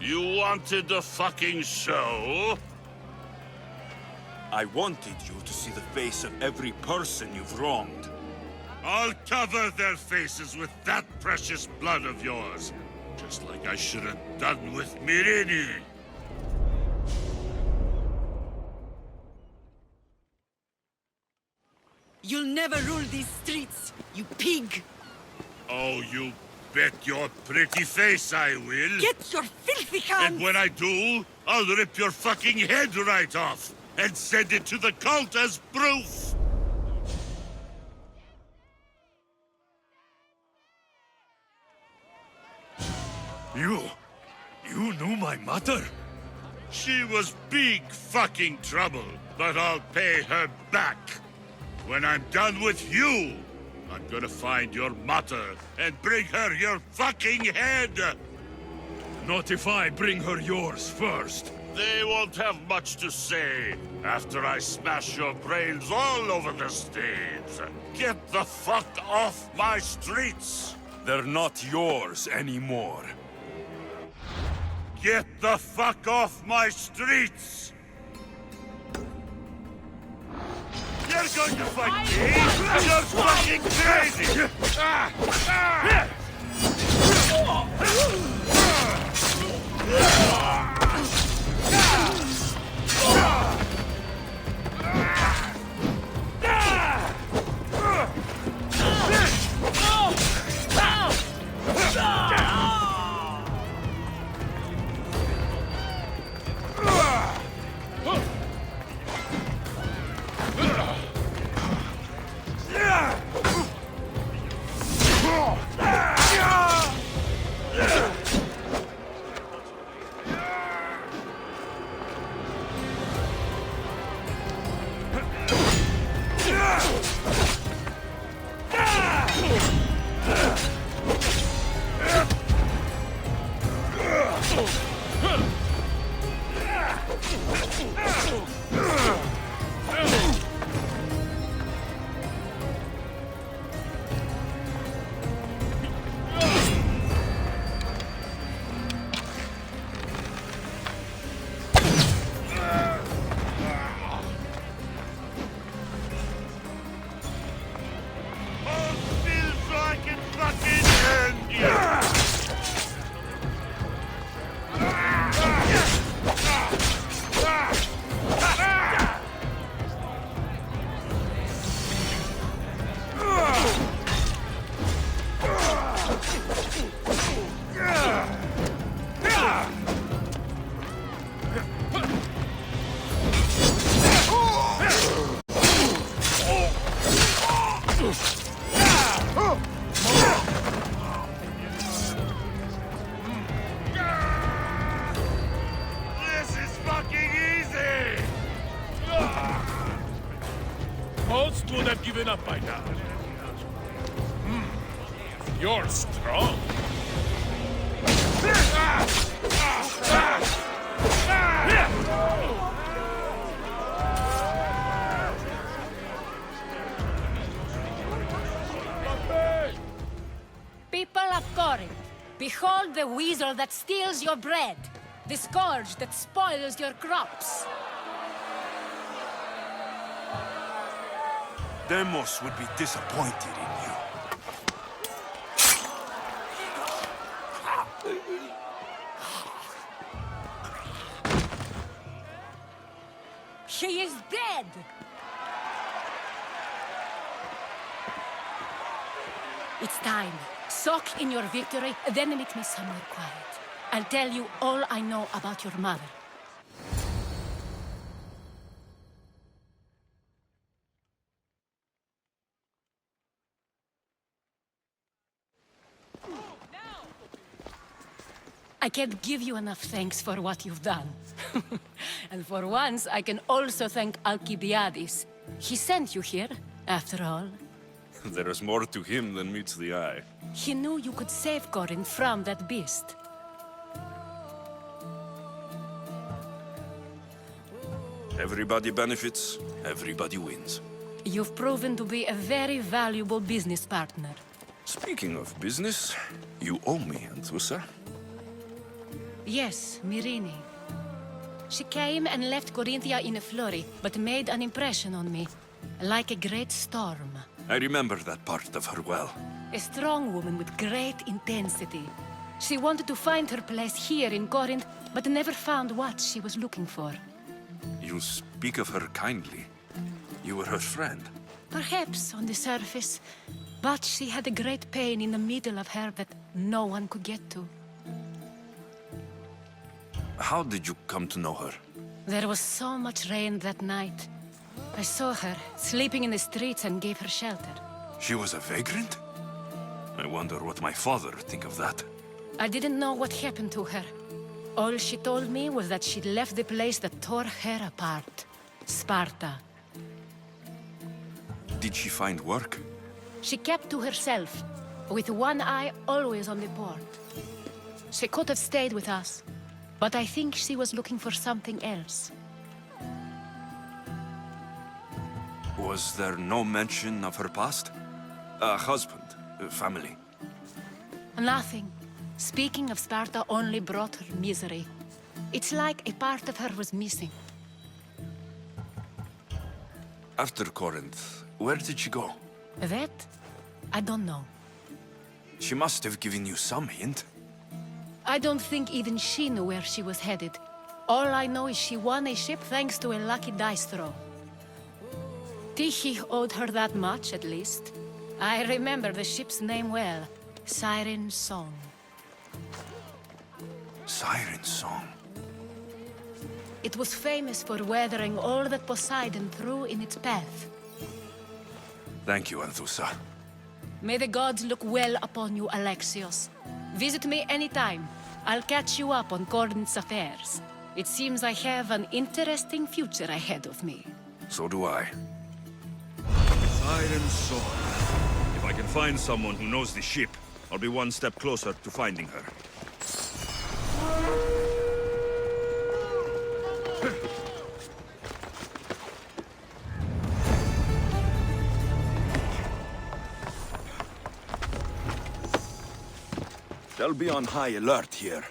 You wanted the fucking show? I wanted you to see the face of every person you've wronged. I'll cover their faces with that precious blood of yours. Just like I should have done with Mirini. You'll never rule these streets, you pig! Oh, you bet your pretty face I will. Get your filthy hands! And when I do, I'll rip your fucking head right off and send it to the cult as proof. You knew my mother? She was big fucking trouble, but I'll pay her back. When I'm done with you, I'm gonna find your mother and bring her your fucking head! Not if I bring her yours first. They won't have much to say after I smash your brains all over the stage. Get the fuck off my streets! They're not yours anymore. Get the fuck off my streets! You're going to fight me? You're fucking crazy! Most would have given up by now. You're strong. People of Corinth, behold the weasel that steals your bread, the scourge that spoils your crops. Demos would be disappointed in you. She is dead! It's time. Soak in your victory, then meet me somewhere quiet. I'll tell you all I know about your mother. I can't give you enough thanks for what you've done. And for once, I can also thank Alcibiades. He sent you here, after all. There is more to him than meets the eye. He knew you could save Corinth from that beast. Everybody benefits, everybody wins. You've proven to be a very valuable business partner. Speaking of business, you owe me, Anthusa. Yes, Myrine. She came and left Corinthia in a flurry, but made an impression on me, like a great storm. I remember that part of her well. A strong woman with great intensity. She wanted to find her place here in Corinth, but never found what she was looking for. You speak of her kindly. You were her friend. Perhaps on the surface, but she had a great pain in the middle of her that no one could get to. How did you come to know her? There was so much rain that night. I saw her, sleeping in the streets, and gave her shelter. She was a vagrant? I wonder what my father think of that. I didn't know what happened to her. All she told me was that she'd left the place that tore her apart. Sparta. Did she find work? She kept to herself, with one eye always on the port. She could have stayed with us, but I think she was looking for something else. Was there no mention of her past? A husband, a family? Nothing. Speaking of Sparta only brought her misery. It's like a part of her was missing. After Corinth, where did she go? That? I don't know. She must have given you some hint. I don't think even she knew where she was headed. All I know is she won a ship thanks to a lucky dice throw. Tyche owed her that much, at least. I remember the ship's name well. Siren Song. Siren Song. It was famous for weathering all that Poseidon threw in its path. Thank you, Anthusa. May the gods look well upon you, Alexios. Visit me anytime. I'll catch you up on Corinth's affairs. It seems I have an interesting future ahead of me. So do I. Siren Song. If I can find someone who knows the ship, I'll be one step closer to finding her. They'll be on high alert here.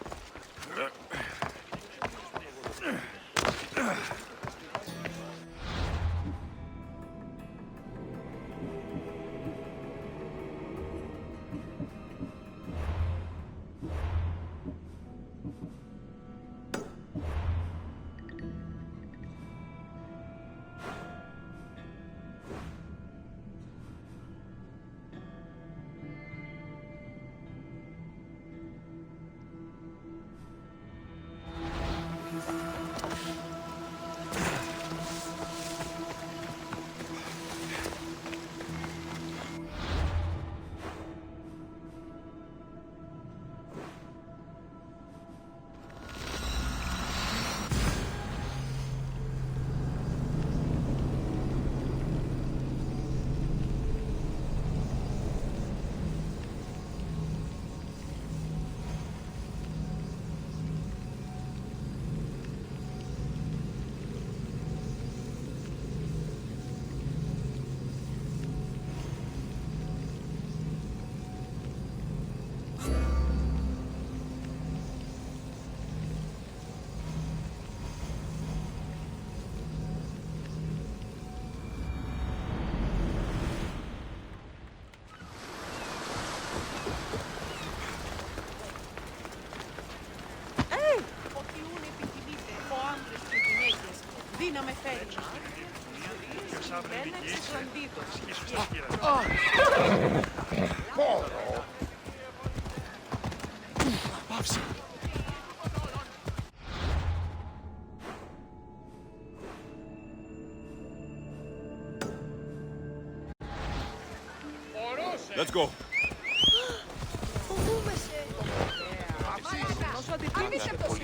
Δύναμε φέρει. Ένα εξισλαντήτος. Πάψε. Let's go. Φοβούμεσαι. Όσο αντιτίμησε αυτό.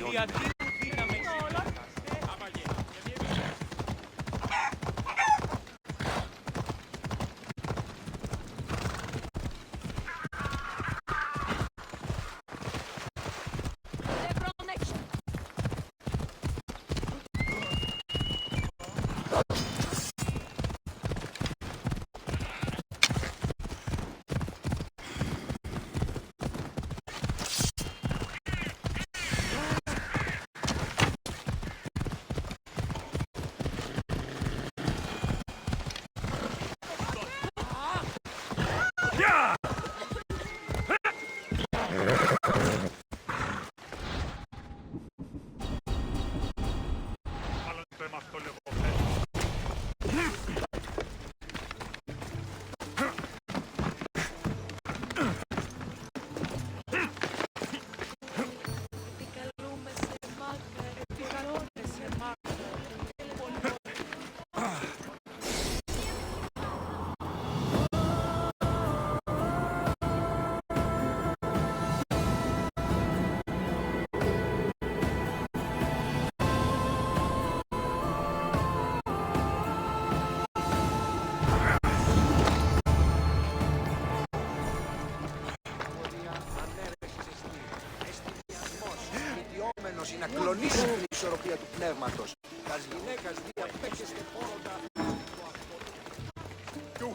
να κλονίσουν την ισορροπία του πνεύματος. Τας γυναίκας διαπέξεστε πόροντα.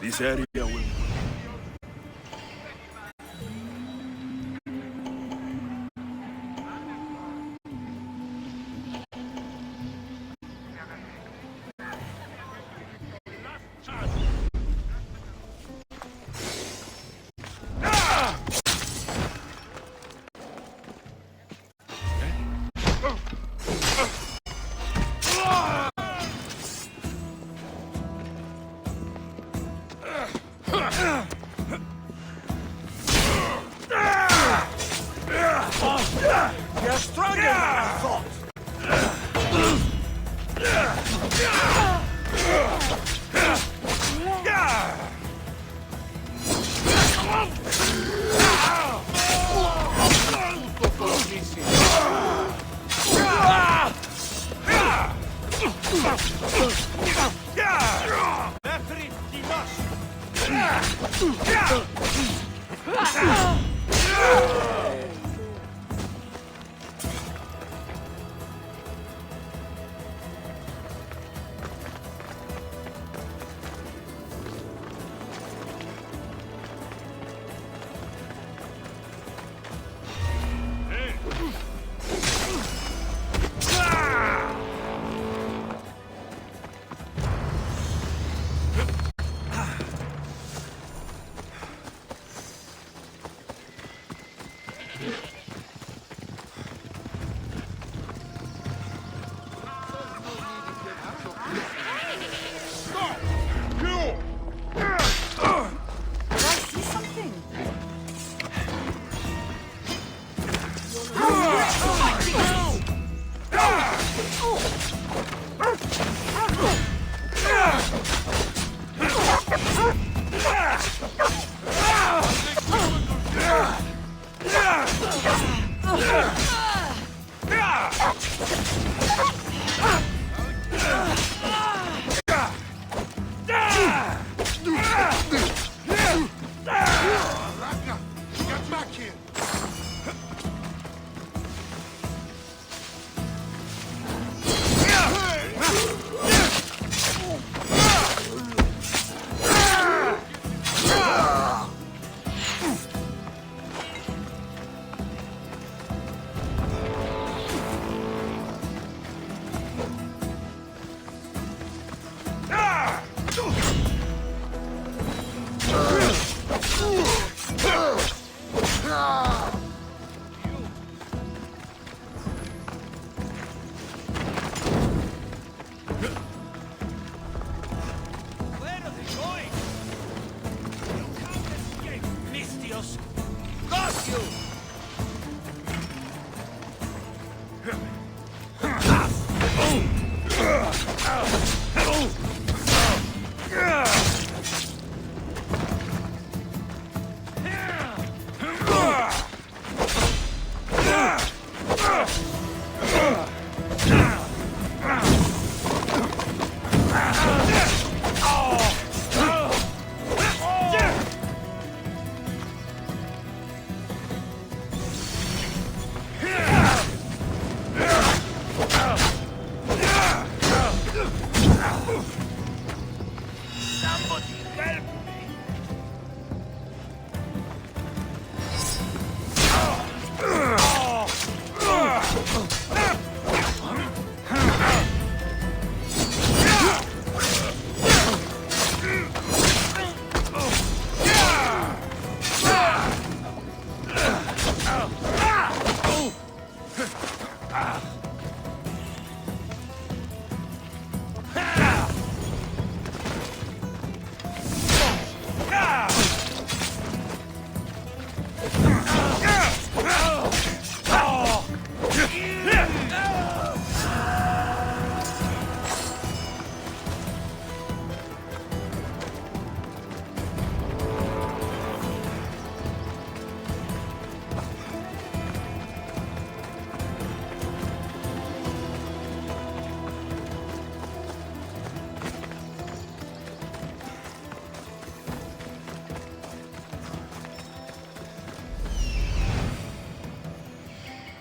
This area will... You're stronger than I thought. Μέχρι κοινός.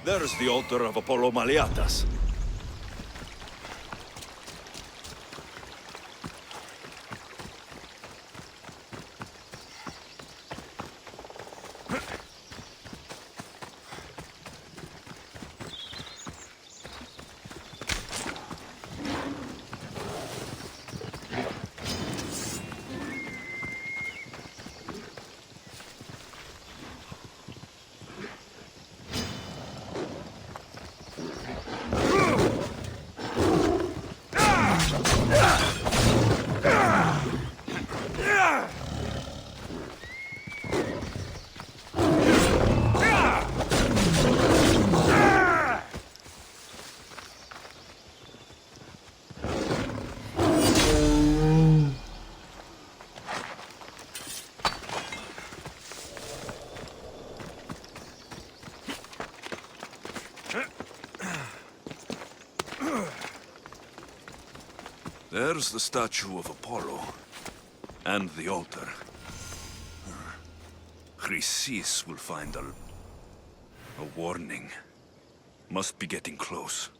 There's the altar of Apollo Maliatas. There's the statue of Apollo. And the altar. Chrysis will find a warning. Must be getting close.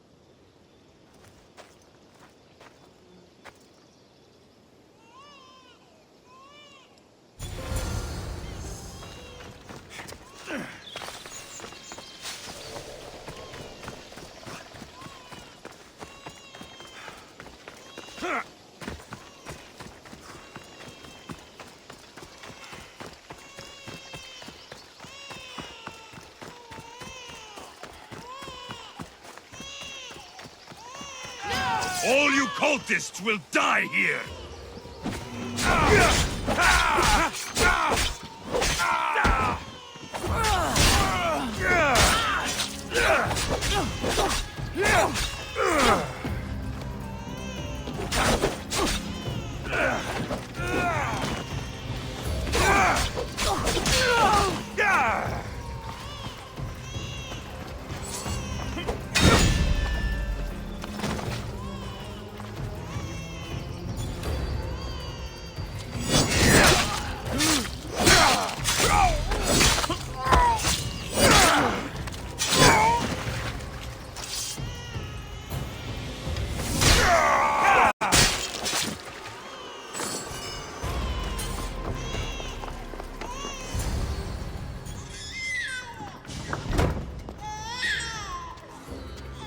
All you cultists will die here!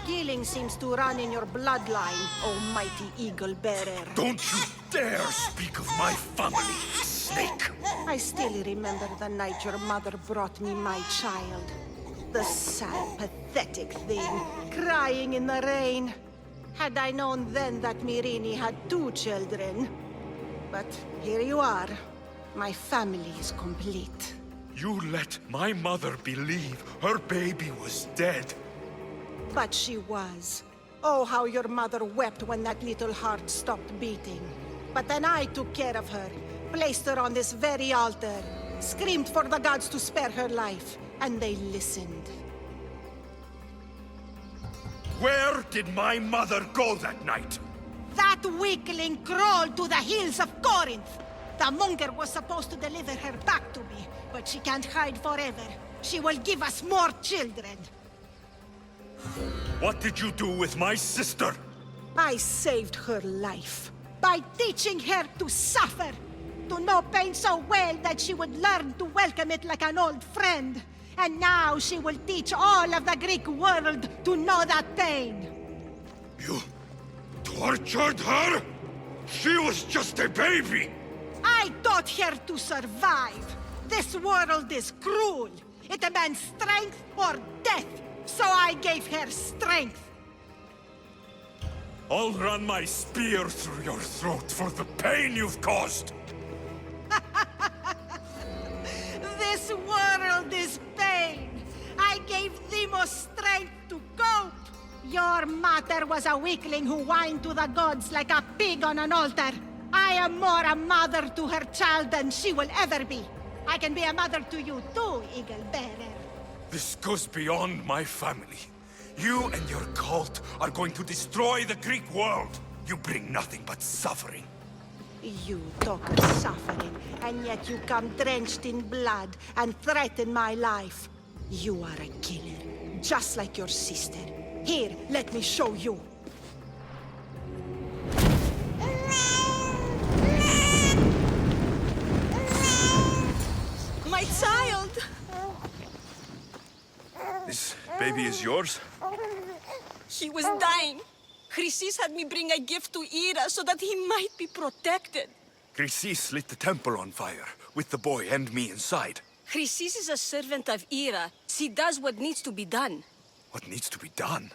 Killing seems to run in your bloodline, almighty eagle bearer. Don't you dare speak of my family, snake! I still remember the night your mother brought me my child. The sad, pathetic thing, crying in the rain. Had I known then that Mirini had 2 children. But here you are. My family is complete. You let my mother believe her baby was dead. But she was. Oh, how your mother wept when that little heart stopped beating. But then I took care of her, placed her on this very altar, screamed for the gods to spare her life, and they listened. Where did my mother go that night? That weakling crawled to the hills of Corinth. The monger was supposed to deliver her back to me, but she can't hide forever. She will give us more children. What did you do with my sister? I saved her life by teaching her to suffer, to know pain so well that she would learn to welcome it like an old friend. And now she will teach all of the Greek world to know that pain. You tortured her? She was just a baby! I taught her to survive. This world is cruel. It demands strength or death. So I gave her strength. I'll run my spear through your throat for the pain you've caused! This world is pain. I gave Demos strength to cope. Your mother was a weakling who whined to the gods like a pig on an altar. I am more a mother to her child than she will ever be. I can be a mother to you too, Eagle Bearer. This goes beyond my family. You and your cult are going to destroy the Greek world. You bring nothing but suffering. You talk of suffering, and yet you come drenched in blood and threaten my life. You are a killer, just like your sister. Here, let me show you. My child! This baby is yours? He was dying. Chrysis had me bring a gift to Ira so that he might be protected. Chrysis lit the temple on fire, with the boy and me inside. Chrysis is a servant of Ira. She does what needs to be done. What needs to be done?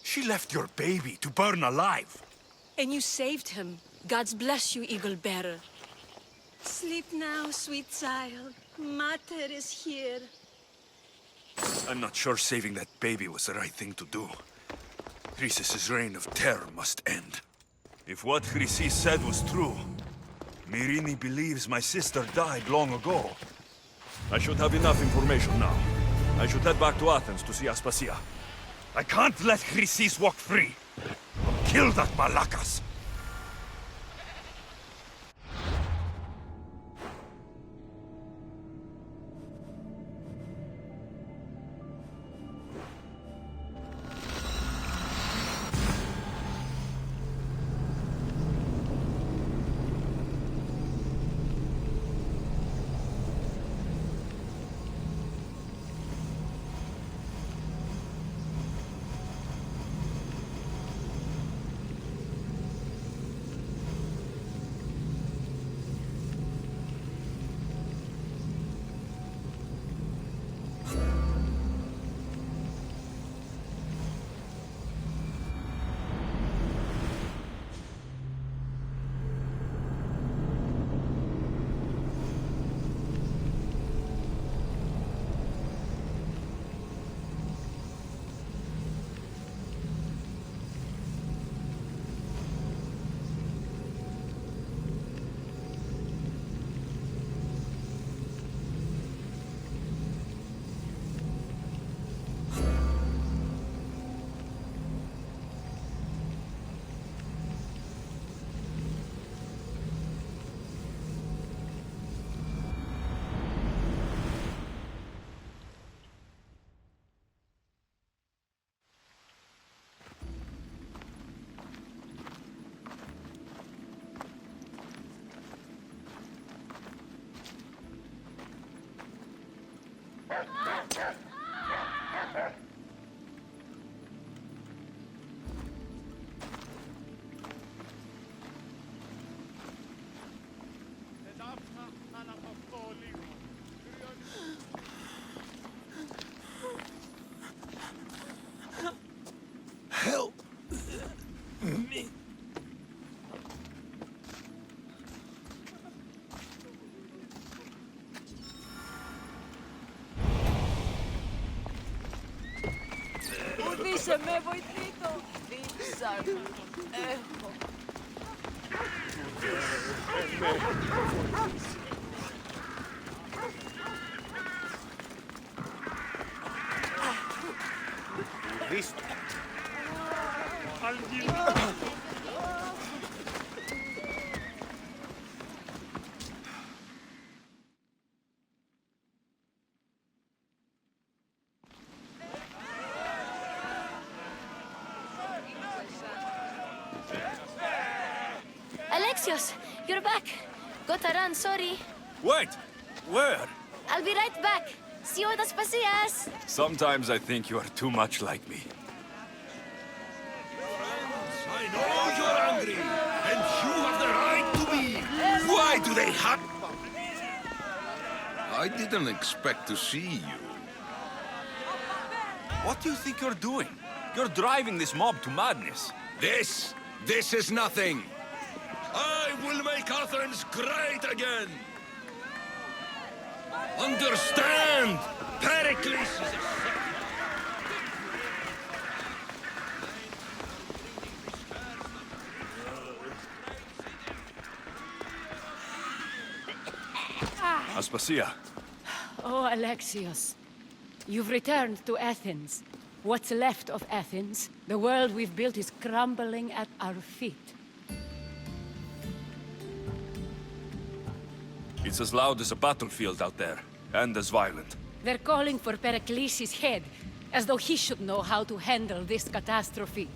She left your baby to burn alive. And you saved him. God's bless you, Eagle Bearer. Sleep now, sweet child. Mater is here. I'm not sure saving that baby was the right thing to do. Chrysis' reign of terror must end. If what Chrysis said was true, Myrini believes my sister died long ago. I should have enough information now. I should head back to Athens to see Aspasia. I can't let Chrysis walk free. I'll kill that Malakas. Help me. Odyssey, me voy trito. Vinsan. Echo. Visto. Alexios, you're back. Got to run, sorry. Wait! Where? I'll be right back. See you at Aspasias. Sometimes I think you are too much like me. I know you're angry, and you have the right to be. Why do they have... I didn't expect to see you. What do you think you're doing? You're driving this mob to madness. This is nothing. I will make Athens great again. Understand? Pericles is a... Aspasia, Oh, Alexios. You've returned to Athens. What's left of Athens, the world we've built is crumbling at our feet. it's as loud as a battlefield out there, and as violent. They're calling for Pericles' head, As though he should know how to handle this catastrophe.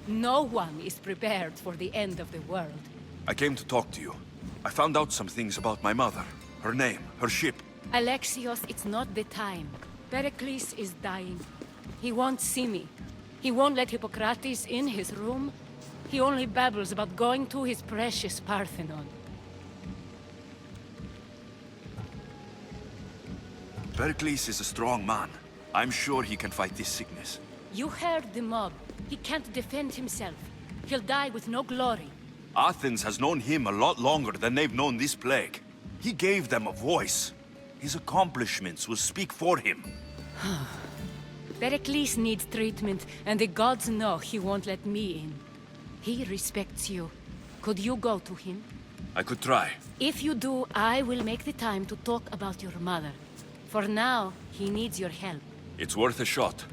No one is prepared for the end of the world. I came to talk to you. I found out some things about my mother. Her name, her ship. Alexios, it's not the time. Pericles is dying. He won't see me. He won't let Hippocrates in his room. He only babbles about going to his precious Parthenon. Pericles is a strong man. I'm sure he can fight this sickness. You heard the mob. He can't defend himself. He'll die with no glory. Athens has known him a lot longer than they've known this plague. He gave them a voice. His accomplishments will speak for him. Pericles needs treatment, and the gods know he won't let me in. He respects you. Could you go to him? I could try. If you do, I will make the time to talk about your mother. For now, he needs your help. It's worth a shot.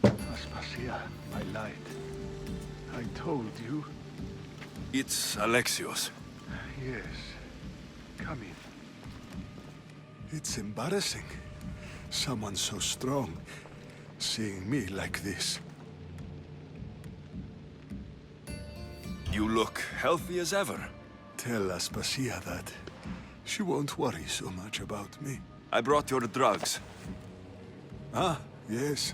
Aspasia, my light. I told you. It's Alexios. Yes. Come in. It's embarrassing. Someone so strong, seeing me like this. You look healthy as ever. Tell Aspasia that. She won't worry so much about me. I brought your drugs. Ah, yes.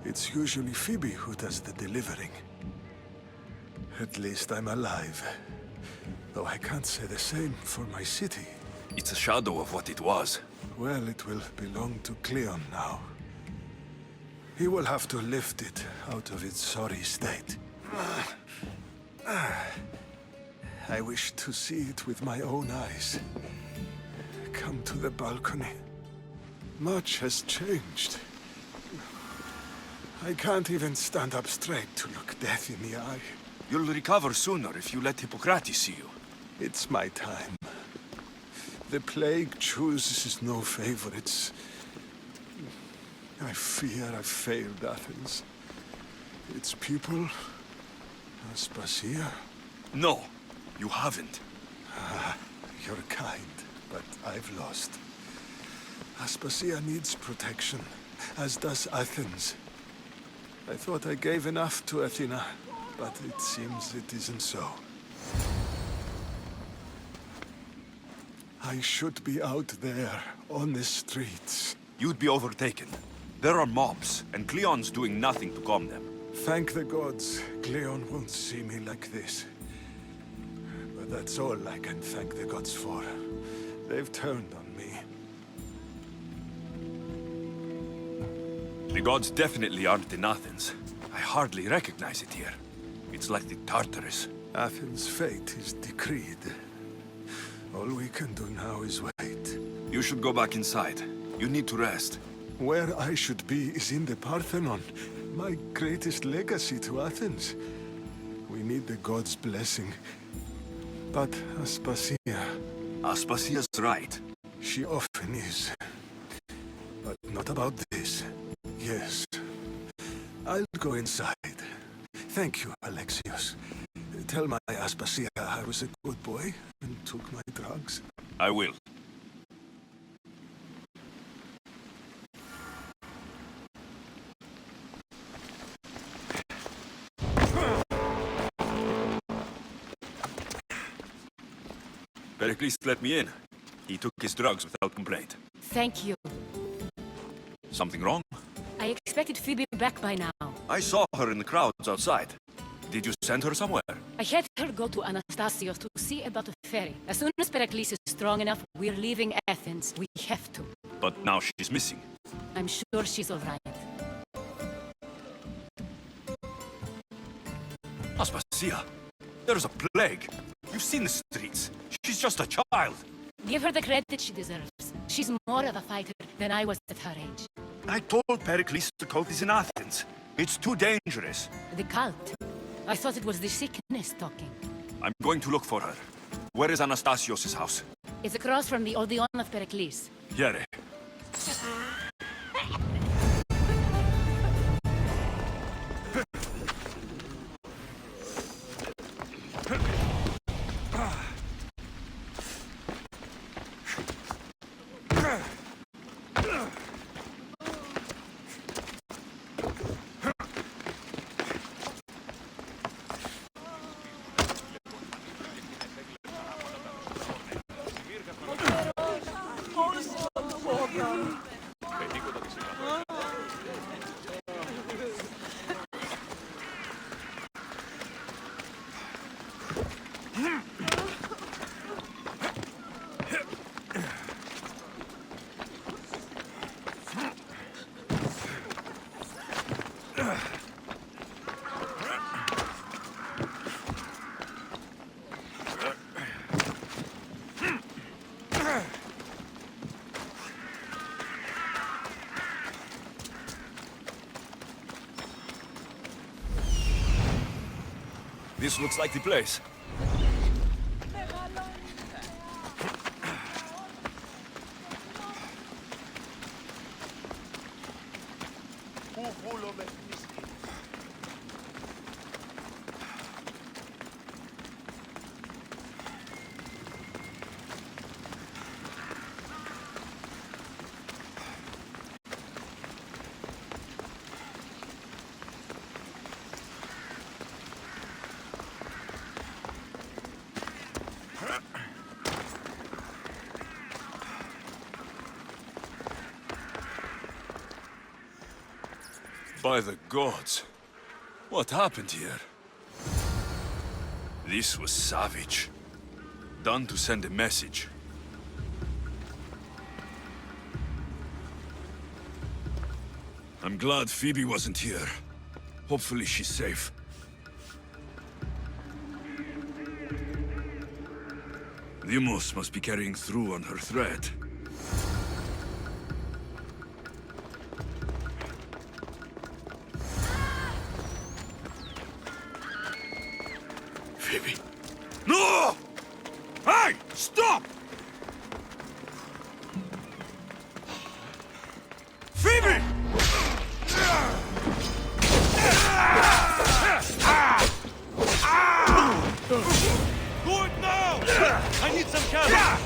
It's usually Phoebe who does the delivering. At least I'm alive. Though I can't say the same for my city. It's a shadow of what it was. Well, it will belong to Cleon now. He will have to lift it out of its sorry state. I wish to see it with my own eyes. Come to the balcony. Much has changed. I can't even stand up straight to look death in the eye. You'll recover sooner if you let Hippocrates see you. It's my time. The plague chooses no favorites. I fear I've failed Athens. Its people, Aspasia. No, you haven't. You're kind, but I've lost. Aspasia needs protection, as does Athens. I thought I gave enough to Athena, but it seems it isn't so. I should be out there, on the streets. You'd be overtaken. There are mobs, and Cleon's doing nothing to calm them. Thank the gods, Cleon won't see me like this. But that's all I can thank the gods for. They've turned on me. The gods definitely aren't in Athens. I hardly recognize it here. It's like the Tartarus. Athens' fate is decreed. All we can do now is wait. You should go back inside. You need to rest. Where I should be is in the Parthenon, my greatest legacy to Athens. We need the gods' blessing. But Aspasia... Aspasia's right. She often is. But not about this. Yes. I'll go inside. Thank you, Alexios. Tell my Aspasia I was a good boy and took my drugs. I will. Pericles let me in. He took his drugs without complaint. Thank you. Something wrong? I expected Phoebe back by now. I saw her in the crowds outside. Did you send her somewhere? I had her go to Anastasios to see about a ferry. As soon as Pericles is strong enough, we're leaving Athens. We have to. But now she's missing. I'm sure she's all right. Aspasia, there's a plague. You've seen the streets. She's just a child. Give her the credit she deserves. She's more of a fighter than I was at her age. I told Pericles the cult is in Athens. It's too dangerous. The cult? I thought it was the sickness talking. I'm going to look for her. Where is Anastasios' house? It's across from the Odeon of Pericles. Here. This looks like the place. By the gods. What happened here? This was savage. Done to send a message. I'm glad Phoebe wasn't here. Hopefully she's safe. Lumos must be carrying through on her threat. Phoebe. No! Hey! Stop! Phoebe! Do it now! I need some cover!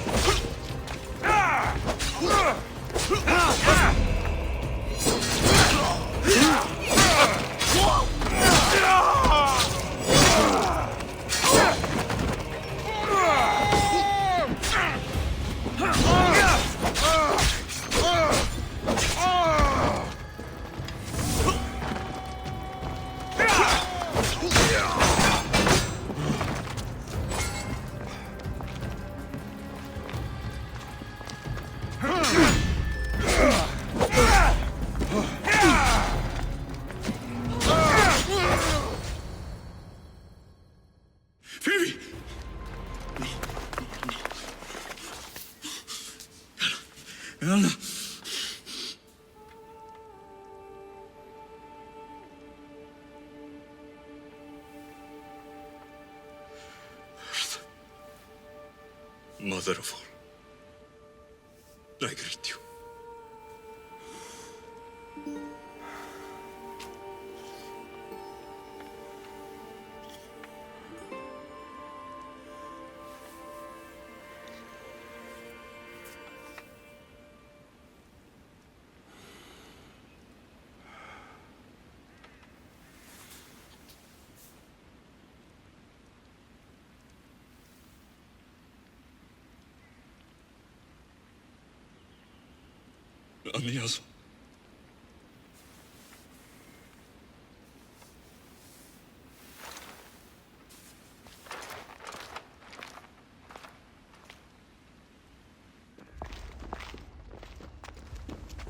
Phoebe! Anna! Mother of all, I greet you. Amiazo.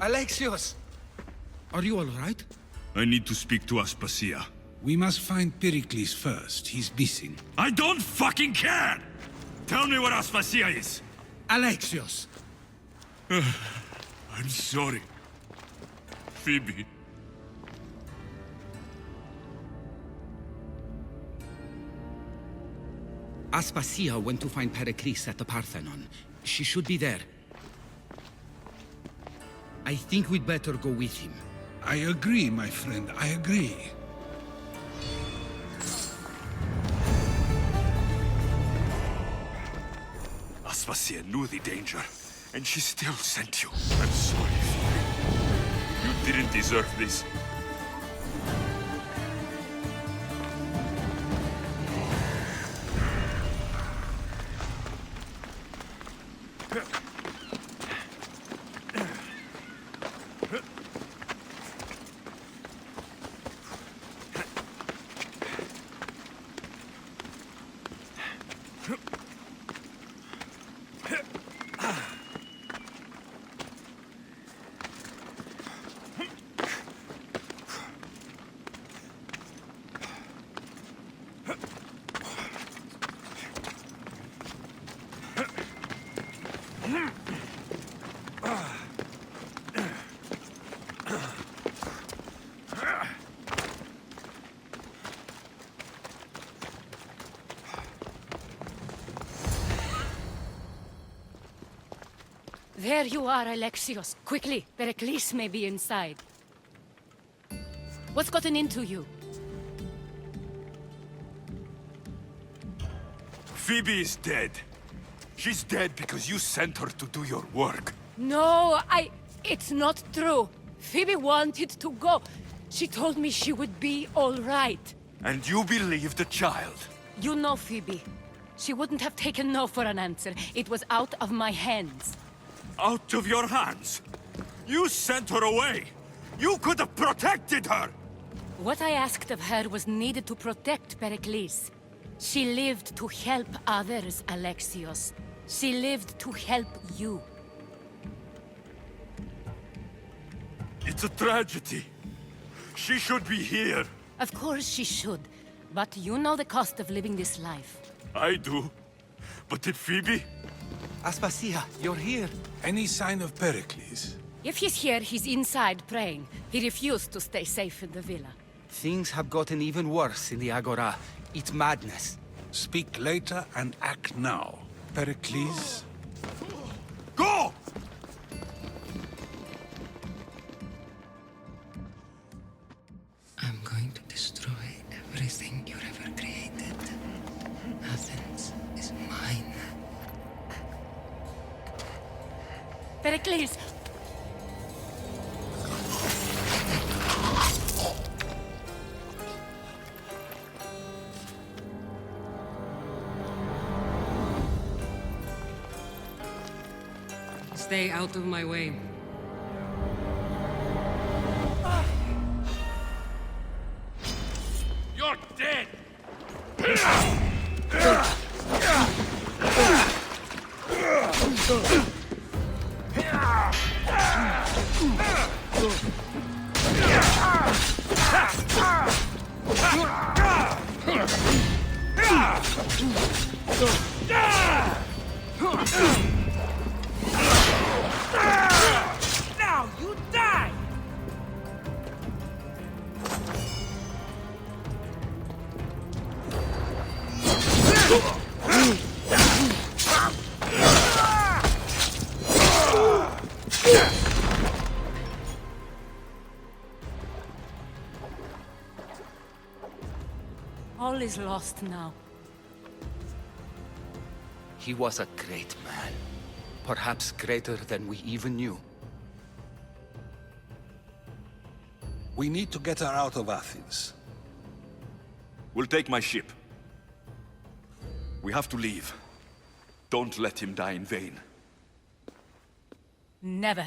Alexios! Are you all right? I need to speak to Aspasia. We must find Pericles first. He's missing. I don't fucking care! Tell me where Aspasia is! Alexios! I'm sorry. Phoebe. Aspasia went to find Pericles at the Parthenon. She should be there. I think we'd better go with him. I agree, my friend, I agree. Aspasia knew the danger, and she still sent you. I'm sorry, Phoebe. didn't deserve this. There you are, Alexios. Quickly, Pericles may be inside. What's gotten into you? Phoebe is dead. She's dead because you sent her to do your work. No, It's not true. Phoebe wanted to go. She told me she would be all right. And you believe the child? You know Phoebe. She wouldn't have taken no for an answer. It was out of my hands. Out of your hands? You sent her away! You could have protected her! What I asked of her was needed to protect Pericles. She lived to help others, Alexios. She lived to help you. It's a tragedy. She should be here. Of course she should. But you know the cost of living this life. I do. But did Phoebe? Aspasia, you're here. Any sign of Pericles? If he's here, he's inside praying. He refused to stay safe in the villa. Things have gotten even worse in the Agora. It's madness. Speak later and act now. Pericles? Go! I'm going to destroy everything you've ever created. Athens is mine. Pericles! Stay out of my way. You're dead! Now you die! All is lost now. He was a great man. Perhaps greater than we even knew. We need to get her out of Athens. We'll take my ship. We have to leave. Don't let him die in vain. Never.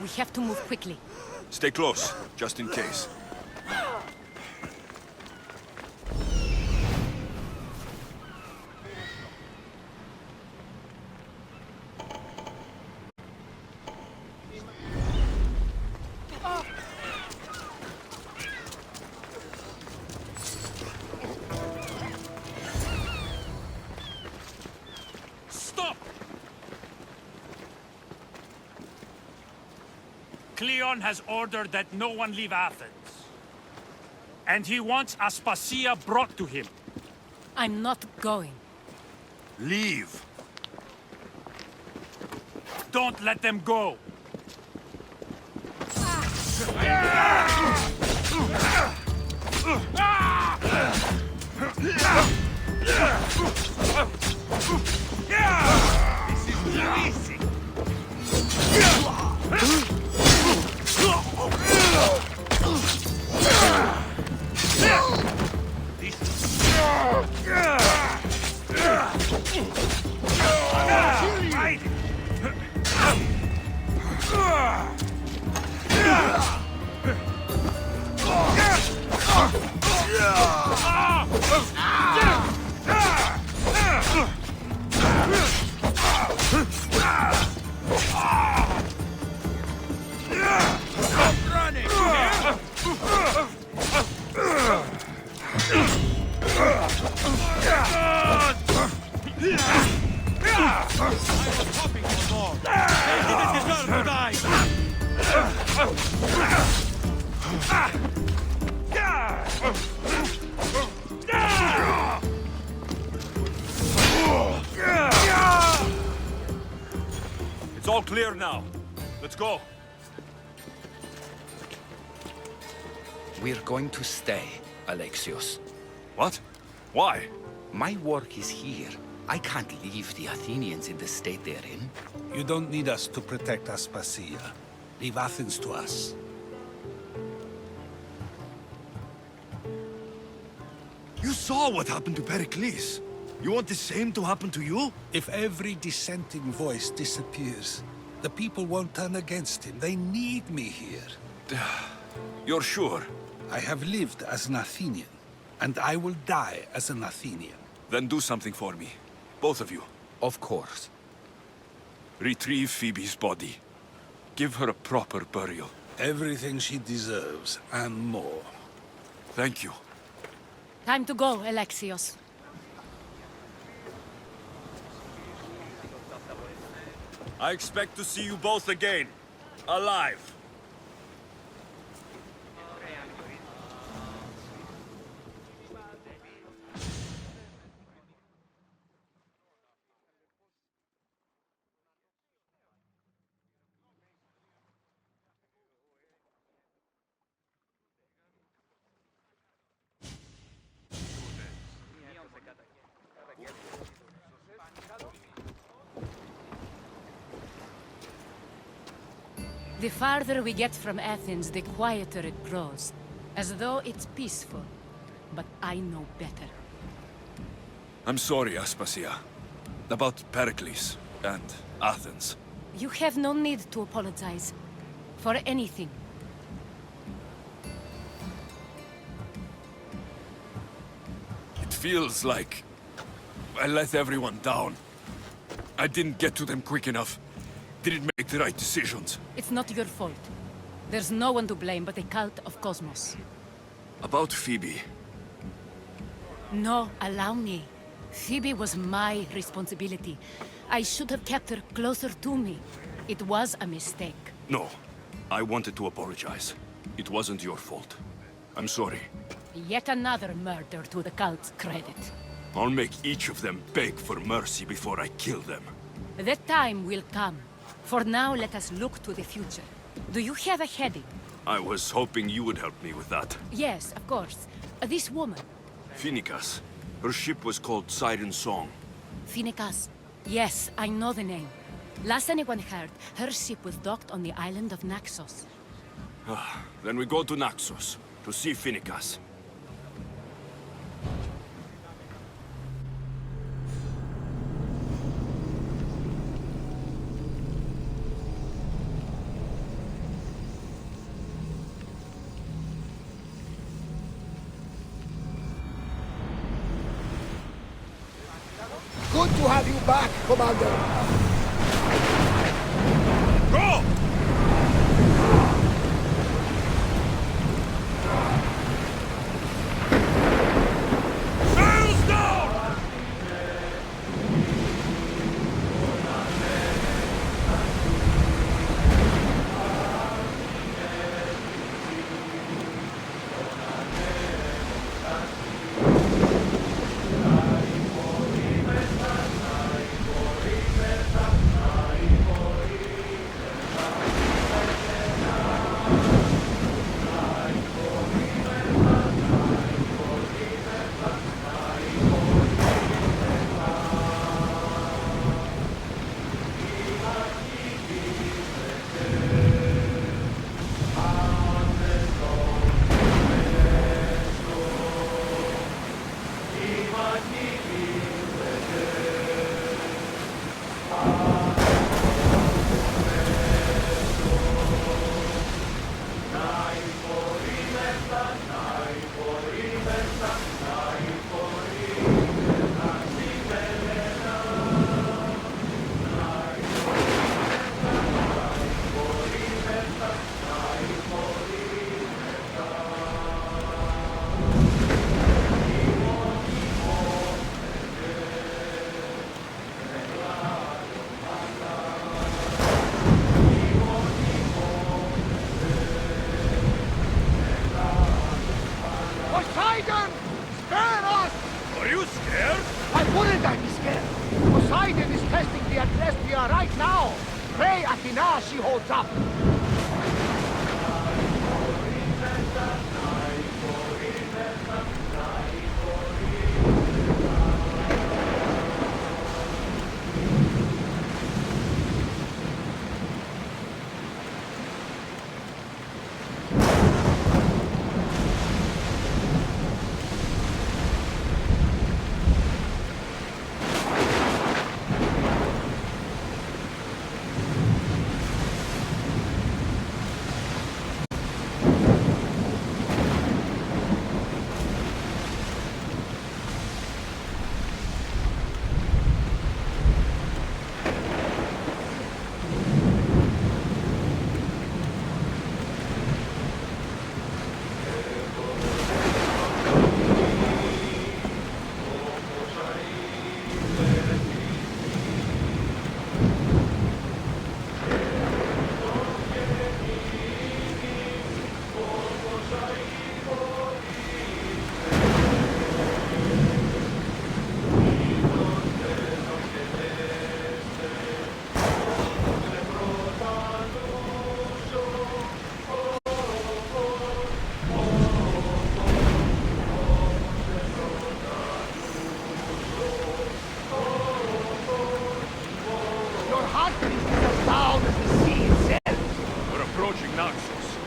We have to move quickly. Stay close, just in case. Cleon has ordered that no one leave Athens. And he wants Aspasia brought to him. I'm not going. Leave. Don't let them go. It's all clear now. Let's go. We're going to stay, Alexios. What? Why? My work is here. I can't leave the Athenians in the state they're in. You don't need us to protect Aspasia. Leave Athens to us. You saw what happened to Pericles. You want the same to happen to you? If every dissenting voice disappears, the people won't turn against him. They need me here. You're sure? I have lived as an Athenian, and I will die as an Athenian. Then do something for me. Both of you. Of course. Retrieve Phoebe's body. Give her a proper burial. Everything she deserves, and more. Thank you. Time to go, Alexios. I expect to see you both again. Alive. The farther we get from Athens, the quieter it grows. As though it's peaceful. But I know better. I'm sorry, Aspasia. About Pericles and Athens. You have no need to apologize. For anything. It feels like I let everyone down. I didn't get to them quick enough. Didn't make the right decisions. It's not your fault. There's no one to blame but the cult of Cosmos. About Phoebe. No, allow me. Phoebe was my responsibility. I should have kept her closer to me. It was a mistake. No. I wanted to apologize. It wasn't your fault. I'm sorry. Yet another murder to the cult's credit. I'll make each of them beg for mercy before I kill them. That time will come. For now, let us look to the future. Do you have a heading? I was hoping you would help me with that. Yes, of course. This woman. Phoenicas. Her ship was called Siren Song. Phoenicas. Yes, I know the name. Last anyone heard, her ship was docked on the island of Naxos. Then we go to Naxos, to see Phoenicas. Good to have you back, Commander. Go! Sails down! lucky now she holds up.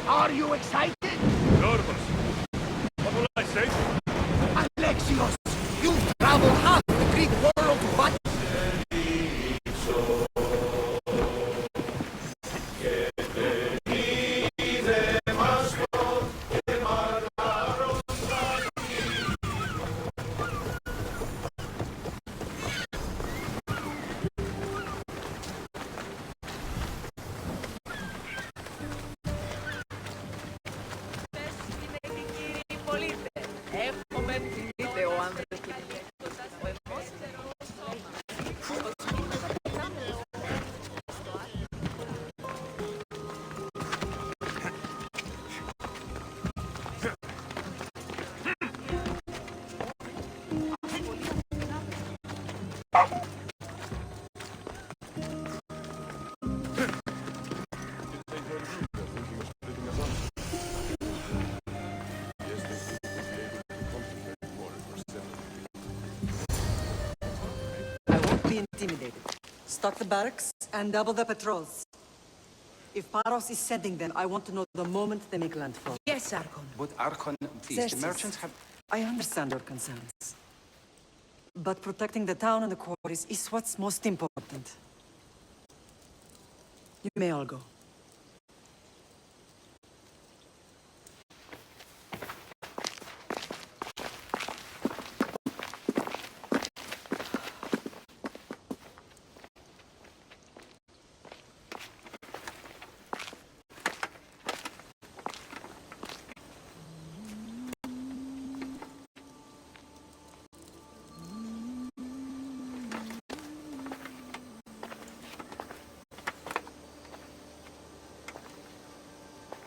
Are you excited? Nervous. What will I say? Alexios, you traveled half the Greek world to fight. Intimidated. Stock the barracks and double the patrols. If Paros is sending them, I want to know the moment they make landfall. Yes, Archon. But Archon, please, the merchants have... I understand your concerns. But protecting the town and the quarries is what's most important. You may all go.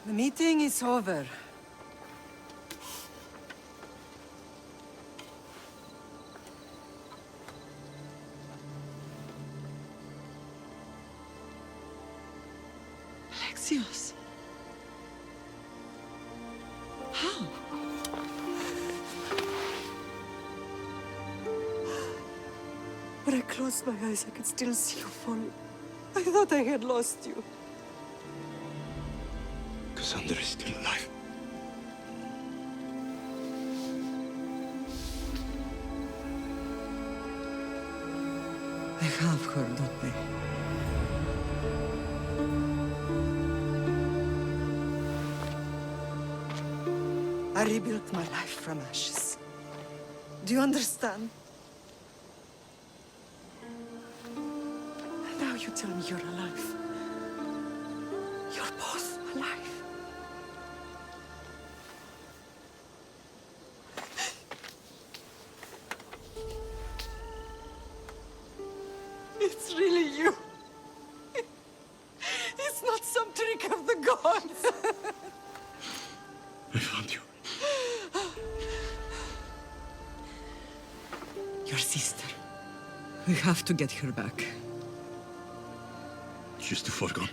The meeting is over. Alexios. How? When I closed my eyes, I could still see you falling. I thought I had lost you. Cassandra is still alive. They have her, don't they? I rebuilt my life from ashes. Do you understand? And now you tell me you're alive. You're both alive. It's really you. It's not some trick of the gods. I found you. Your sister. We have to get her back. Just to forgone.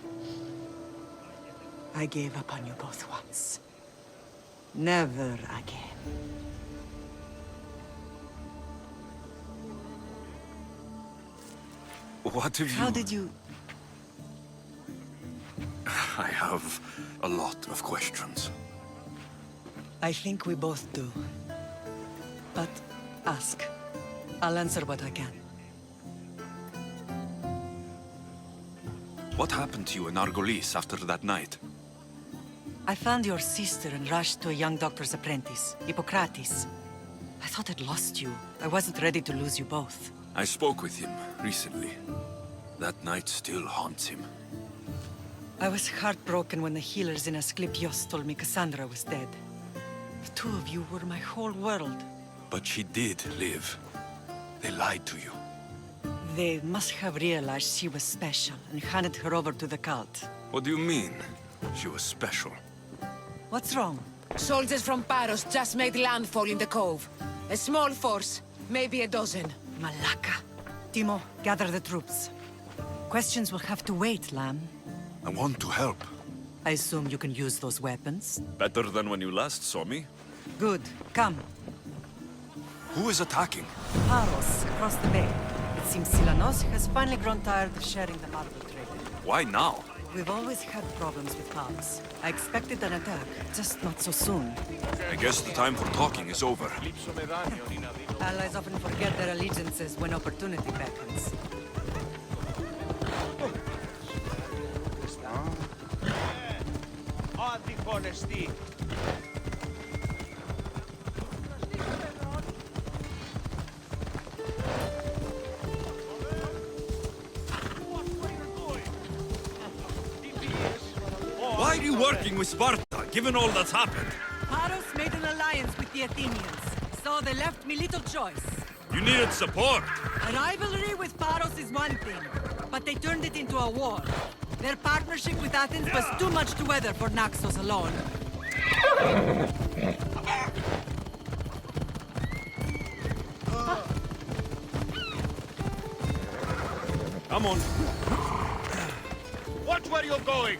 I gave up on you both once. Never again. What have you... How did you... I have a lot of questions. I think we both do. But ask. I'll answer what I can. What happened to you in Argolis after that night? I found your sister and rushed to a young doctor's apprentice, Hippocrates. I thought I'd lost you. I wasn't ready to lose you both. I spoke with him recently. That night still haunts him. I was heartbroken when the healers in Asclepios told me Cassandra was dead. The two of you were my whole world. But she did live. They lied to you. They must have realized she was special and handed her over to the cult. What do you mean? She was special. What's wrong? Soldiers from Paros just made landfall in the cove. A small force, maybe a dozen. Malaka. Timo, gather the troops. Questions will have to wait, Lamb. I want to help. I assume you can use those weapons? Better than when you last saw me. Good. Come. Who is attacking? Paros, across the bay. It seems Silanos has finally grown tired of sharing the marble trade. Why now? We've always had problems with Paros. I expected an attack, just not so soon. I guess the time for talking is over. Allies often forget their allegiances when opportunity beckons. Why are you working with Sparta, given all that's happened? Paros made an alliance with the Athenians, so they left me little choice. You needed support. A rivalry with Paros is one thing, but they turned it into a war. Their partnership with Athens was too much to weather for Naxos alone. Come on. Watch where you're going.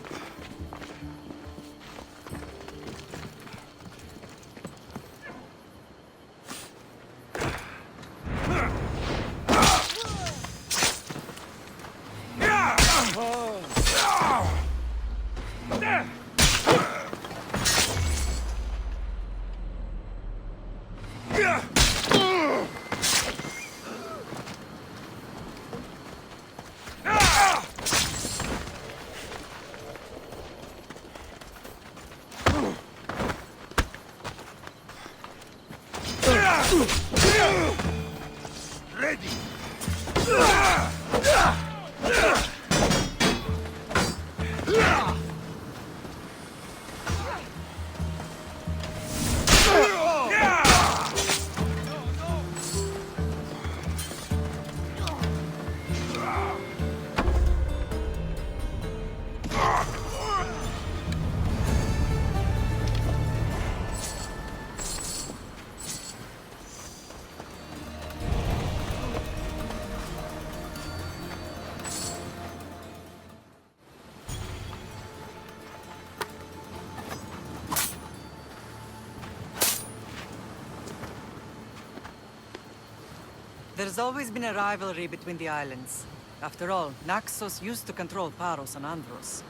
There's always been a rivalry between the islands. After all, Naxos used to control Paros and Andros.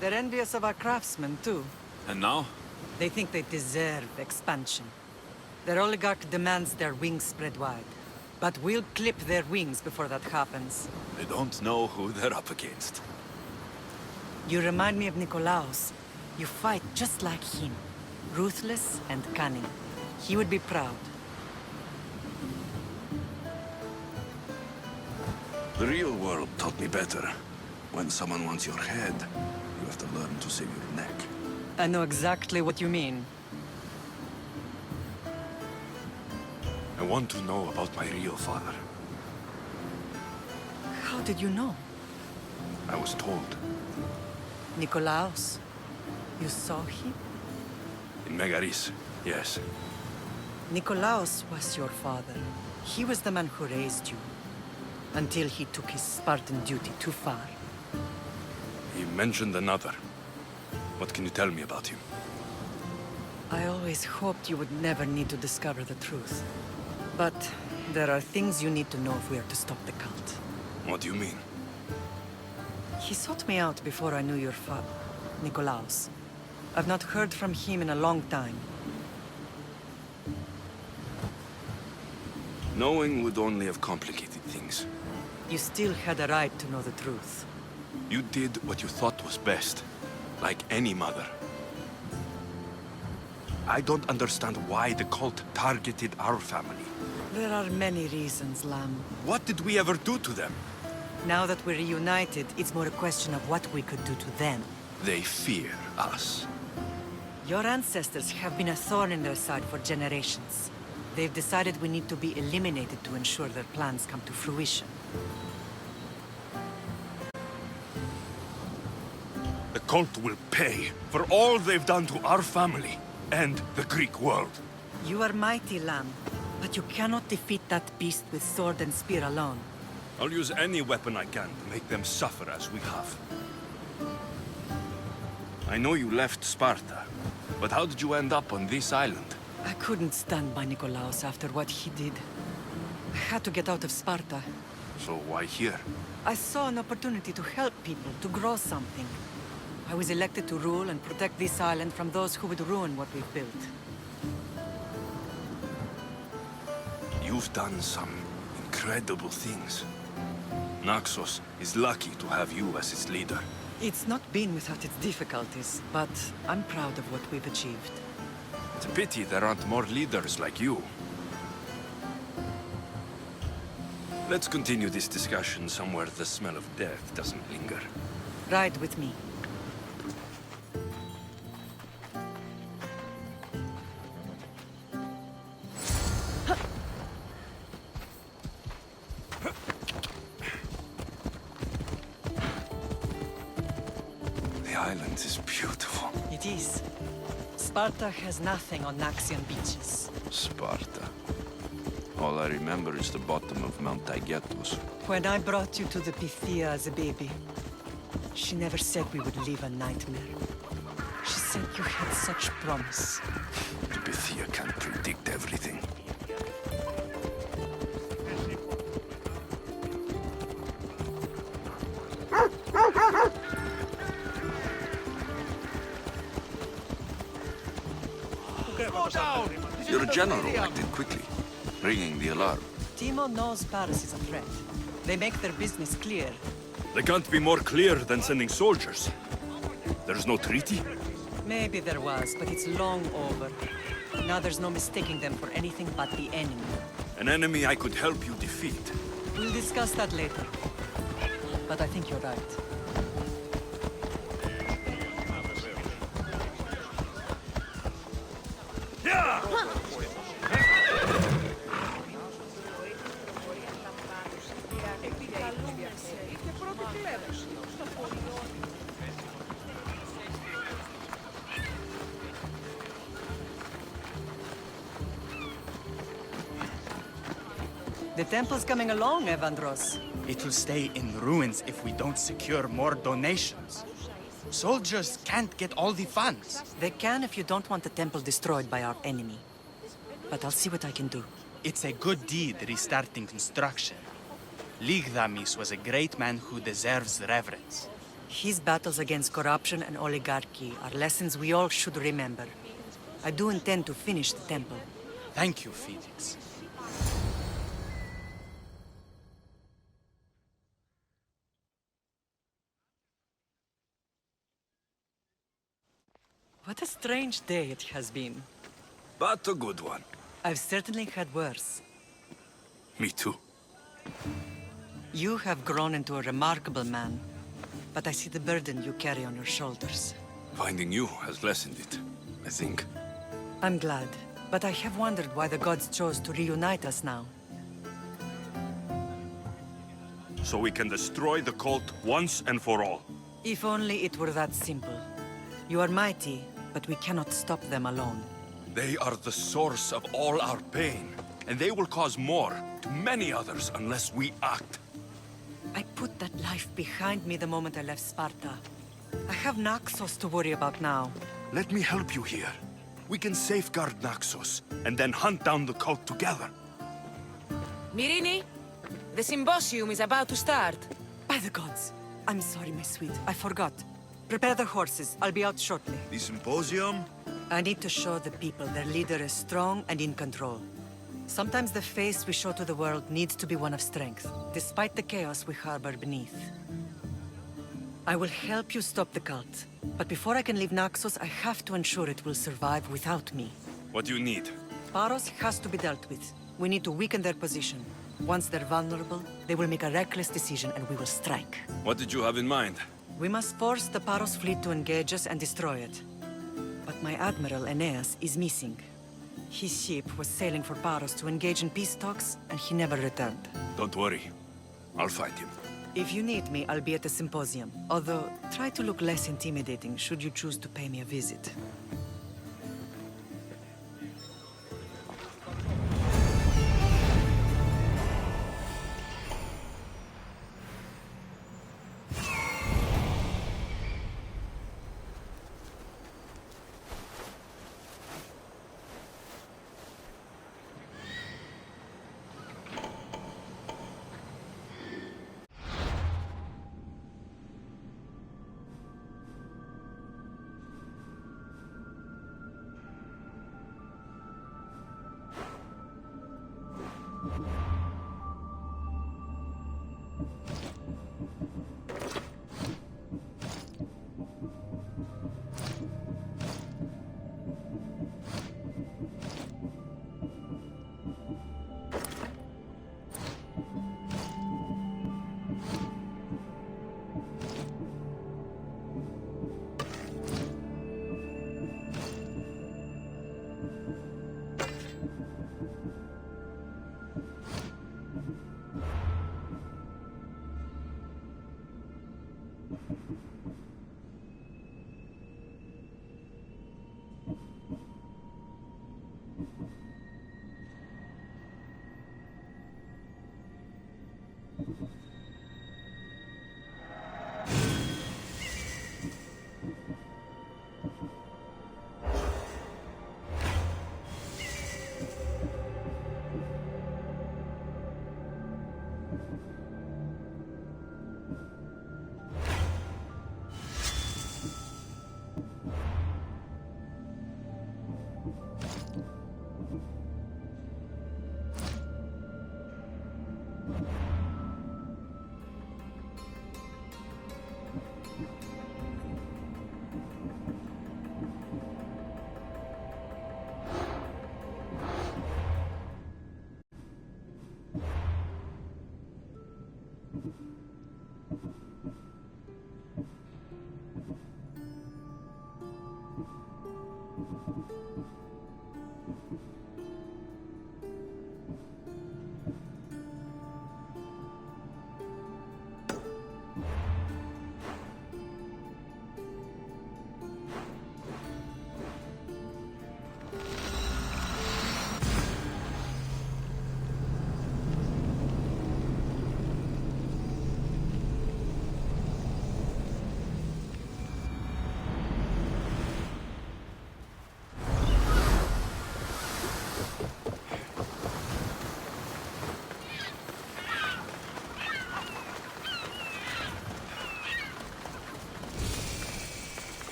They're envious of our craftsmen, too. And now? They think they deserve expansion. Their oligarch demands their wings spread wide. But we'll clip their wings before that happens. They don't know who they're up against. You remind me of Nikolaos. You fight just like him. Ruthless and cunning. He would be proud. The real world taught me better. When someone wants your head, you have to learn to save your neck. I know exactly what you mean. I want to know about my real father. How did you know? I was told. Nikolaos? You saw him? In Megaris, yes. Nikolaos was your father. He was the man who raised you. Until he took his Spartan duty too far. mentioned another. What can you tell me about him? I always hoped you would never need to discover the truth. But there are things you need to know if we are to stop the cult. What do you mean? He sought me out before I knew your father, Nikolaos. I've not heard from him in a long time. Knowing would only have complicated things. You still had a right to know the truth. You did what you thought was best, like any mother. I don't understand why the cult targeted our family. There are many reasons, Lamb. What did we ever do to them? Now that we're reunited, it's more a question of what we could do to them. They fear us. Your ancestors have been a thorn in their side for generations. They've decided we need to be eliminated to ensure their plans come to fruition. The cult will pay for all they've done to our family and the Greek world. You are mighty, Lamb, but you cannot defeat that beast with sword and spear alone. I'll use any weapon I can to make them suffer as we have. I know you left Sparta, but how did you end up on this island? I couldn't stand by Nikolaos after what he did. I had to get out of Sparta. So why here? I saw an opportunity to help people, to grow something. I was elected to rule and protect this island from those who would ruin what we've built. You've done some incredible things. Naxos is lucky to have you as its leader. It's not been without its difficulties, but I'm proud of what we've achieved. It's a pity there aren't more leaders like you. Let's continue this discussion somewhere the smell of death doesn't linger. Ride with me. The island is beautiful. It is. Sparta has nothing on Naxian beaches. Sparta. All I remember is the bottom of Mount Taygetus. When I brought you to the Pythia as a baby, she never said we would live a nightmare. She said you had such promise. The Pythia can't predict everything. Your general acted quickly, ringing the alarm. Timo knows Paris is a threat. They make their business clear. They can't be more clear than sending soldiers. There's no treaty? Maybe there was, but it's long over. Now there's no mistaking them for anything but the enemy. An enemy I could help you defeat. We'll discuss that later. But I think you're right. The temple's coming along, Evandros. It will stay in ruins if we don't secure more donations. Soldiers can't get all the funds. They can if you don't want the temple destroyed by our enemy. But I'll see what I can do. It's a good deed restarting construction. Ligdamis was a great man who deserves reverence. His battles against corruption and oligarchy are lessons we all should remember. I do intend to finish the temple. Thank you, Felix. What a strange day it has been. But a good one. I've certainly had worse. Me too. You have grown into a remarkable man, but I see the burden you carry on your shoulders. Finding you has lessened it, I think. I'm glad, but I have wondered why the gods chose to reunite us now. So we can destroy the cult once and for all. If only it were that simple. You are mighty, but we cannot stop them alone. They are the source of all our pain, and they will cause more to many others unless we act. I put that life behind me the moment I left Sparta. I have Naxos to worry about now. Let me help you here. We can safeguard Naxos, and then hunt down the cult together. Myrrine, the symposium is about to start. By the gods. I'm sorry, my sweet. I forgot. Prepare the horses. I'll be out shortly. The symposium? I need to show the people their leader is strong and in control. Sometimes the face we show to the world needs to be one of strength, despite the chaos we harbor beneath. I will help you stop the cult. But before I can leave Naxos, I have to ensure it will survive without me. What do you need? Paros has to be dealt with. We need to weaken their position. Once they're vulnerable, they will make a reckless decision and we will strike. What did you have in mind? We must force the Paros fleet to engage us and destroy it. But my admiral, Aeneas, is missing. His ship was sailing for Paros to engage in peace talks, and he never returned. Don't worry. I'll find him. If you need me, I'll be at the symposium. Although, try to look less intimidating should you choose to pay me a visit.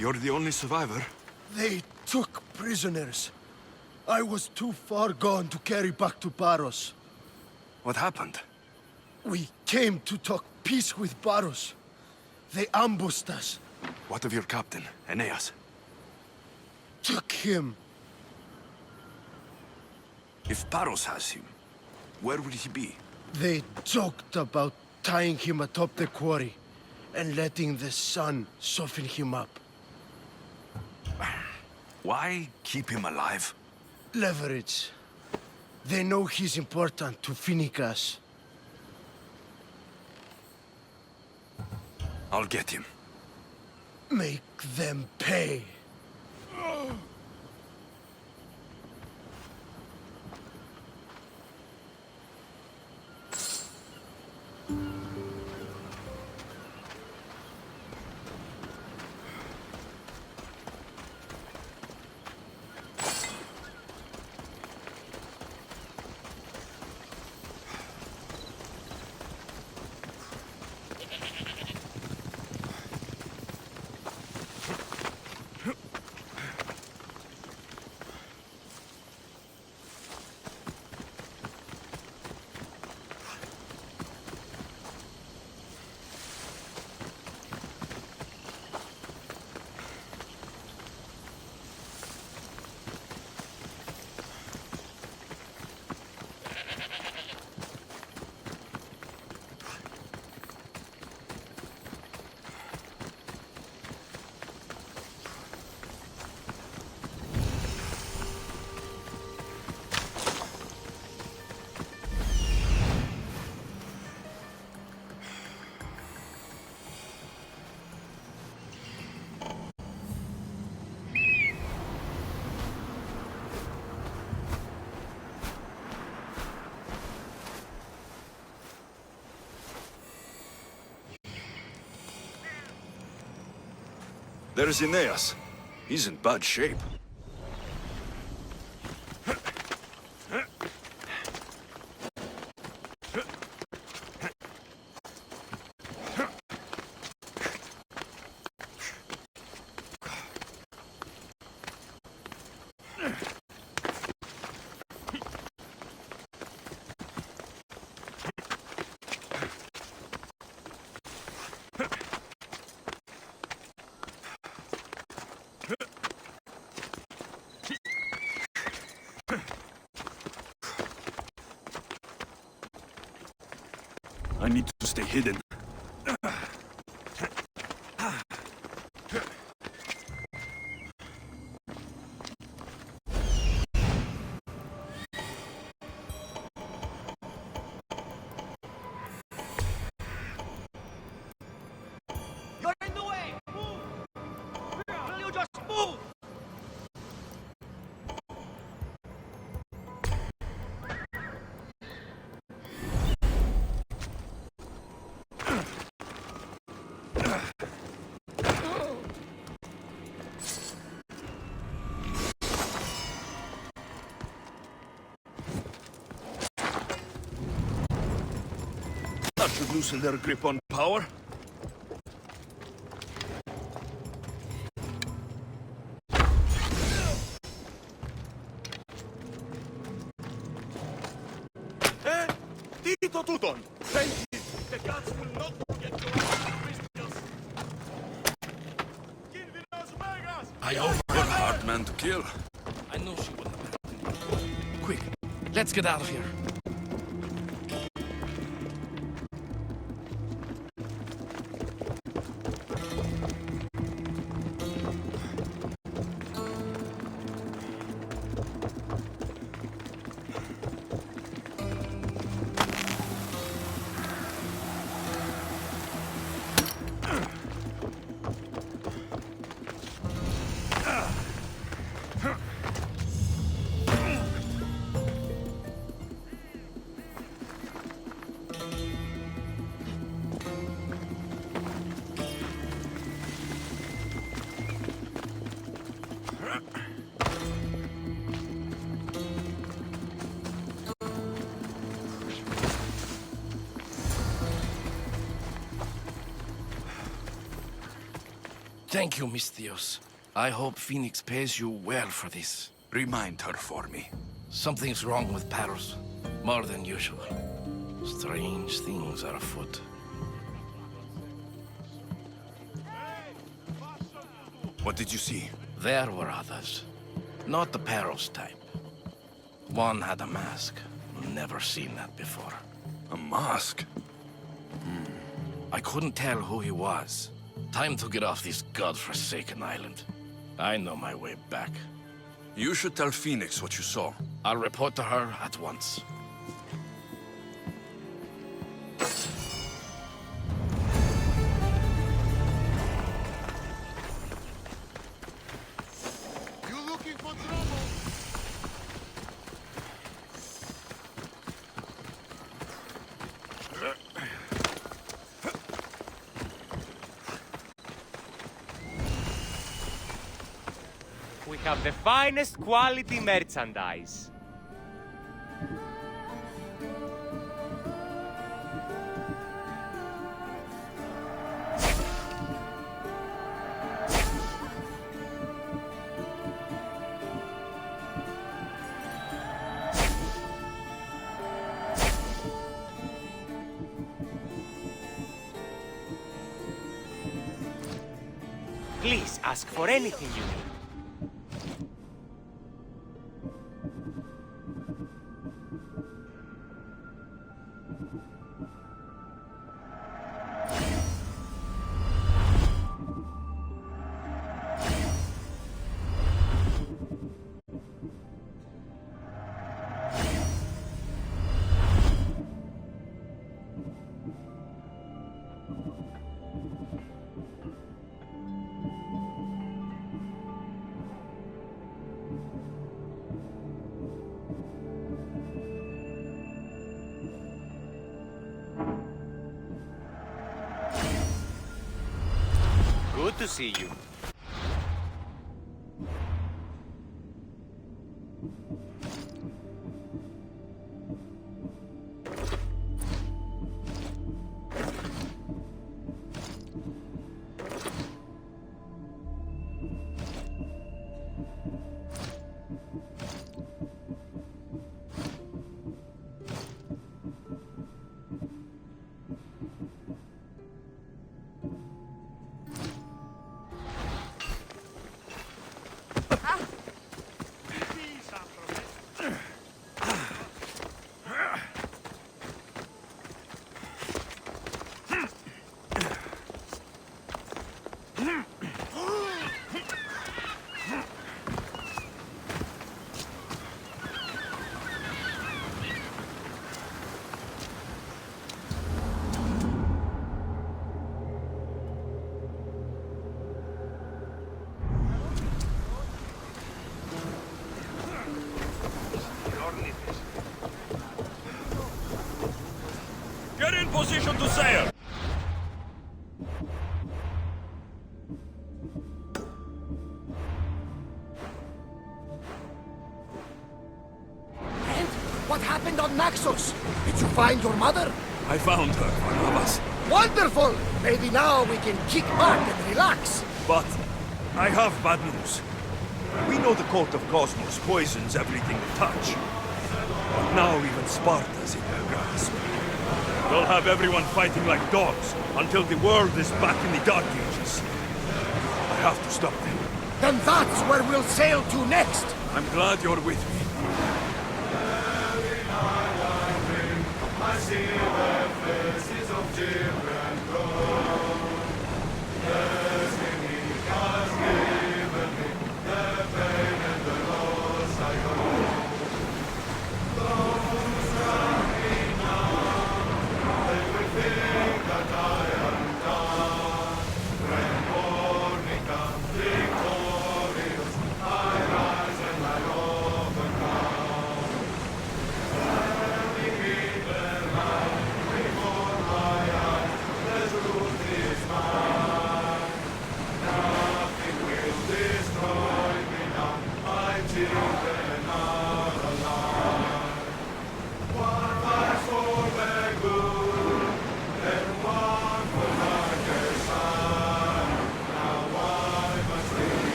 You're the only survivor? They took prisoners. I was too far gone to carry back to Paros. What happened? We came to talk peace with Paros. They ambushed us. What of your captain, Aeneas? Took him. If Paros has him, where would he be? They joked about tying him atop the quarry and letting the sun soften him up. Why keep him alive? Leverage. They know he's important to Finicas. I'll get him. Make them pay. There's Aeneas. He's in bad shape. I need to stay hidden. You're in the way! Move! Will you just move? That should loosen their grip on power. Tito Tuton! Thank you! The gods will not forget your Christians! I hope you're a hard man to kill. I know she wouldn't have been. Quick, let's get out of here. Thank you, Misthios. I hope Phoenix pays you well for this. Remind her for me. Something's wrong with Paros. More than usual. Strange things are afoot. What did you see? There were others. Not the Paros type. One had a mask. Never seen that before. A mask? I couldn't tell who he was. Time to get off this godforsaken island. I know my way back. You should tell Phoenix what you saw. I'll report to her at once. You looking for trouble? have the finest quality merchandise. Please ask for anything you need. Good to see you. Get in position to sail! What happened on Naxos? Did you find your mother? I found her, Barnabas. Wonderful! Maybe now we can kick back and relax. But I have bad news. We know the Court of Cosmos poisons everything they touch. But now even Sparta's in their grasp. They'll have everyone fighting like dogs until the world is back in the Dark Ages. I have to stop them. Then that's where we'll sail to next! I'm glad you're with me. I see the faces of children grow. The singing has given me the pain and the loss I owe. Those around me now, they will think that I am done. When morning comes victorious, I rise and I overcome.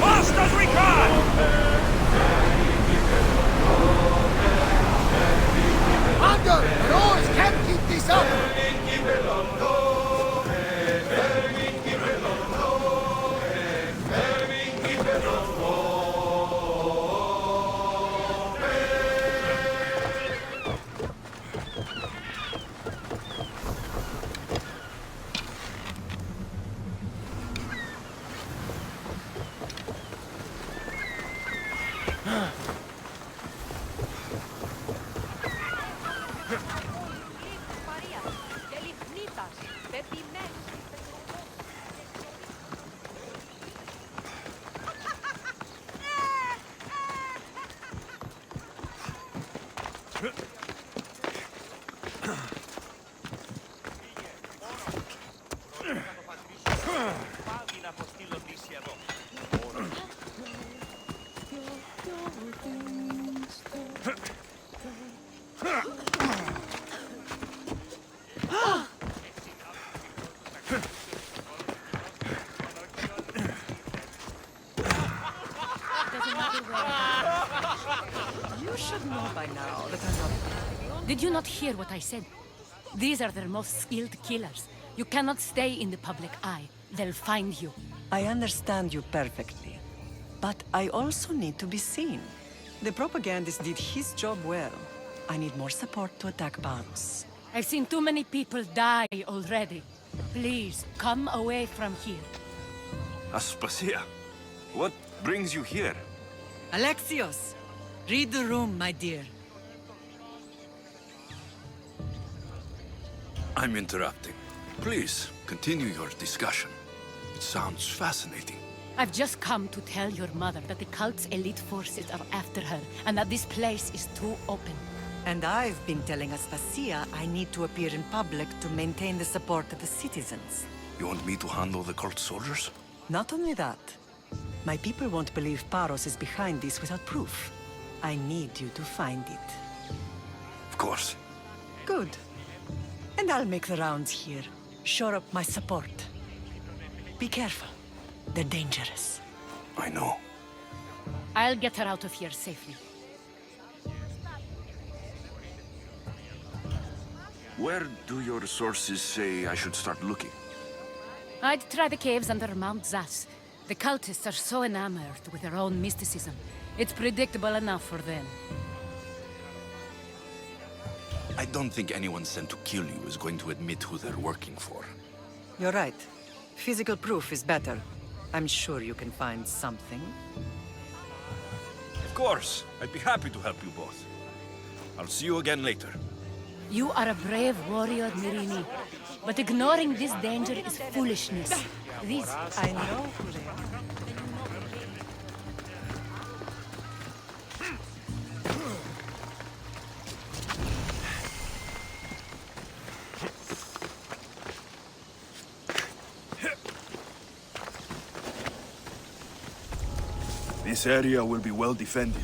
Fast as we can! You should know by now that I'm not... Did you not hear what I said? These are their most skilled killers. You cannot stay in the public eye. They'll find you. I understand you perfectly. But I also need to be seen. The propagandist did his job well. I need more support to attack Paros. I've seen too many people die already. Please, come away from here. Aspasia, what brings you here? Alexios! Read the room, my dear. I'm interrupting. Please, continue your discussion. It sounds fascinating. I've just come to tell your mother that the cult's elite forces are after her, and that this place is too open. And I've been telling Aspasia I need to appear in public to maintain the support of the citizens. You want me to handle the cult soldiers? Not only that, my people won't believe Paros is behind this without proof. I need you to find it. Of course. Good. And I'll make the rounds here. Shore up my support. Be careful. They're dangerous. I know. I'll get her out of here safely. Where do your sources say I should start looking? I'd try the caves under Mount Zas. The cultists are so enamored with their own mysticism. It's predictable enough for them. I don't think anyone sent to kill you is going to admit who they're working for. You're right. Physical proof is better. I'm sure you can find something. Of course. I'd be happy to help you both. I'll see you again later. You are a brave warrior, Mirini. But ignoring this danger is foolishness. These... I know who they are. This area will be well defended.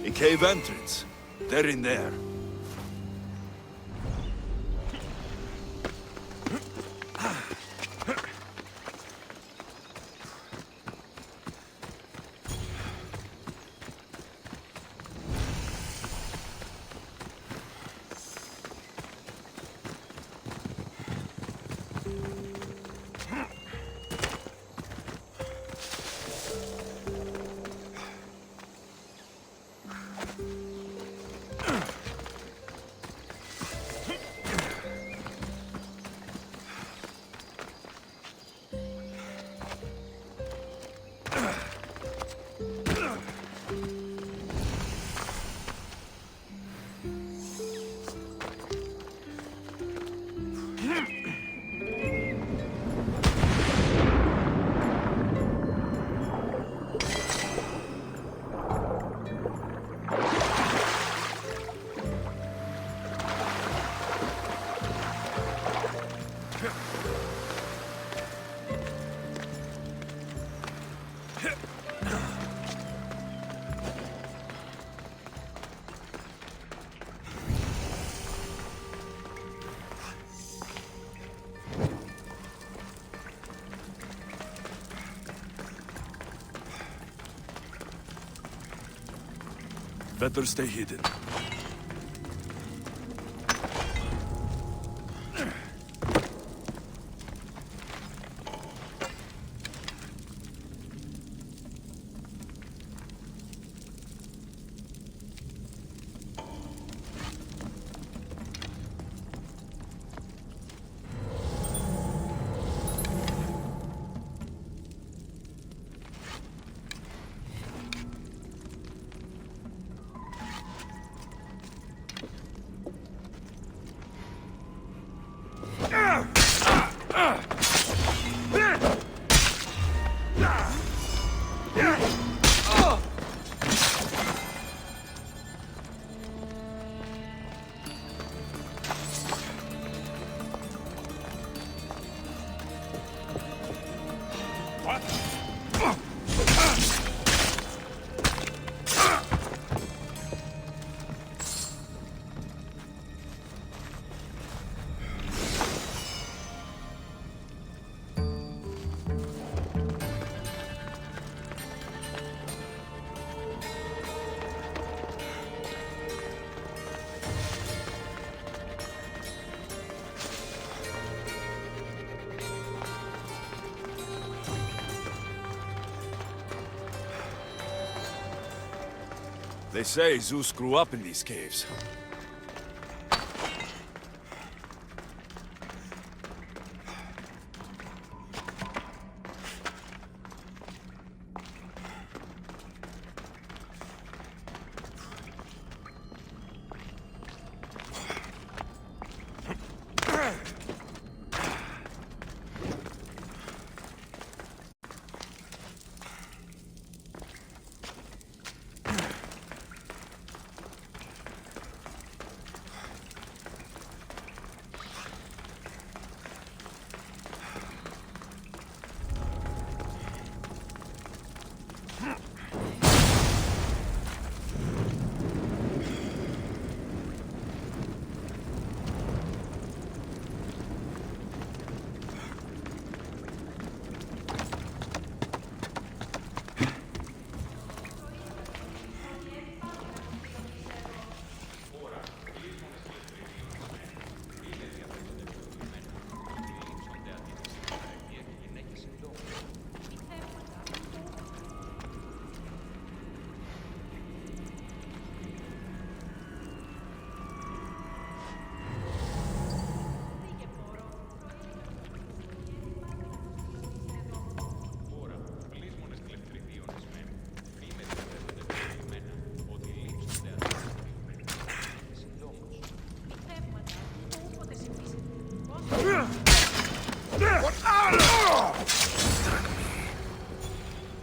A cave entrance. They're in there. Better stay hidden. They say Zeus grew up in these caves.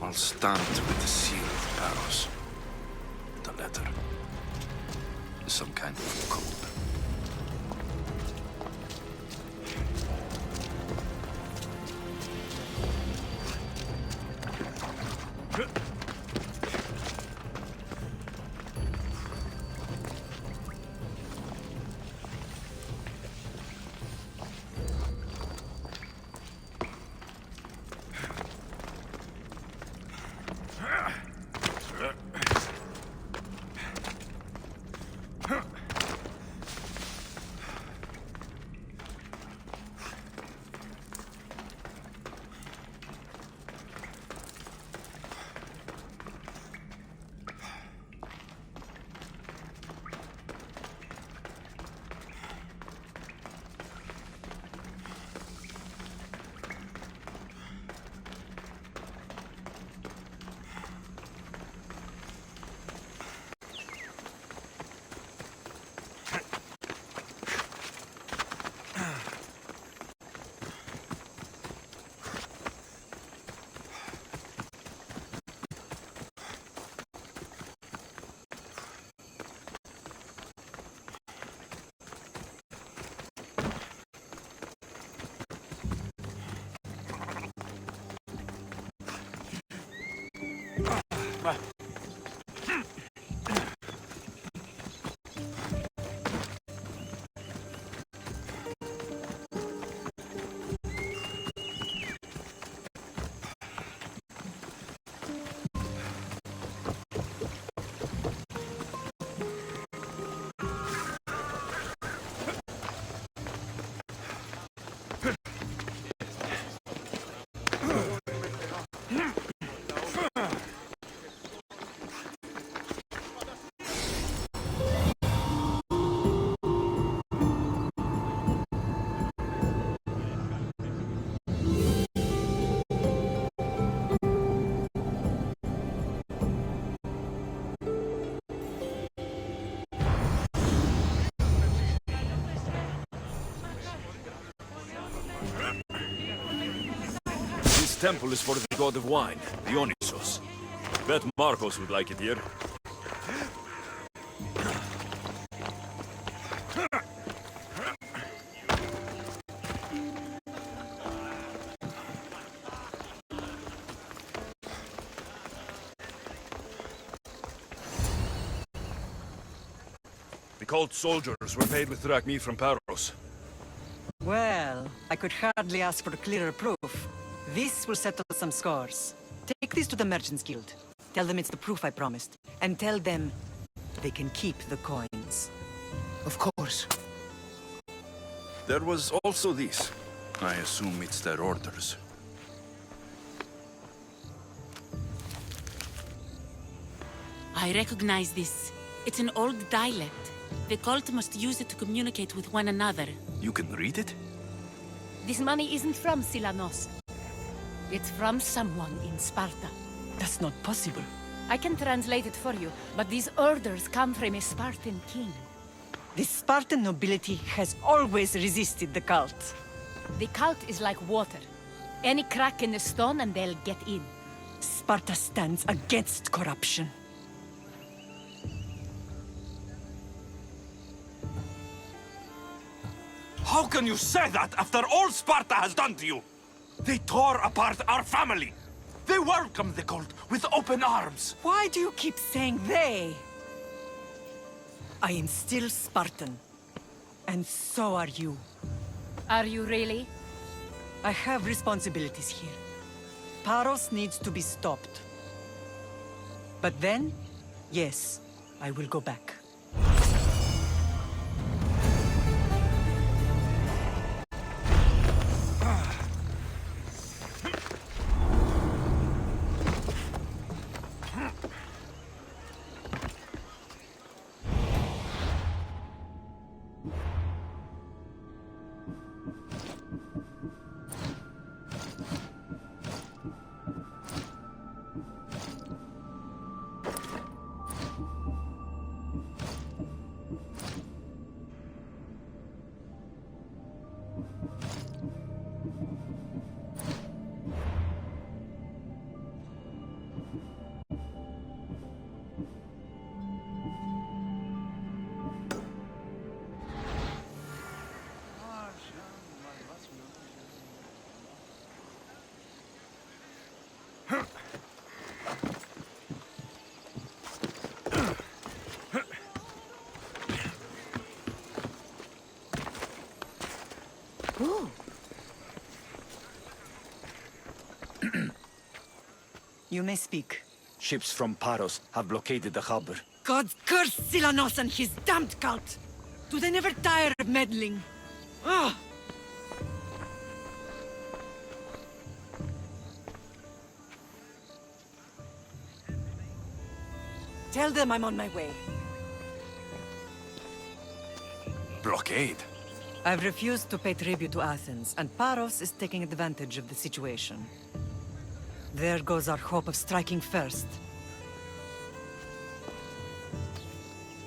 All stamped with the seal of Paros. The letter. Some kind of code. temple is for the god of wine, Dionysos. Bet Marcos would like it here. The cult soldiers were paid with drachmi from Paros. Well, I could hardly ask for clearer proof. This will settle some scores. Take this to the Merchants Guild. Tell them it's the proof I promised. And tell them they can keep the coins. Of course. There was also this. I assume it's their orders. I recognize this. It's an old dialect. The cult must use it to communicate with one another. You can read it? This money isn't from Silanos. It's from someone in Sparta. That's not possible. I can translate it for you, but these orders come from a Spartan king. The Spartan nobility has always resisted the cult. The cult is like water. Any crack in the stone and they'll get in. Sparta stands against corruption. How can you say that after all Sparta has done to you? They tore apart our family. They welcomed the cult with open arms. Why do you keep saying they? I am still Spartan. And so are you. Are you really? I have responsibilities here. Paros needs to be stopped. But then, yes, I will go back. You may speak. Ships from Paros have blockaded the harbor. God curse Silanos and his damned cult! Do they never tire of meddling? Ugh! Tell them I'm on my way. Blockade? I've refused to pay tribute to Athens, and Paros is taking advantage of the situation. There goes our hope of striking first.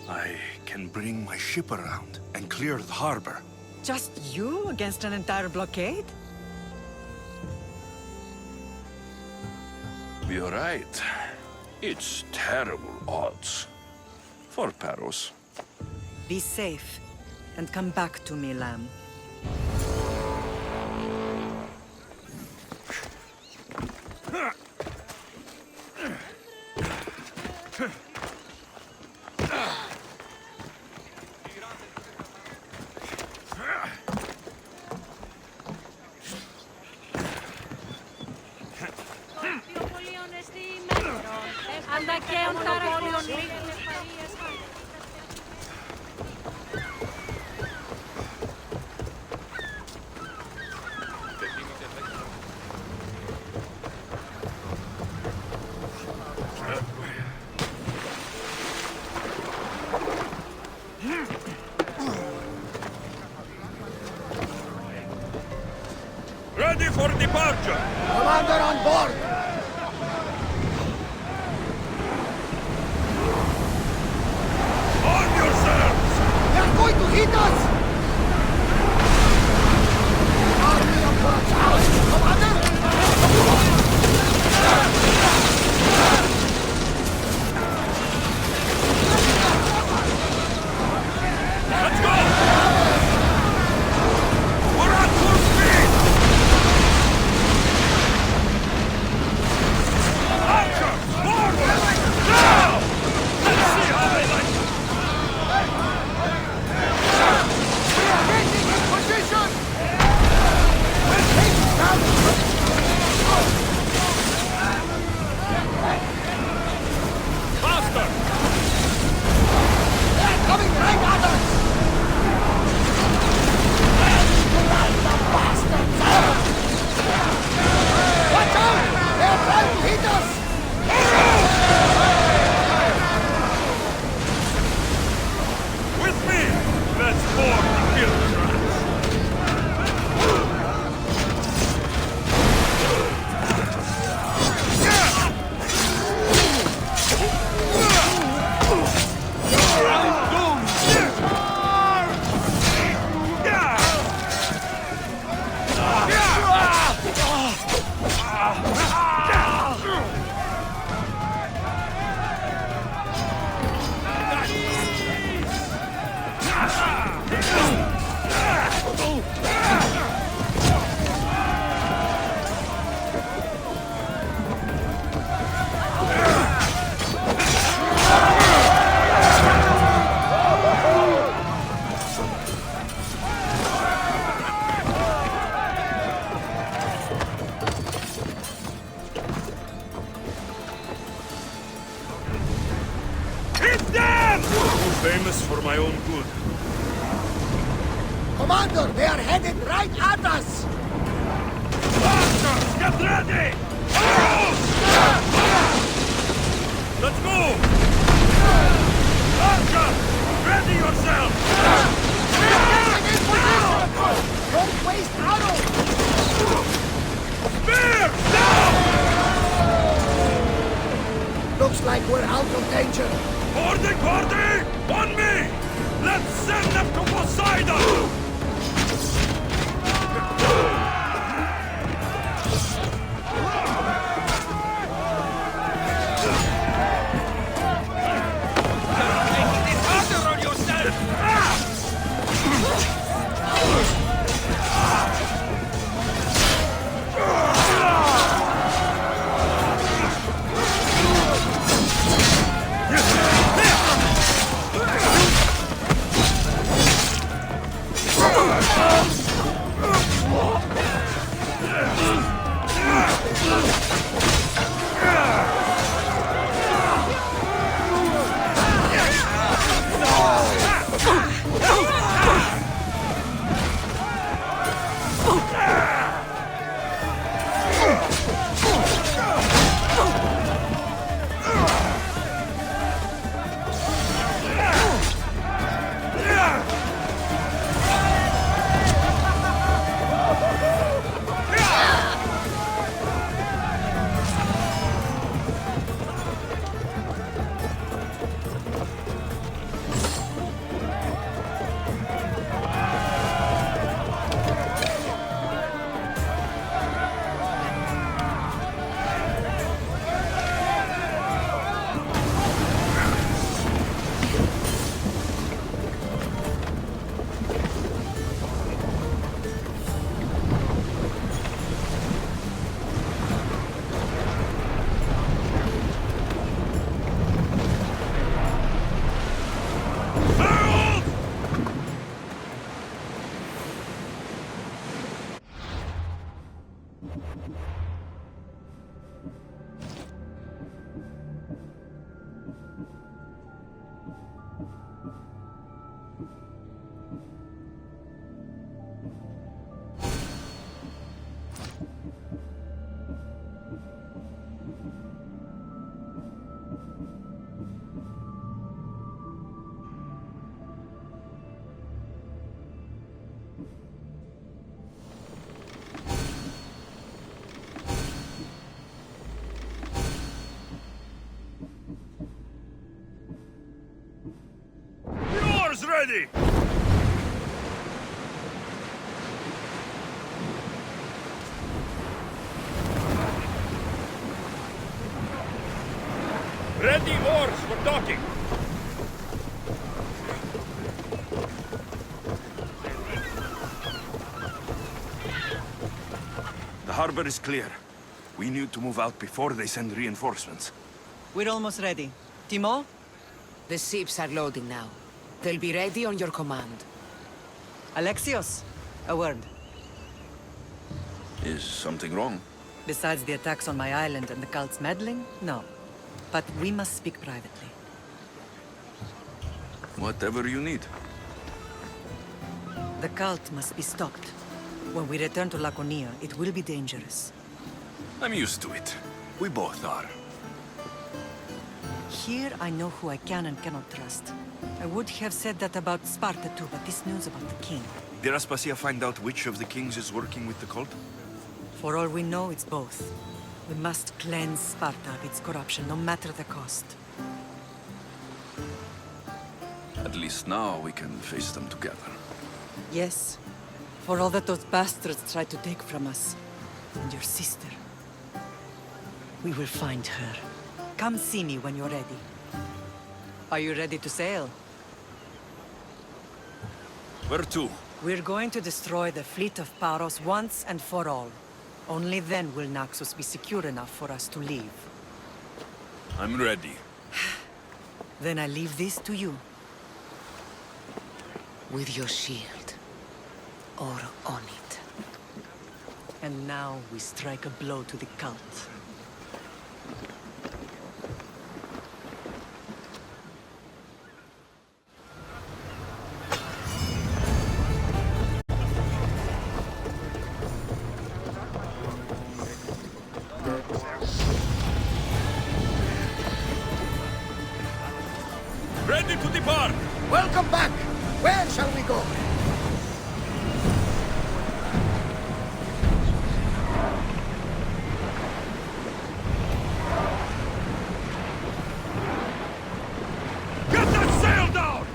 I can bring my ship around and clear the harbor. Just you against an entire blockade? You're right. It's terrible odds. For Paros. Be safe, and come back to me, lamb. Ready for departure! Commander on board! On yourselves! They're going to hit us! Army of Commander! famous for my own good. Commander, they are headed right at us! Archers, get ready! Let's move! Archer, ready yourself! Don't waste arrows! Spear! Down! Looks like we're out of danger. Boarding party! On me! Let's send them to Poseidon! Ready! Ready, oars for docking! The harbor is clear. We need to move out before they send reinforcements. We're almost ready. Timo? The ships are loading now. They'll be ready on your command. Alexios, a word. Is something wrong? Besides the attacks on my island and the cult's meddling? No. But we must speak privately. Whatever you need. The cult must be stopped. When we return to Laconia, it will be dangerous. I'm used to it. We both are. Here I know who I can and cannot trust. I would have said that about Sparta too, but this news about the king. Did Aspasia find out which of the kings is working with the cult? For all we know, it's both. We must cleanse Sparta of its corruption, no matter the cost. At least now we can face them together. Yes. For all that those bastards tried to take from us. And your sister. We will find her. Come see me when you're ready. Are you ready to sail? Where to? We're going to destroy the fleet of Paros once and for all. Only then will Naxos be secure enough for us to leave. I'm ready. Then I leave this to you. With your shield. Or on it. And now we strike a blow to the cult. ready to depart! Welcome back! Where shall we go? Get that sail down!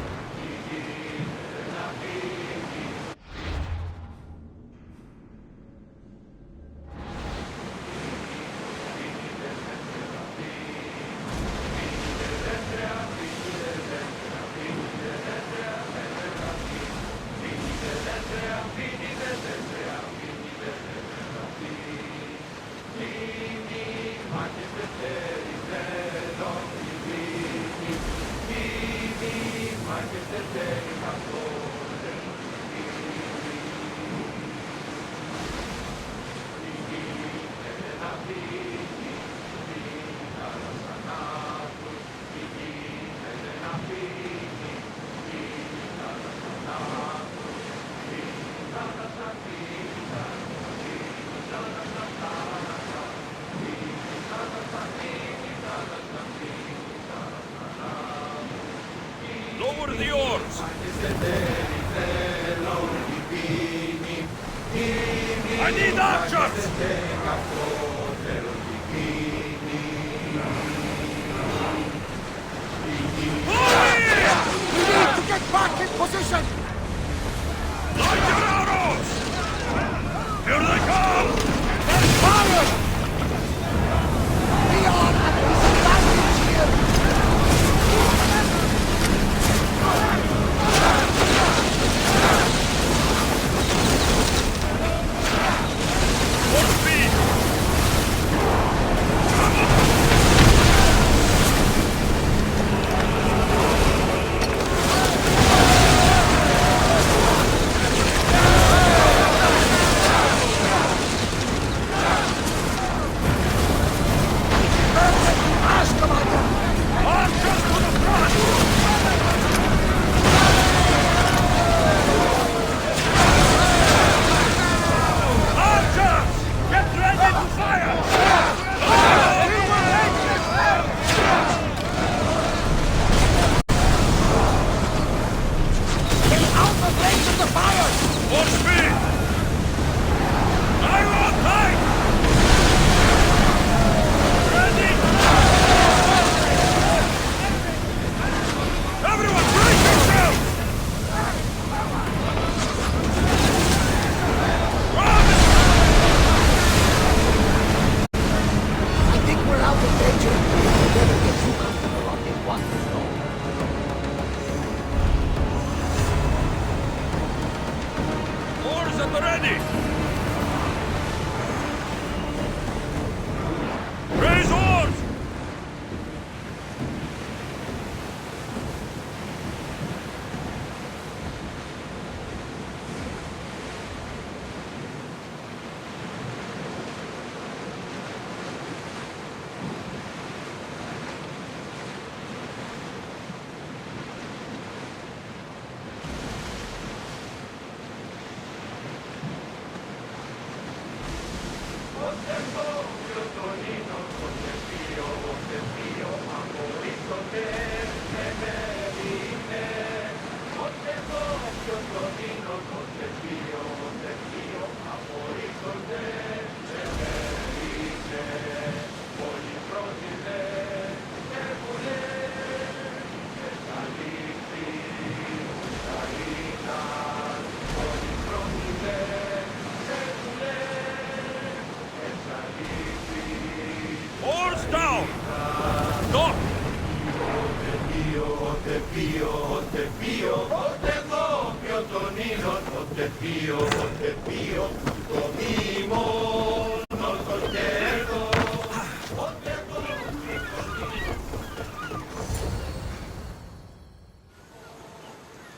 Lower the oars! I need archers! We need to get back in position! Light your arrows! Here they come! Fire! We are at a disadvantage here! Full speed!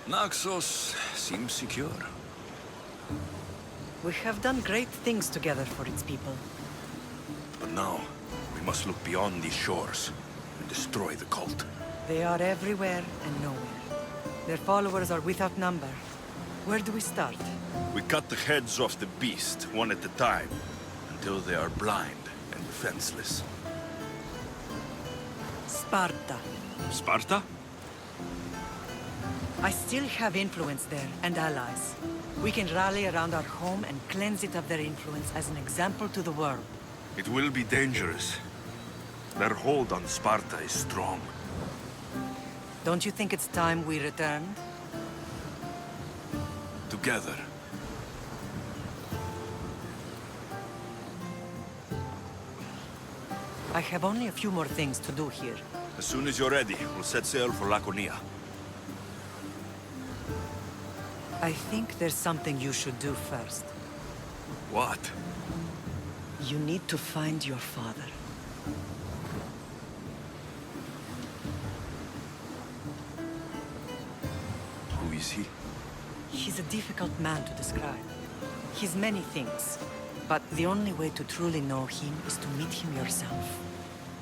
Naxos seems secure. We have done great things together for its people. But now, we must look beyond these shores and destroy the cult. They are everywhere and nowhere. Their followers are without number. Where do we start? We cut the heads off the beast, one at a time, until they are blind and defenseless. Sparta. Sparta? I still have influence there, and allies. We can rally around our home and cleanse it of their influence as an example to the world. It will be dangerous. Their hold on Sparta is strong. Don't you think it's time we returned? Together. I have only a few more things to do here. As soon as you're ready, we'll set sail for Laconia. I think there's something you should do first. What? You need to find your father. Who is he? He's a difficult man to describe. He's many things, but the only way to truly know him is to meet him yourself.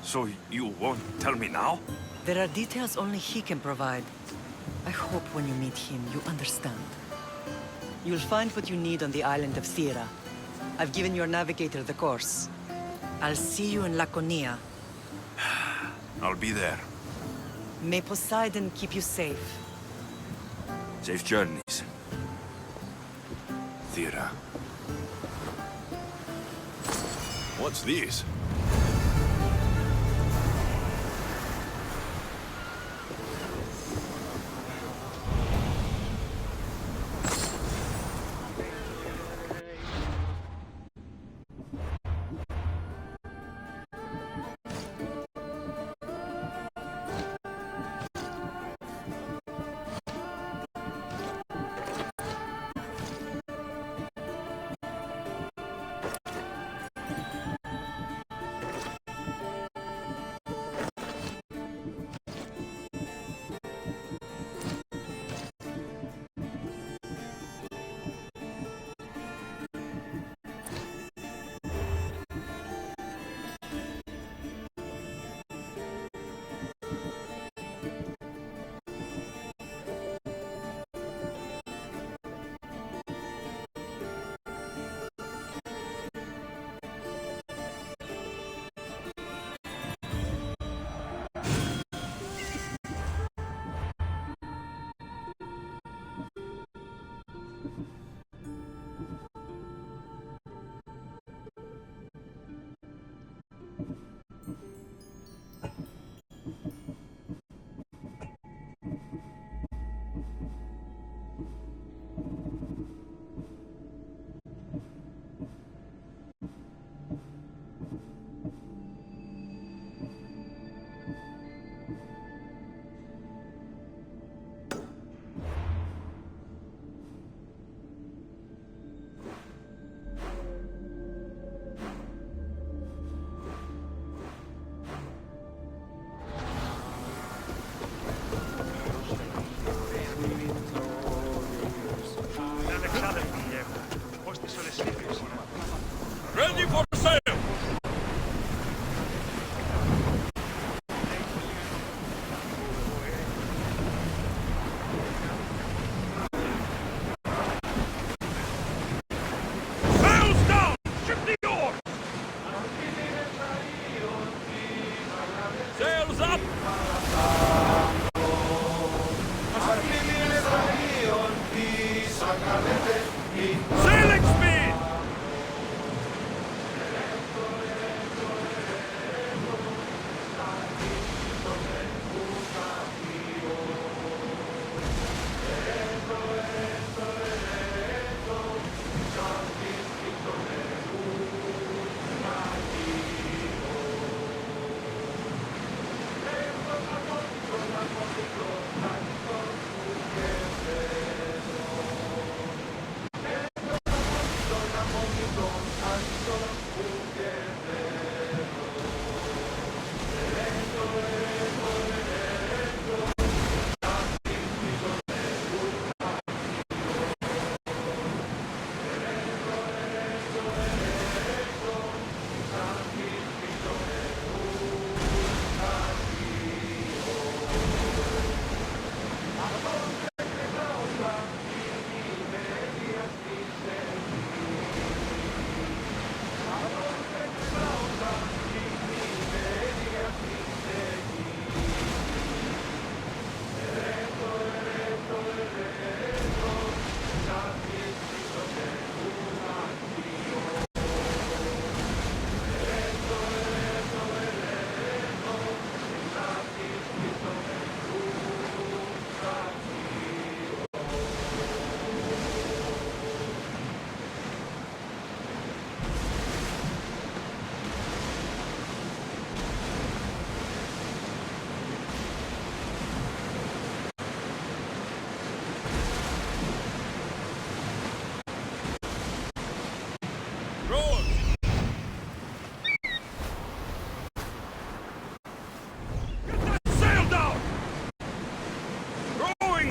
So you won't tell me now? There are details only he can provide. I hope when you meet him, you understand. You'll find what you need on the island of Thera. I've given your navigator the course. I'll see you in Laconia. I'll be there. May Poseidon keep you safe. Safe journeys. Thera. What's this? Ready for sail! Sails down! Ship the oars! Sails up! Sailing speed!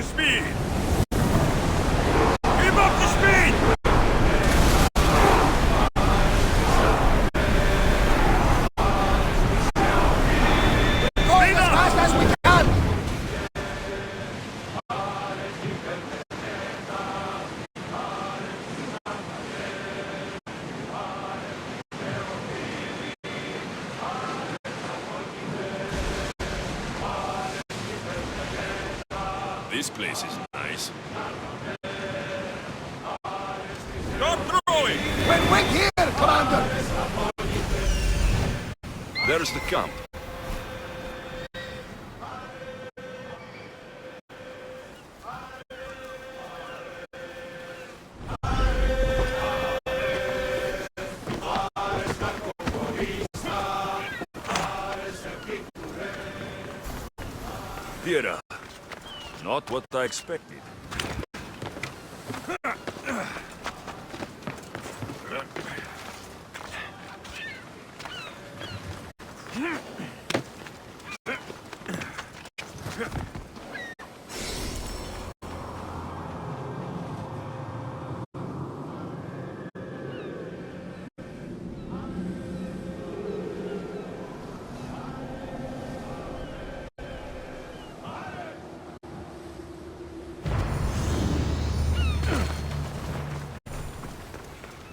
speed! Keep up the speed! Going as fast as we can! This place is nice. Stop throwing! We're quick here, Commander! There's the camp. Theater. Not what I expected.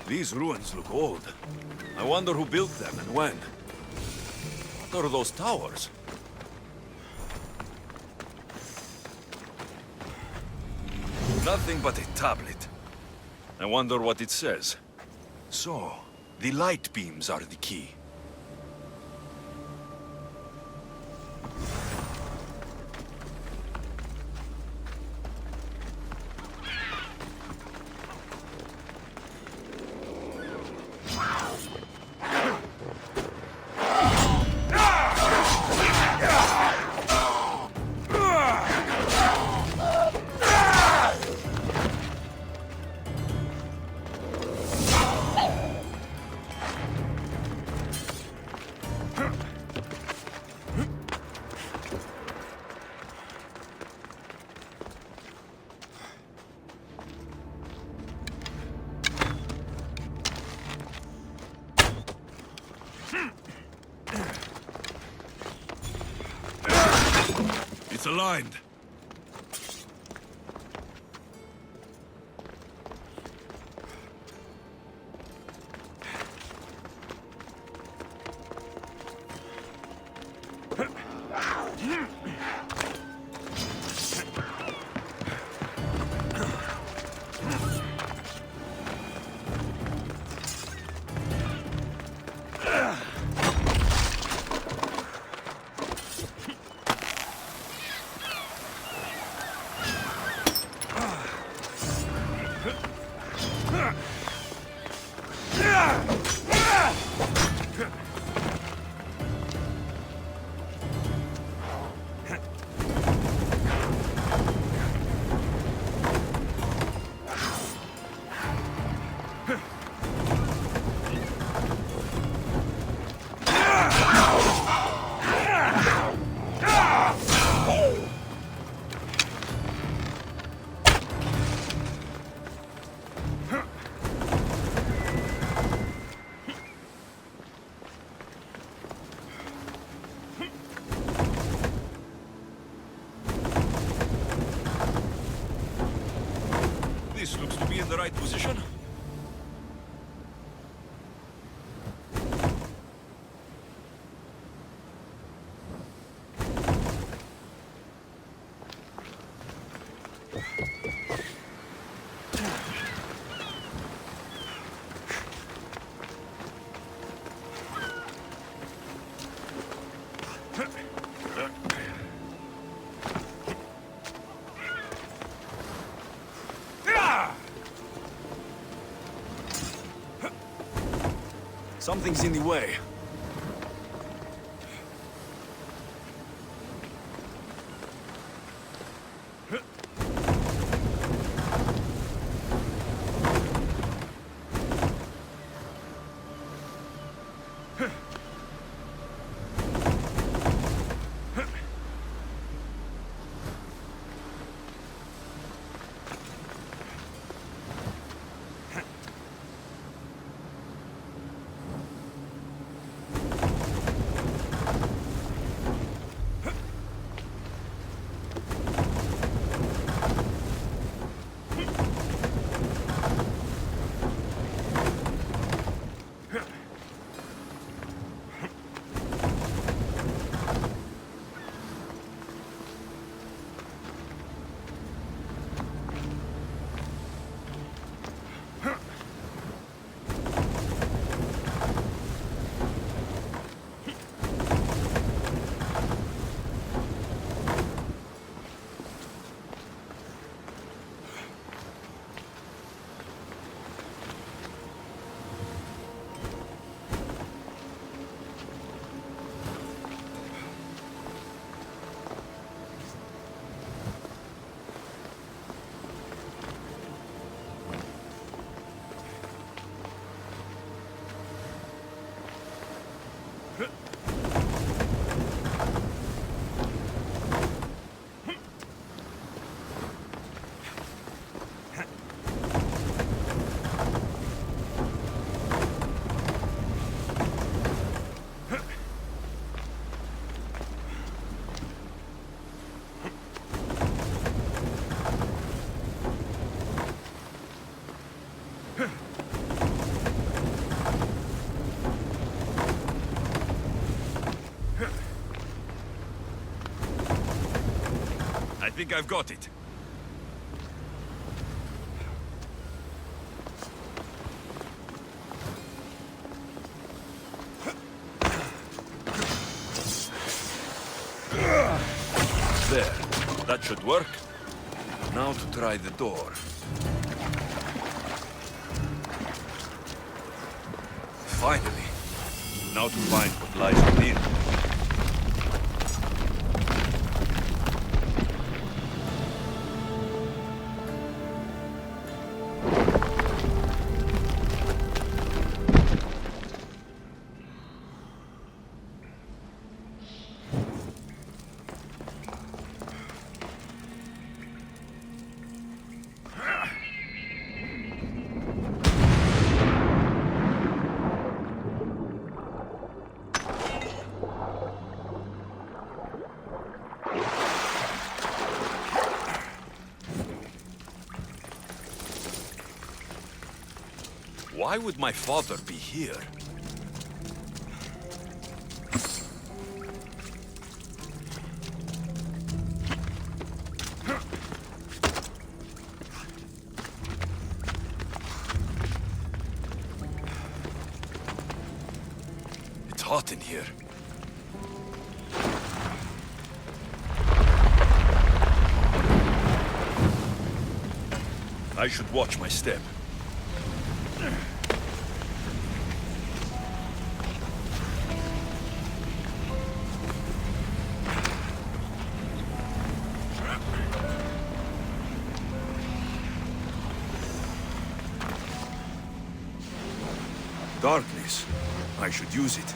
These ruins look old. I wonder who built them and when. What are those towers? Nothing but a tablet. I wonder what it says. So, the light beams are the key. It's aligned. This looks to be in the right position. Something's in the way. think I've got it. There. That should work. Now to try the door. Finally. Now to find what lies within. Why would my father be here? It's hot in here. I should watch my step. Darkness. I should use it.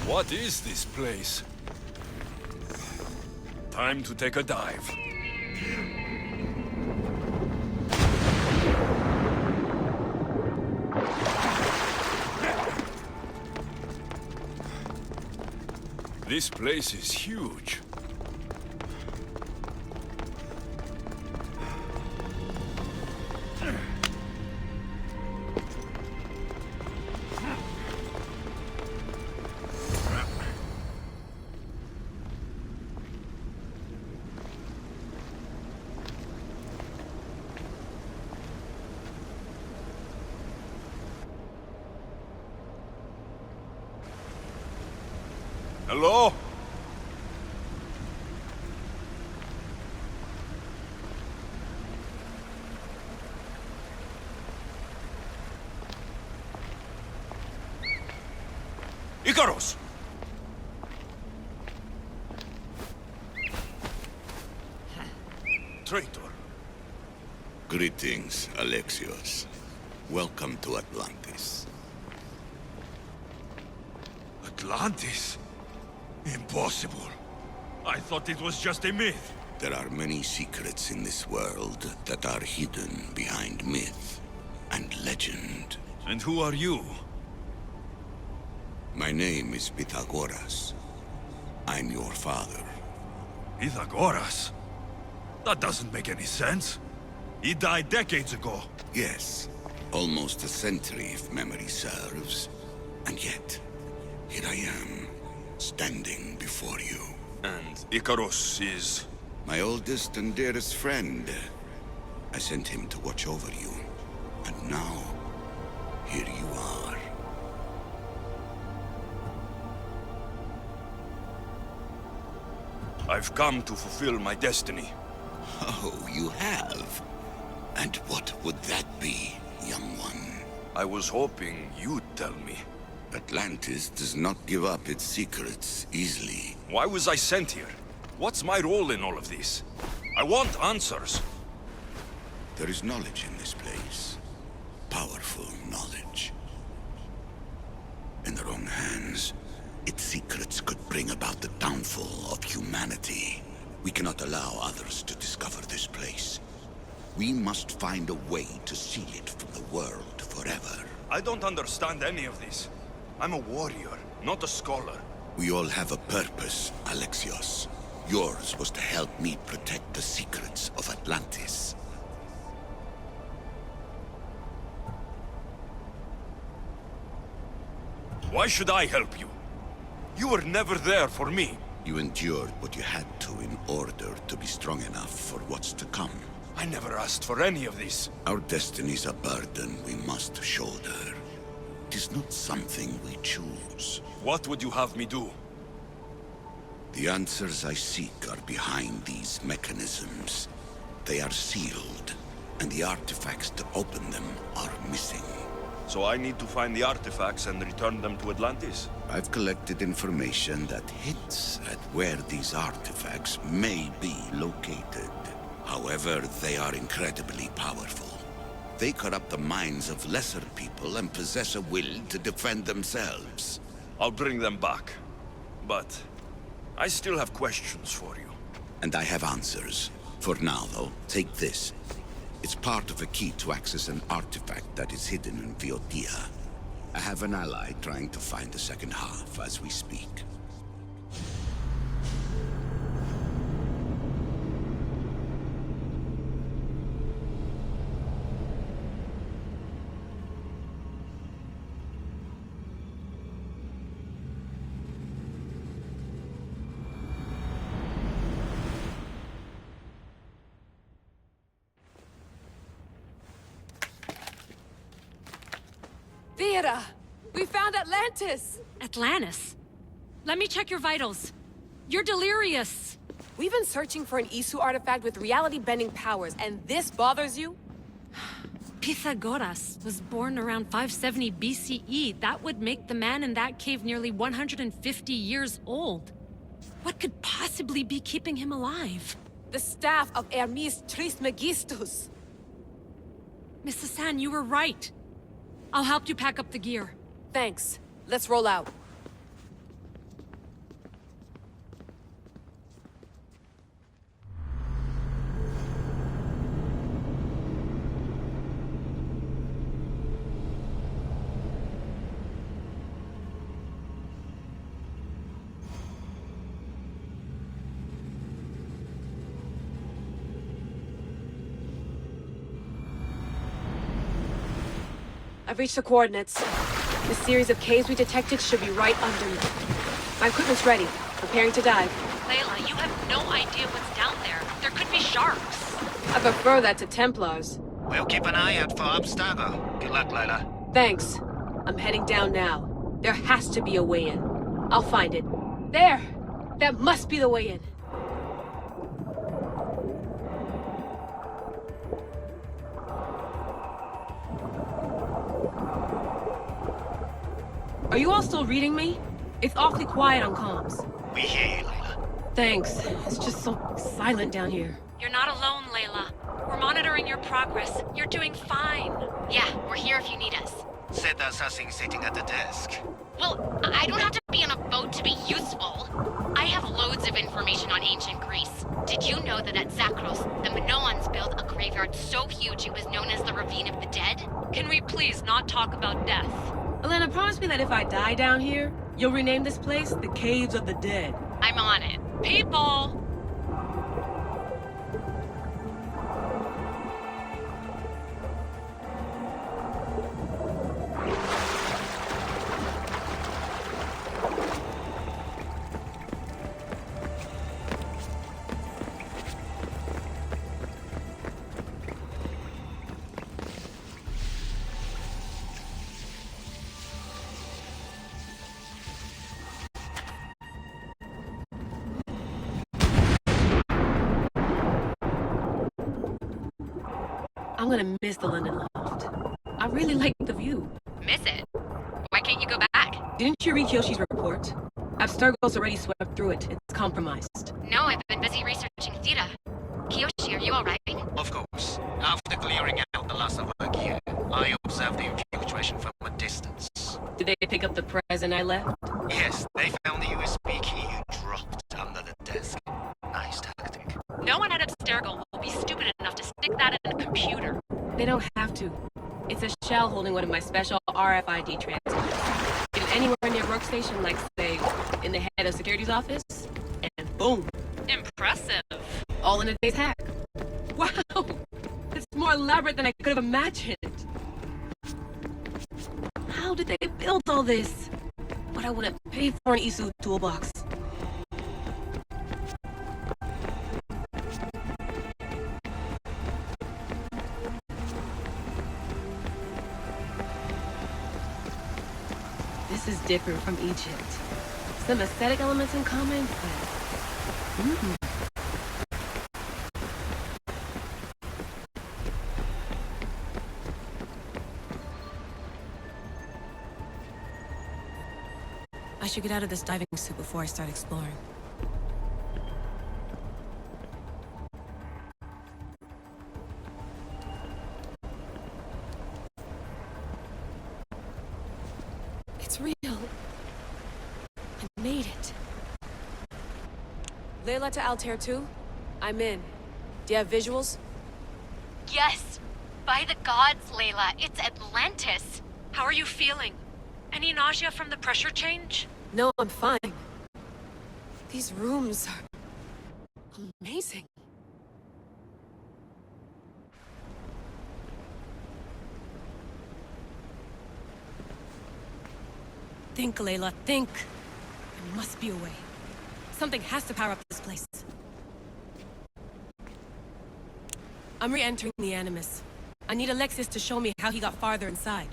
What is this place? Time to take a dive. This place is huge. Hello? Icarus! Traitor. Greetings, Alexios. Welcome to Atlantis. Atlantis? Impossible. I thought it was just a myth. There are many secrets in this world that are hidden behind myth and legend. And who are you? My name is Pythagoras. I'm your father. Pythagoras? That doesn't make any sense. He died decades ago. Yes, almost a century if memory serves. And yet, here I am, standing before you. And Icarus is? My oldest and dearest friend. I sent him to watch over you. And now, here you are. I've come to fulfill my destiny. Oh, you have? And what would that be, young one? I was hoping you'd tell me. Atlantis does not give up its secrets easily. Why was I sent here? What's my role in all of this? I want answers. There is knowledge in this place. Powerful knowledge. In the wrong hands, Its secrets could bring about the downfall of humanity. We cannot allow others to discover this place. We must find a way to seal it from the world forever. I don't understand any of this. I'm a warrior, not a scholar. We all have a purpose, Alexios. Yours was to help me protect the secrets of Atlantis. Why should I help you? You were never there for me. You endured what you had to in order to be strong enough for what's to come. I never asked for any of this. Our destiny's a burden we must shoulder. It is not something we choose. What would you have me do? The answers I seek are behind these mechanisms. They are sealed, and the artifacts to open them are missing. So I need to find the artifacts and return them to Atlantis? I've collected information that hints at where these artifacts may be located. However, they are incredibly powerful. They corrupt the minds of lesser people and possess a will to defend themselves. I'll bring them back. But I still have questions for you. And I have answers. For now, though, take this. It's part of a key to access an artifact that is hidden in Viotia. I have an ally trying to find the second half as we speak. Theata! We found Atlantis! Atlantis? Let me check your vitals. You're delirious. We've been searching for an Isu artifact with reality-bending powers, and this bothers you? Pythagoras was born around 570 BCE. That would make the man in that cave nearly 150 years old. What could possibly be keeping him alive? The staff of Hermes Trismegistus. Miss Hassan, you were right. I'll help you pack up the gear. Thanks. Let's roll out. I've reached the coordinates. The series of caves we detected should be right under me. My equipment's ready. Preparing to dive. Layla, you have no idea what's down there. There could be sharks. I prefer that to Templars. We'll keep an eye out for Abstergo. Good luck, Layla. Thanks. I'm heading down now. There has to be a way in. I'll find it. There! That must be the way in. Are you all still reading me? It's awfully quiet on comms. We hear you, Layla. Thanks. It's just so silent down here. You're not alone, Layla. We're monitoring your progress. You're doing fine. Yeah, we're here if you need us. Said there's something sitting at the desk. Well, I don't have to be on a boat to be useful. I have loads of information on ancient Greece. Did you know that at Zakros, the Minoans built a graveyard so huge it was known as the Ravine of the Dead? Can we please not talk about death? Elena, promise me that if I die down here, you'll rename this place the Caves of the Dead. I'm on it. People! I'm gonna miss the London Loft. I really like the view. Miss it? Why can't you go back? Didn't you read Kyoshi's report? Abstergo's already swept through it. It's compromised. No, I've been busy researching Theta. Kiyoshi, are you alright? Of course. After clearing out the last of our gear, I observed the infiltration from a distance. Did they pick up the present I left? Yes, they found the USB key you dropped under the desk. Nice tactic. No one at Abstergo will be stupid enough to stick that in a computer. They don't have to. It's a shell holding one of my special RFID transmitters. Get it anywhere near workstation, like, say, in the head of security's office, and boom. Impressive. All in a day's hack. Wow! It's more elaborate than I could have imagined. How did they build all this? What I would have paid for an Isu toolbox. This is different from Egypt. Some aesthetic elements in common, but... I should get out of this diving suit before I start exploring. It's real. I made it. Layla to Altair 2? I'm in. Do you have visuals? Yes. By the gods, Layla, it's Atlantis. How are you feeling? Any nausea from the pressure change? No, I'm fine. These rooms are amazing. Think, Layla, think. There must be a way. Something has to power up this place. I'm re-entering the Animus. I need Alexis to show me how he got farther inside.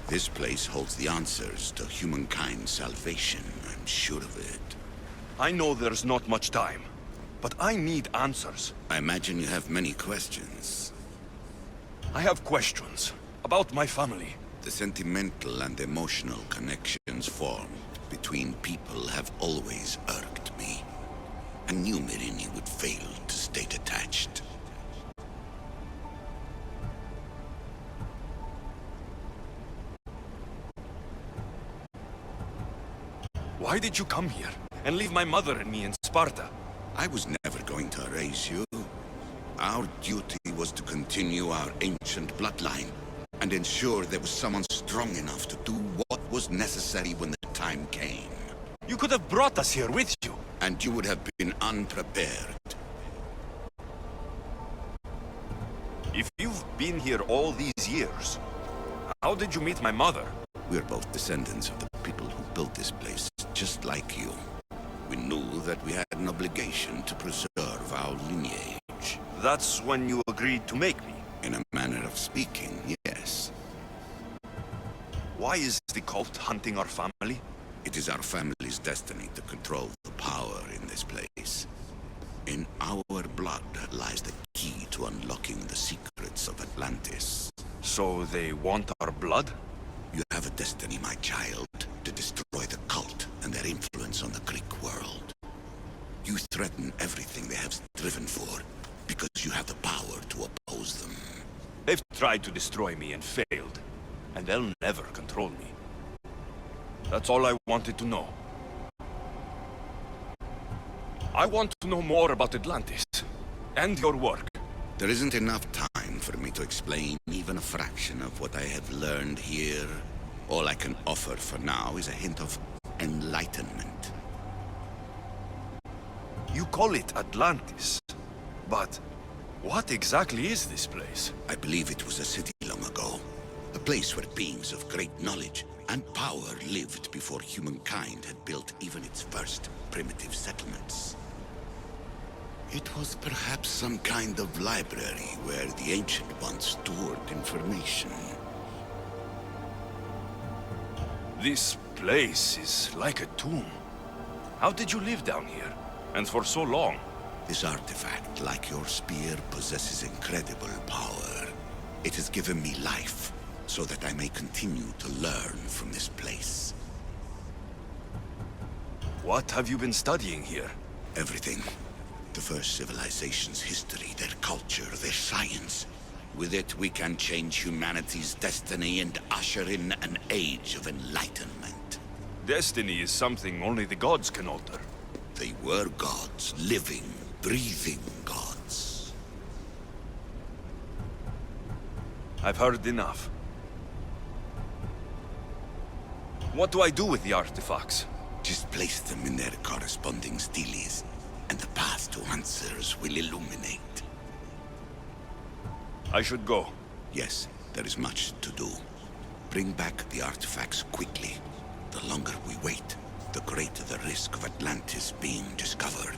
This place holds the answers to humankind's salvation, I'm sure of it. I know there's not much time, but I need answers. I imagine you have many questions. I have questions about my family. The sentimental and emotional connections formed between people have always irked me. I knew Myrini would fail to stay detached. Why did you come here and leave my mother and me in Sparta? I was never going to erase you. Our duty was to continue our ancient bloodline and ensure there was someone strong enough to do what was necessary when the time came. You could have brought us here with you. And you would have been unprepared. If you've been here all these years, how did you meet my mother? We're both descendants of the people who built this place, just like you. We knew that we had an obligation to preserve our lineage. That's when you agreed to make me? In a manner of speaking, yes. Why is the cult hunting our family? It is our family's destiny to control the power in this place. In our blood lies the key to unlocking the secrets of Atlantis. So they want our blood? You have a destiny, my child, to destroy the cult and their influence on the Greek world. You threaten everything they have striven for, because you have the power to oppose them. They've tried to destroy me and failed, and they'll never control me. That's all I wanted to know. I want to know more about Atlantis, and your work. There isn't enough time for me to explain even a fraction of what I have learned here. All I can offer for now is a hint of enlightenment. You call it Atlantis, but what exactly is this place? I believe it was a city long ago. A place where beings of great knowledge and power lived before humankind had built even its first primitive settlements. It was perhaps some kind of library where the Ancient Ones stored information. This place is like a tomb. How did you live down here? And for so long? This artifact, like your spear, possesses incredible power. It has given me life, so that I may continue to learn from this place. What have you been studying here? Everything. The first civilization's history, their culture, their science. With it, we can change humanity's destiny and usher in an age of enlightenment. Destiny is something only the gods can alter. They were gods, living, breathing gods. I've heard enough. What do I do with the artifacts? Just place them in their corresponding steles, and the path to answers will illuminate. I should go. Yes, there is much to do. Bring back the artifacts quickly. The longer we wait, the greater the risk of Atlantis being discovered.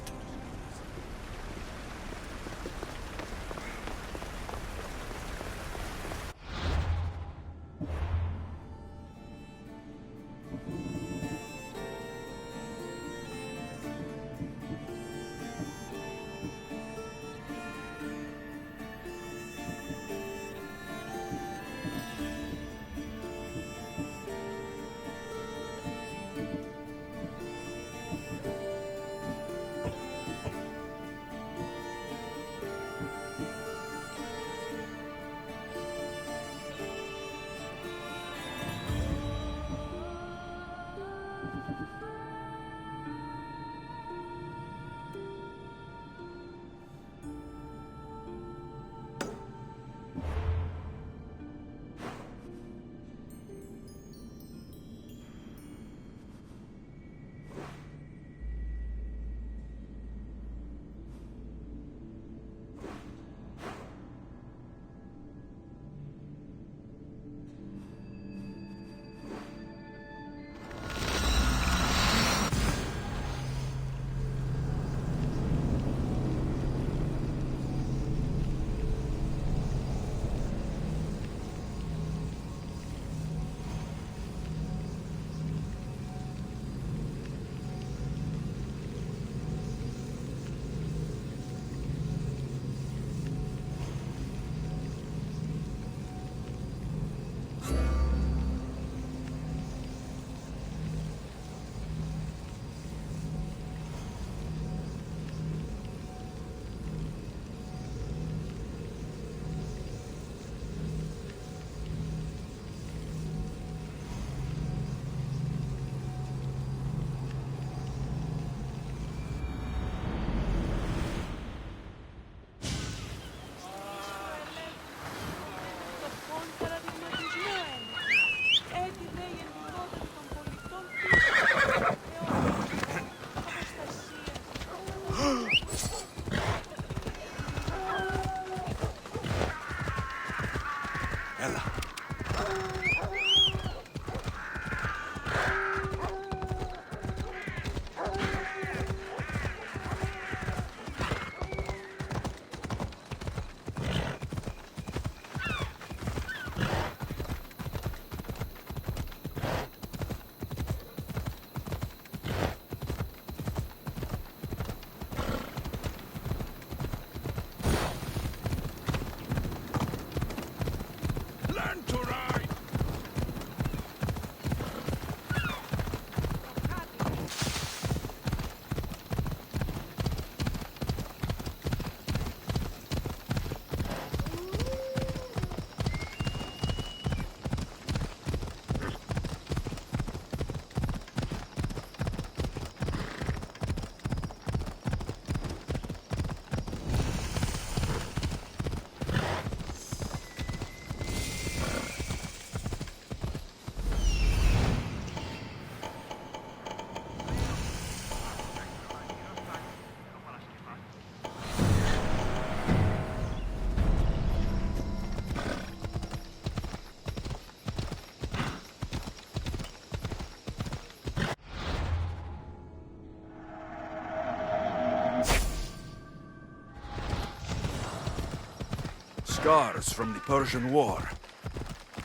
scars from the Persian War.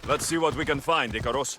Let's see what we can find, Icaros.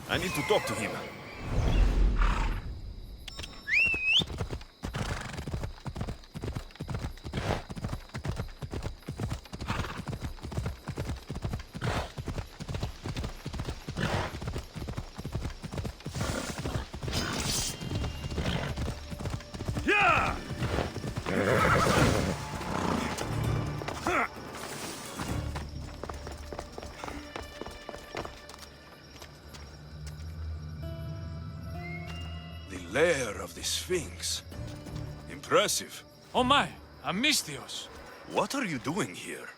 I need to talk to him. Yeah! The lair of the Sphinx. Impressive. Oh my, Amistios. What are you doing here?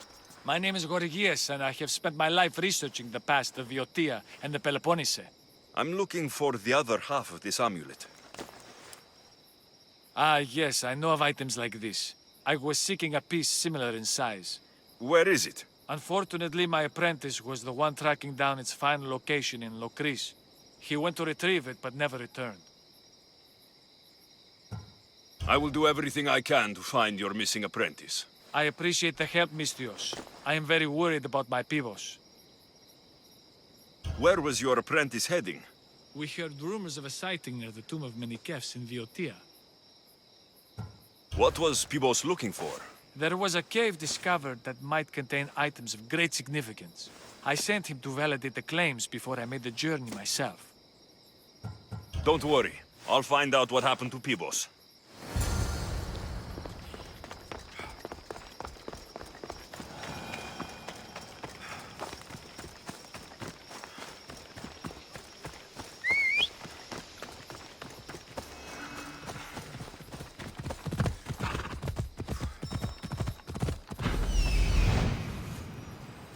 My name is Gorgias, and I have spent my life researching the past of Viotia and the Peloponnese. I'm looking for the other half of this amulet. Ah, yes, I know of items like this. I was seeking a piece similar in size. Where is it? Unfortunately, my apprentice was the one tracking down its final location in Locris. He went to retrieve it, but never returned. I will do everything I can to find your missing apprentice. I appreciate the help, Mistios. I am very worried about my pivos. Where was your apprentice heading? We heard rumors of a sighting near the tomb of Menikefs in Viotia. What was Pibos looking for? There was a cave discovered that might contain items of great significance. I sent him to validate the claims before I made the journey myself. Don't worry. I'll find out what happened to Pibos.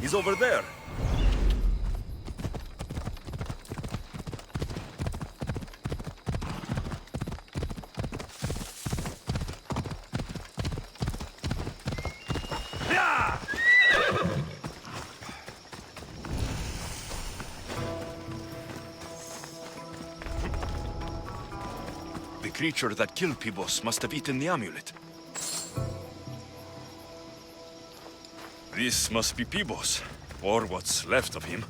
He's over there. The creature that killed Pibos must have eaten the amulet. This must be Pibos, or what's left of him.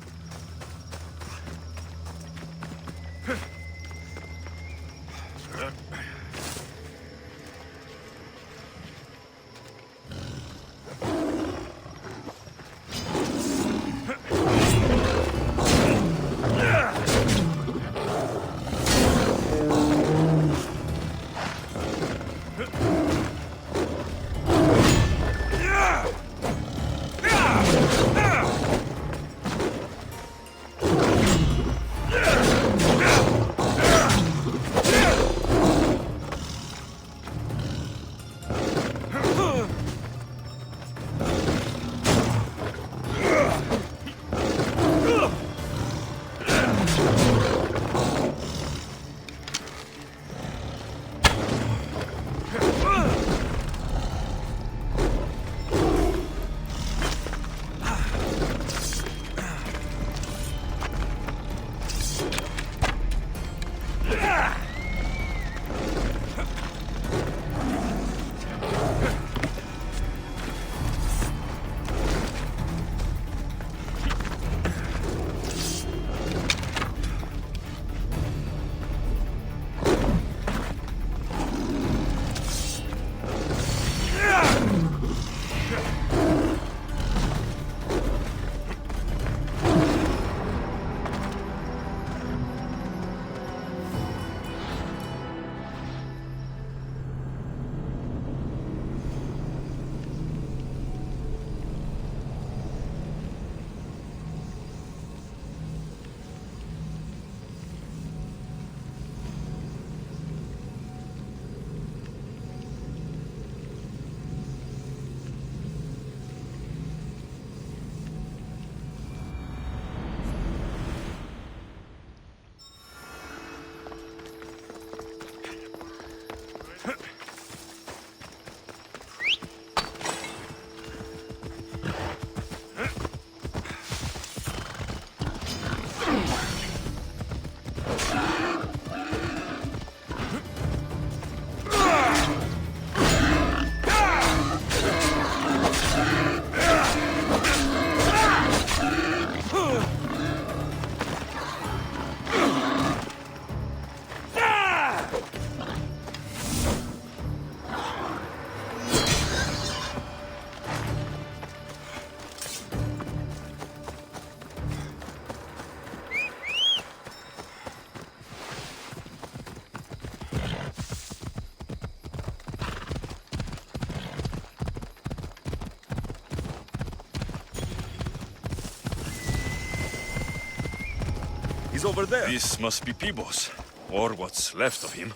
He's over there. This must be Pibos, or what's left of him.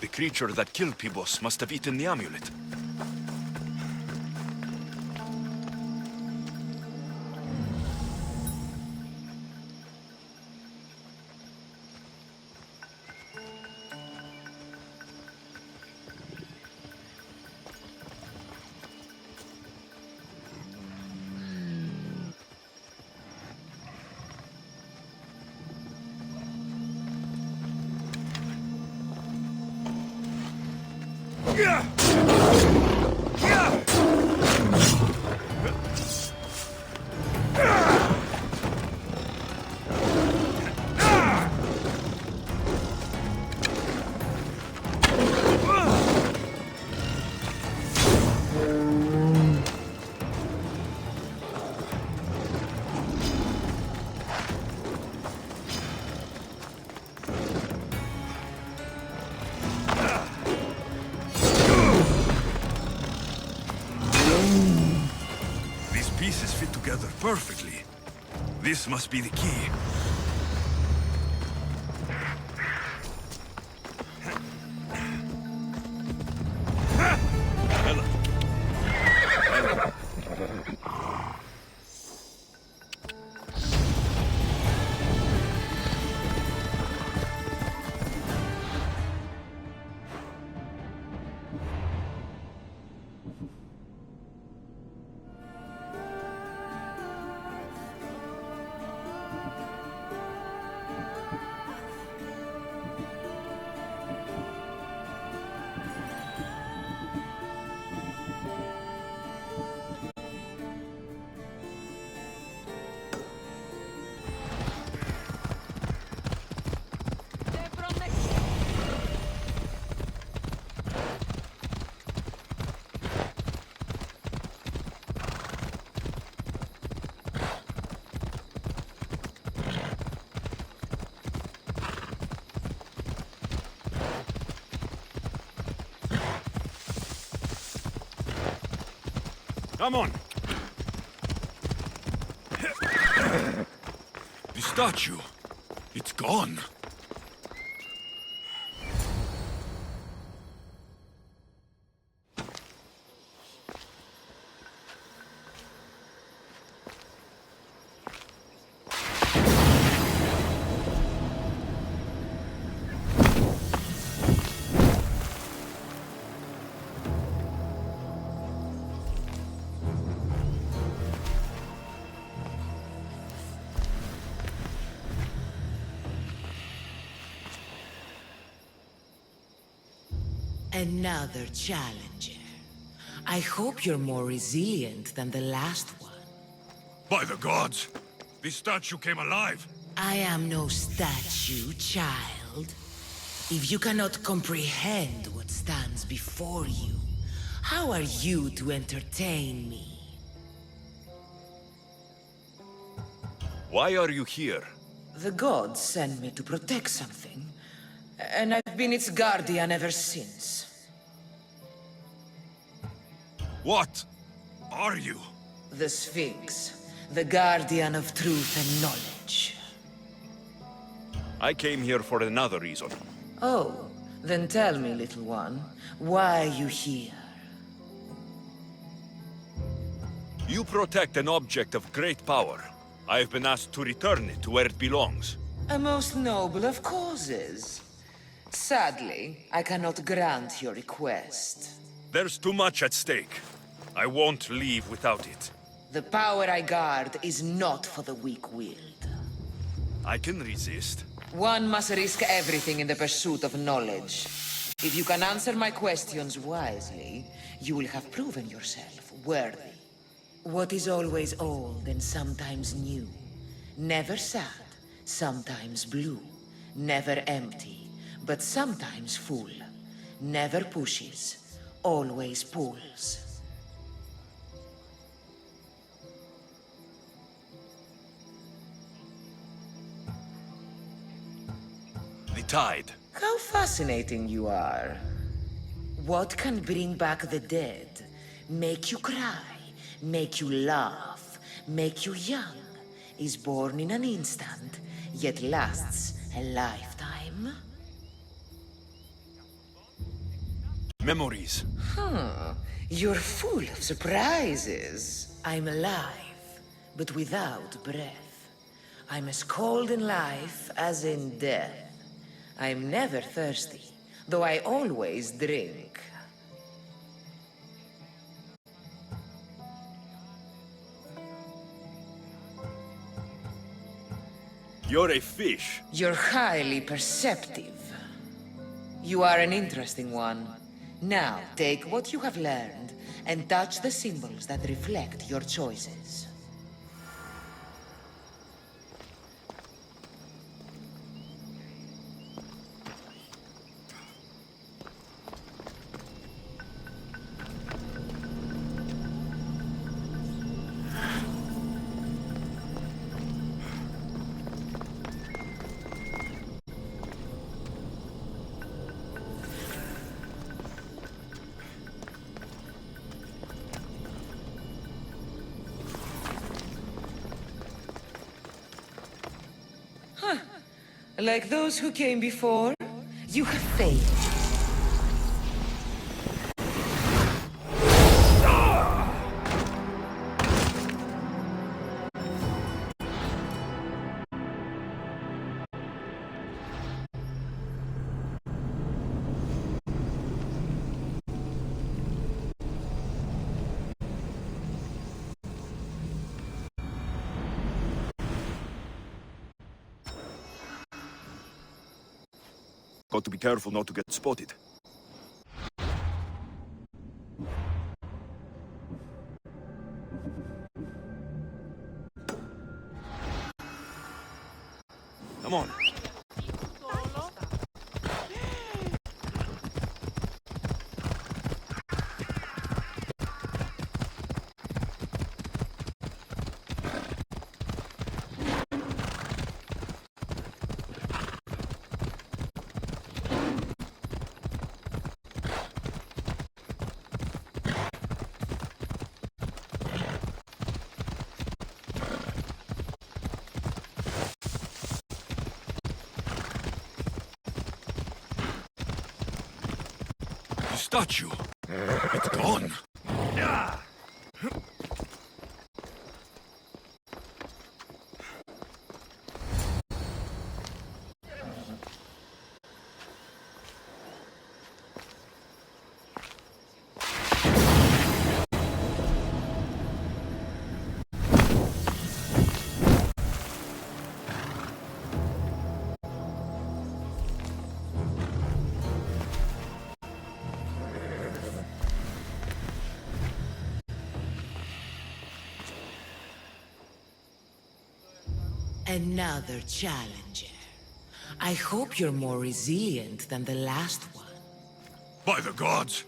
The creature that killed Pibos must have eaten the amulet. These pieces fit together perfectly. This must be the key. Come on! The statue! It's gone! Another challenger. I hope you're more resilient than the last one. By the gods! The statue came alive! I am no statue, child. If you cannot comprehend what stands before you, how are you to entertain me? Why are you here? The gods sent me to protect something, and I've been its guardian ever since. What are you? The Sphinx, the guardian of truth and knowledge. I came here for another reason. Oh, then tell me, little one, why are you here? You protect an object of great power. I have been asked to return it to where it belongs. A most noble of causes. Sadly, I cannot grant your request. There's too much at stake. I won't leave without it. The power I guard is not for the weak-willed. I can resist. One must risk everything in the pursuit of knowledge. If you can answer my questions wisely, you will have proven yourself worthy. What is always old and sometimes new. Never sad, sometimes blue. Never empty, but sometimes full. Never pushes, always pulls. The tide. How fascinating you are. What can bring back the dead? Make you cry, make you laugh, make you young. Is born in an instant, yet lasts a lifetime? Memories. You're full of surprises. I'm alive, but without breath. I'm as cold in life as in death. I'm never thirsty, though I always drink. You're a fish. You're highly perceptive. You are an interesting one. Now, take what you have learned and touch the symbols that reflect your choices. Like those who came before, you have failed. Got to be careful not to get spotted. Come on. Statue. It's gone. Another challenger. I hope you're more resilient than the last one. By the gods!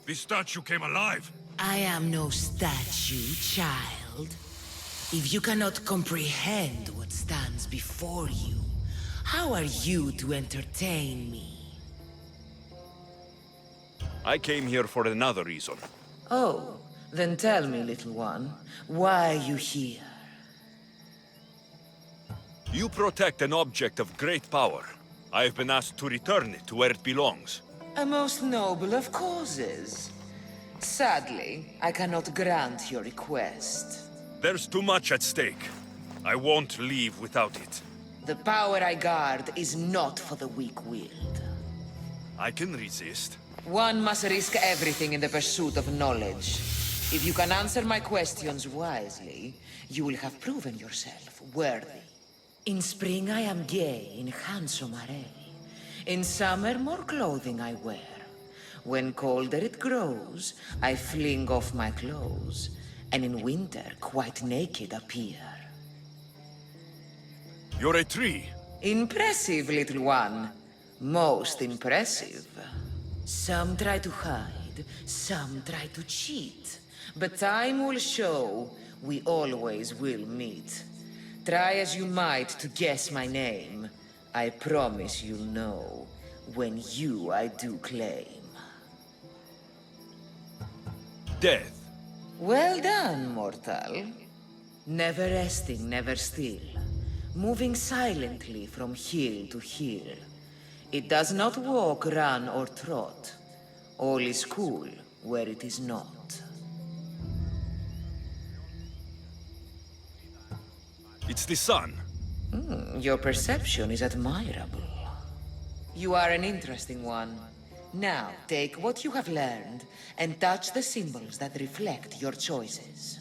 This statue came alive! I am no statue, child. If you cannot comprehend what stands before you, how are you to entertain me? I came here for another reason. Oh, then tell me, little one, why are you here? You protect an object of great power. I have been asked to return it to where it belongs. A most noble of causes. Sadly, I cannot grant your request. There's too much at stake. I won't leave without it. The power I guard is not for the weak-willed. I can resist. One must risk everything in the pursuit of knowledge. If you can answer my questions wisely, you will have proven yourself worthy. In spring I am gay in handsome array. In summer more clothing I wear. When colder it grows, I fling off my clothes, and in winter quite naked appear. You're a tree. Impressive, little one. Most impressive. Some try to hide, some try to cheat. But time will show we always will meet. Try as you might to guess my name. I promise you'll know when you I do claim. Death. Well done, mortal. Never resting, never still. moving silently from hill to hill. It does not walk, run, or trot. All is cool where it is not. It's the sun. Your perception is admirable. You are an interesting one. Now, take what you have learned and touch the symbols that reflect your choices.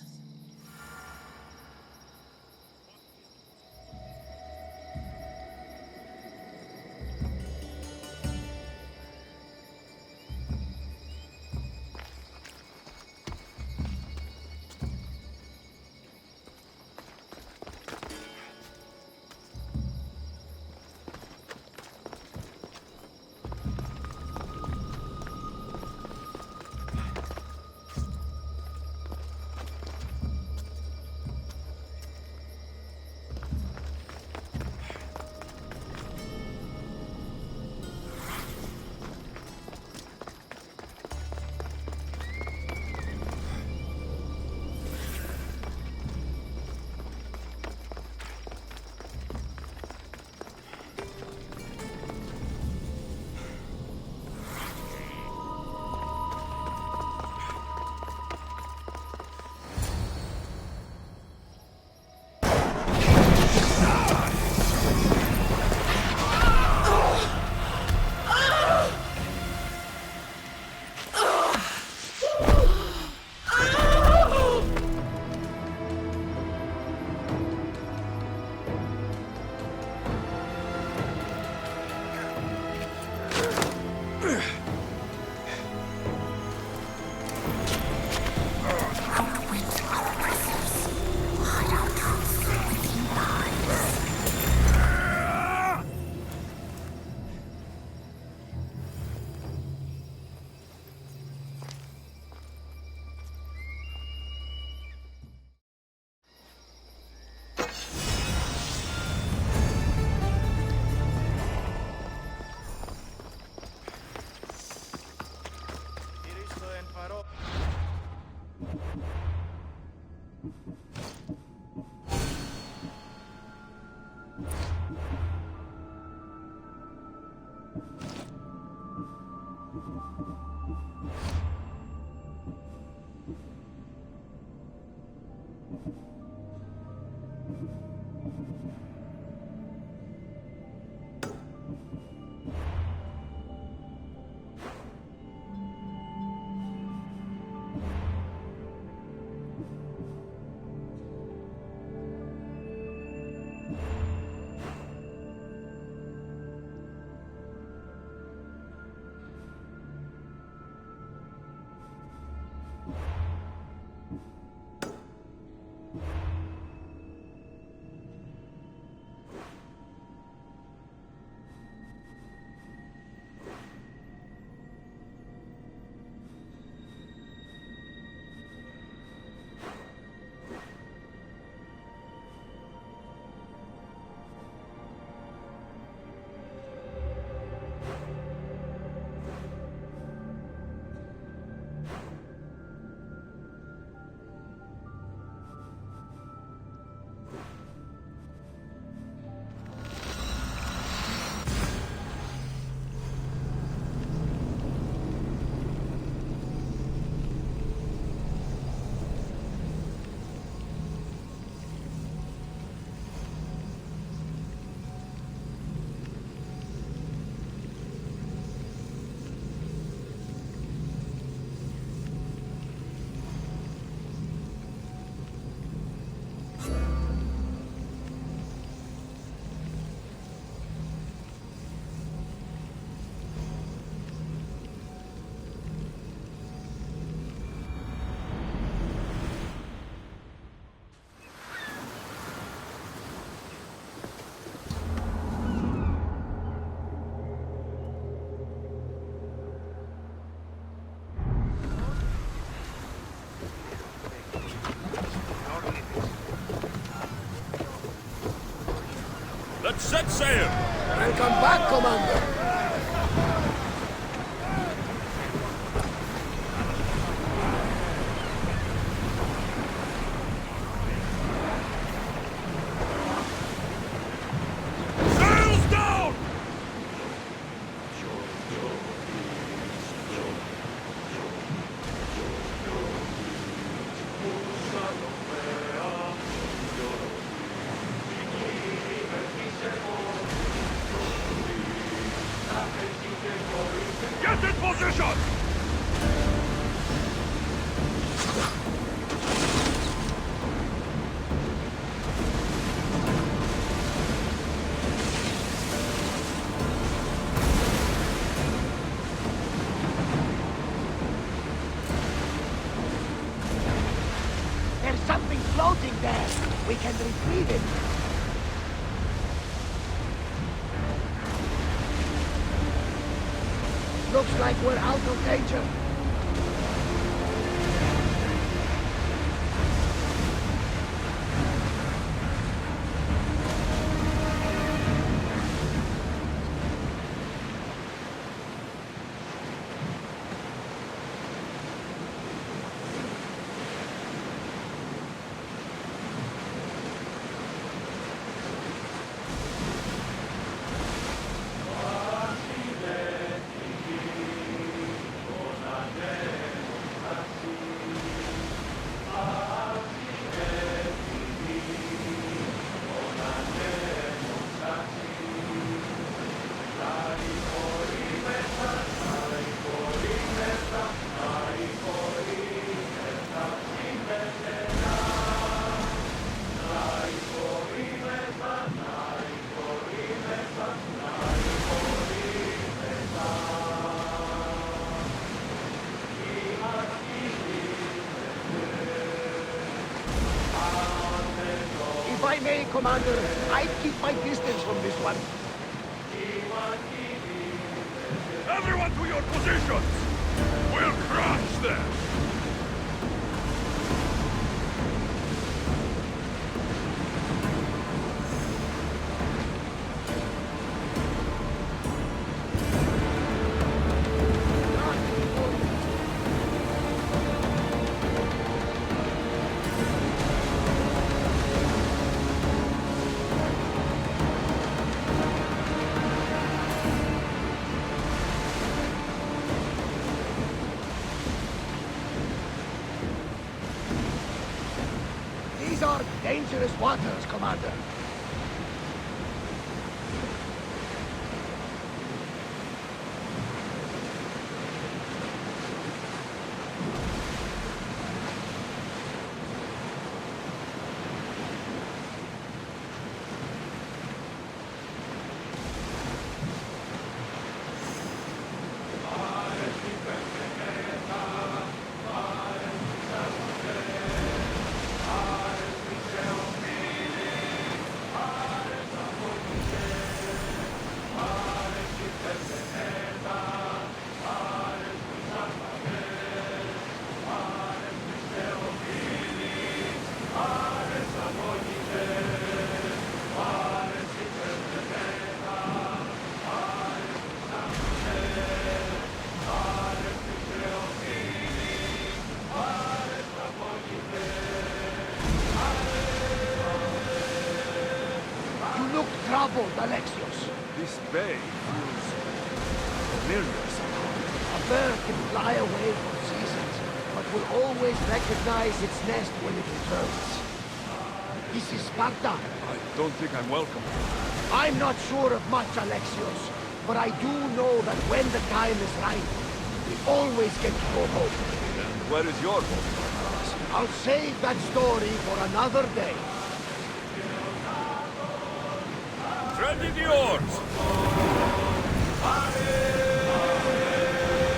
Let's set sail! Welcome back, Commander! in position! There's something floating there. We can retrieve it. Looks like we're out of danger. If I may, Commander, I'd keep my distance from this one. Everyone to your positions! We'll crush them! These are dangerous waters, Commander. Troubled, Alexios. This bay feels familiar somehow. A bird can fly away for seasons, but will always recognize its nest when it returns. This is Sparta. I don't think I'm welcome. I'm not sure of much, Alexios, but I do know that when the time is right, we always get to go home. And where is your home? I'll save that story for another day. Ready the oars!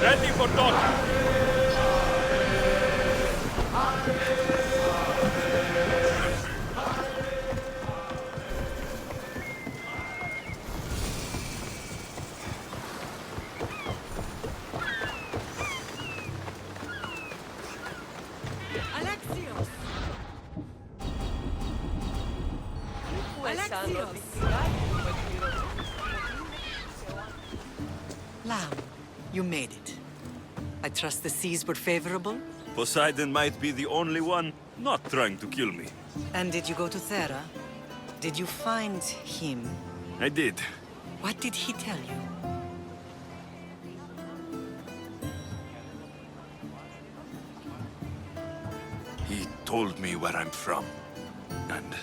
Ready for docking! Alexios! Alexios! Lamb, you made it. I trust the seas were favorable? Poseidon might be the only one not trying to kill me. And did you go to Thera? Did you find him? I did. What did he tell you? He told me where I'm from. And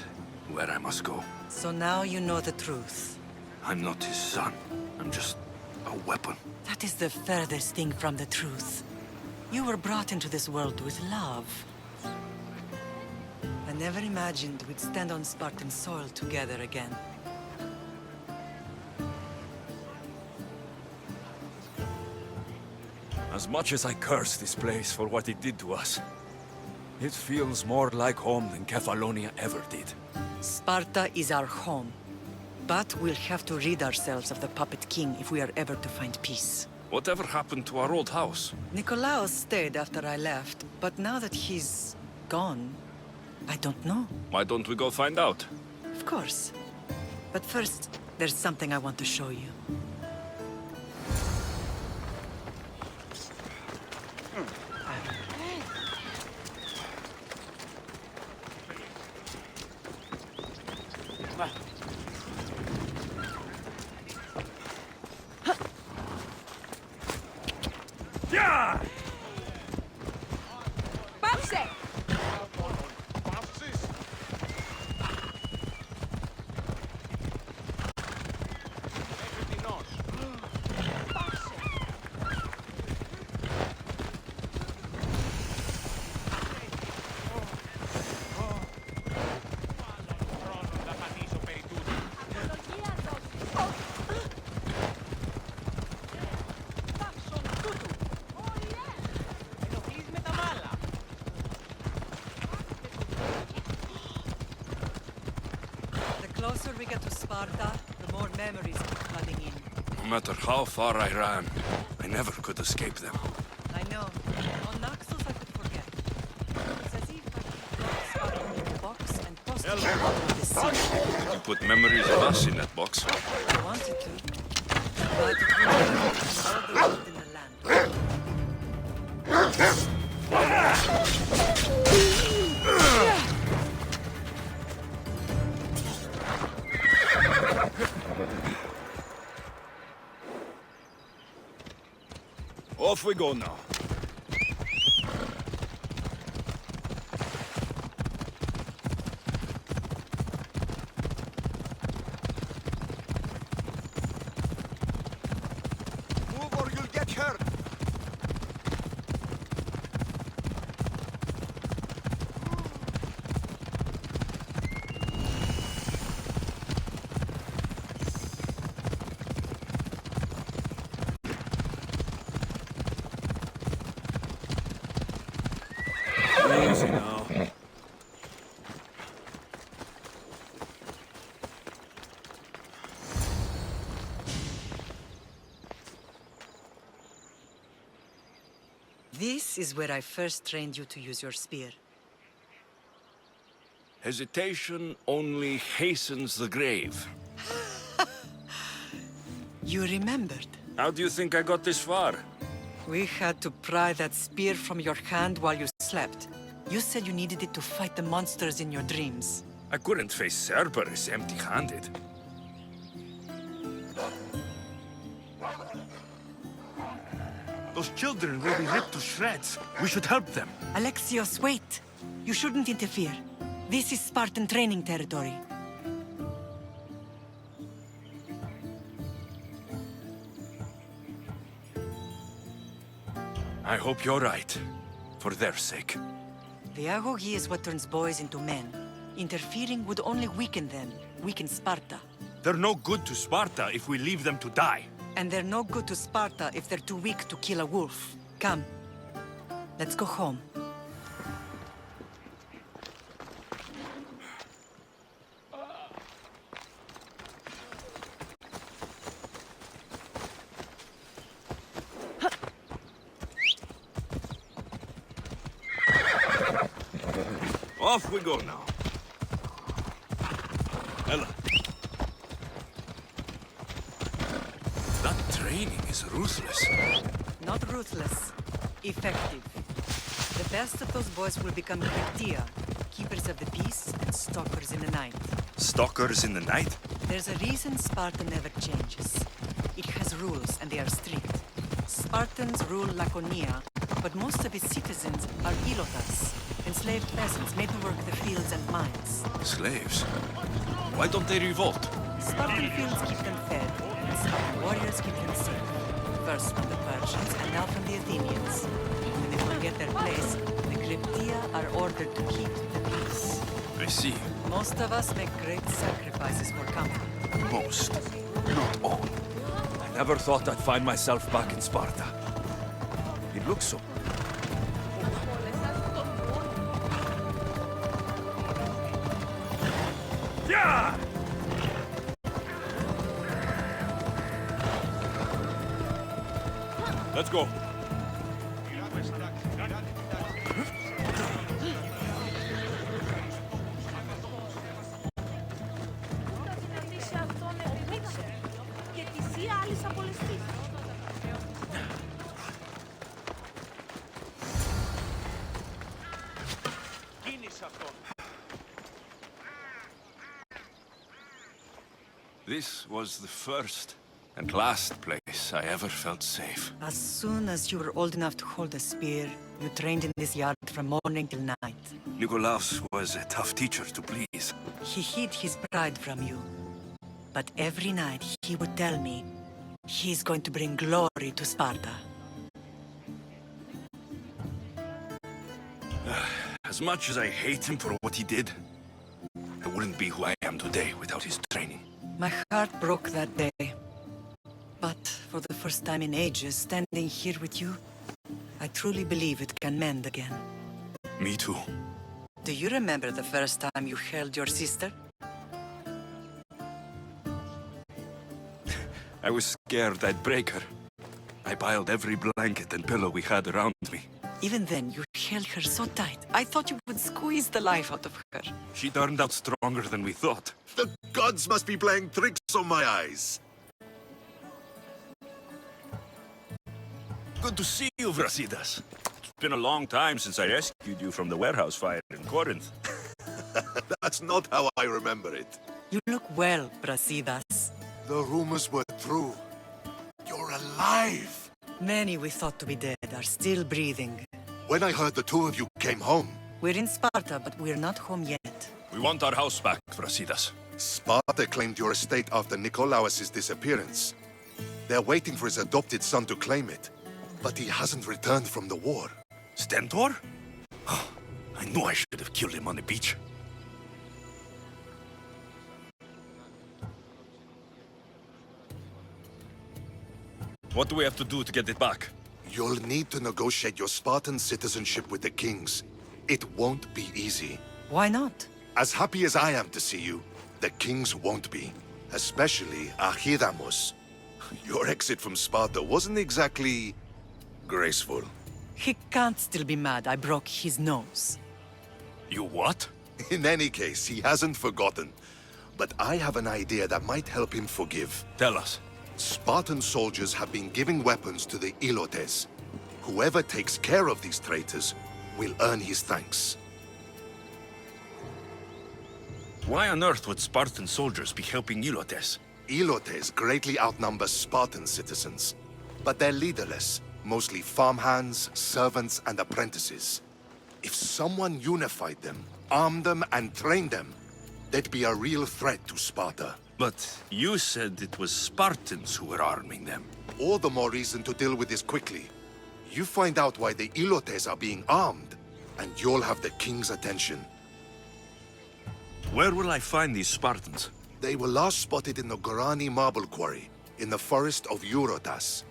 where I must go. So now you know the truth. I'm not his son. I'm just a weapon. That is the furthest thing from the truth. You were brought into this world with love. I never imagined we'd stand on Spartan soil together again. As much as I curse this place for what it did to us, it feels more like home than Kefalonia ever did. Sparta is our home. But we'll have to rid ourselves of the Puppet King if we are ever to find peace. Whatever happened to our old house? Nikolaos stayed after I left, but now that he's gone, I don't know. Why don't we go find out? Of course. But first, there's something I want to show you. Πάψε! The closer we get to Sparta, the more memories keep flooding in. No matter how far I ran, I never could escape them. I know. On Naxos I could forget. It's as if I got Sparta in a box and tossed it in the bottom of the sea. You put memories of us in that box. I wanted to, but it would have all the world in the land. Off we go now. Move or you'll get hurt. Easy now. This is where I first trained you to use your spear. Hesitation only hastens the grave. You remembered. How do you think I got this far? We had to pry that spear from your hand while you slept. You said you needed it to fight the monsters in your dreams. I couldn't face Cerberus empty-handed. Those children will be ripped to shreds. We should help them. Alexios, wait! You shouldn't interfere. This is Spartan training territory. I hope you're right. For their sake. The agogi is what turns boys into men. Interfering would only weaken them, weaken Sparta. They're no good to Sparta if we leave them to die. And they're no good to Sparta if they're too weak to kill a wolf. Come. Let's go home. Off we go now. Ella. That training is ruthless. Not ruthless. Effective. The best of those boys will become Kryptia, keepers of the peace and stalkers in the night. Stalkers in the night? There's a reason Sparta never changes. It has rules, and they are strict. Spartans rule Laconia, but most of its citizens are ilotas, enslaved peasants made to work the fields and mines. Slaves? Why don't they revolt? Spartan fields keep them fed, and Spartan warriors keep them safe. first from the Persians and now from the Athenians. And if we get their place, the Cryptia are ordered to keep the peace. I see. Most of us make great sacrifices for comfort. Most. Not all. I never thought I'd find myself back in Sparta. It looks so. Yeah! Let's go. This was the first and last place I ever felt safe. As soon as you were old enough to hold a spear, you trained in this yard from morning till night. Nikolaos was a tough teacher to please. He hid his pride from you. But every night he would tell me, he's going to bring glory to Sparta. As much as I hate him for what he did, I wouldn't be who I am today without his training. My heart broke that day. But for the first time in ages, standing here with you, I truly believe it can mend again. Me too. Do you remember the first time you held your sister? I was scared I'd break her. I piled every blanket and pillow we had around me. Even then, you held her so tight. I thought you would squeeze the life out of her. She turned out stronger than we thought. The gods must be playing tricks on my eyes. Good to see you, Brasidas. It's been a long time since I rescued you from the warehouse fire in Corinth. That's not how I remember it. You look well, Brasidas. The rumors were true. You're alive! Many we thought to be dead are still breathing. When I heard the two of you came home... We're in Sparta, but we're not home yet. We want our house back, Brasidas. Sparta claimed your estate after Nikolaos' disappearance. They're waiting for his adopted son to claim it. But he hasn't returned from the war. Stentor? I knew I should have killed him on the beach. What do we have to do to get it back? You'll need to negotiate your Spartan citizenship with the kings. It won't be easy. Why not? As happy as I am to see you, the kings won't be. Especially Archidamos. Your exit from Sparta wasn't exactly... graceful. He can't still be mad I broke his nose. You what? In any case, he hasn't forgotten. But I have an idea that might help him forgive. Tell us. Spartan soldiers have been giving weapons to the Ilotes. Whoever takes care of these traitors will earn his thanks. Why on earth would Spartan soldiers be helping Ilotes? Ilotes greatly outnumber Spartan citizens. But they're leaderless. Mostly farmhands, servants, and apprentices. If someone unified them, armed them, and trained them, they'd be a real threat to Sparta. But you said it was Spartans who were arming them. All the more reason to deal with this quickly. You find out why the Ilotes are being armed, and you'll have the king's attention. Where will I find these Spartans? They were last spotted in the Gorani marble quarry, in the forest of Eurotas.